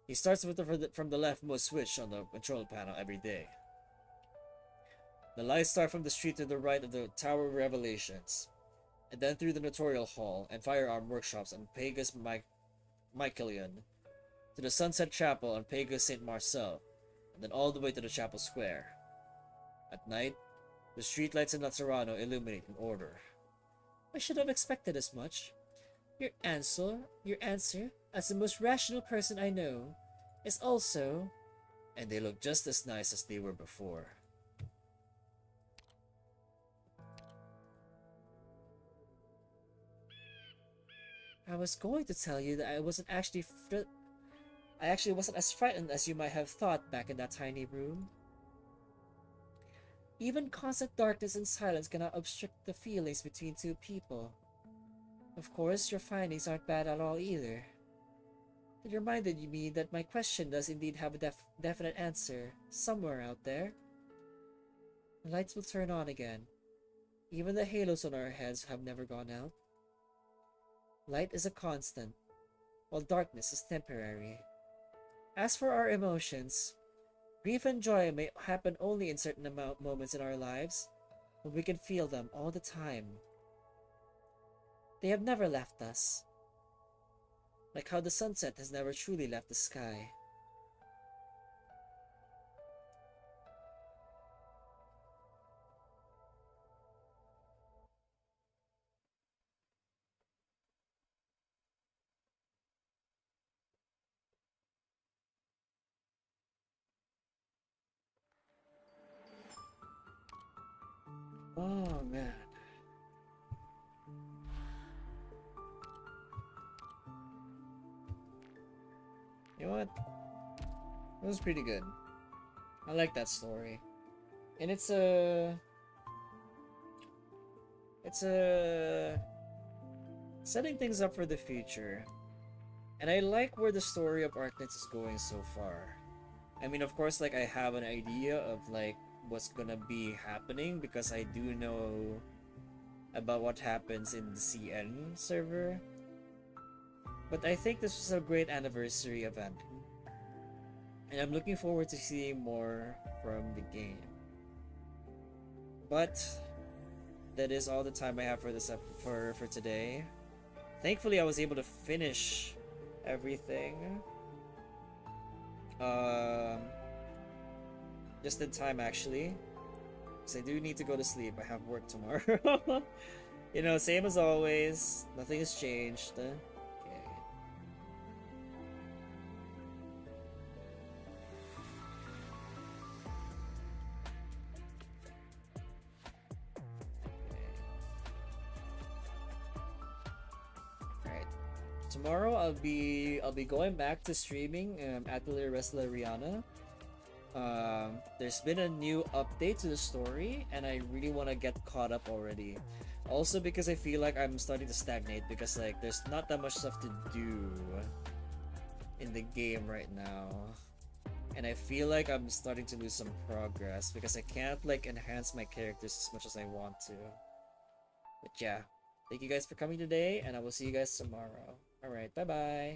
He starts from the leftmost switch on the control panel every day. The lights start from the street to the right of the Tower of Revelations, and then through the Notarial Hall and Firearm Workshops on Pagus Mycelion, to the Sunset Chapel on Pagus St. Marcel, and then all the way to the Chapel Square. At night, the streetlights in Laterano illuminate in order. I should have expected as much. Your answer, as the most rational person I know, is also... And they look just as nice as they were before. I was going to tell you that I actually wasn't as frightened as you might have thought back in that tiny room. Even constant darkness and silence cannot obstruct the feelings between two people. Of course, your findings aren't bad at all either. It reminded me that my question does indeed have a definite answer somewhere out there. The lights will turn on again. Even the halos on our heads have never gone out. Light is a constant, while darkness is temporary. As for our emotions, grief and joy may happen only in certain moments in our lives, but we can feel them all the time. They have never left us, like how the sunset has never truly left the sky. Oh man. You know what? It was pretty good. I like that story. And it's setting things up for the future. And I like where the story of Arknights is going so far. I mean, of course, like I have an idea of like what's gonna be happening because I do know about what happens in the CN server. But I think this was a great anniversary event. And I'm looking forward to seeing more from the game. But that is all the time I have for this for today. Thankfully I was able to finish everything. Just in time actually. Because I do need to go to sleep. I have work tomorrow. You know, same as always. Nothing has changed. Okay. Alright. Tomorrow I'll be going back to streaming Atelier Wrestleriana. There's been a new update to the story and I really want to get caught up already. Also because I feel like I'm starting to stagnate because like there's not that much stuff to do in the game right now. And I feel like I'm starting to lose some progress because I can't like enhance my characters as much as I want to. But yeah, thank you guys for coming today and I will see you guys tomorrow. Alright, bye bye.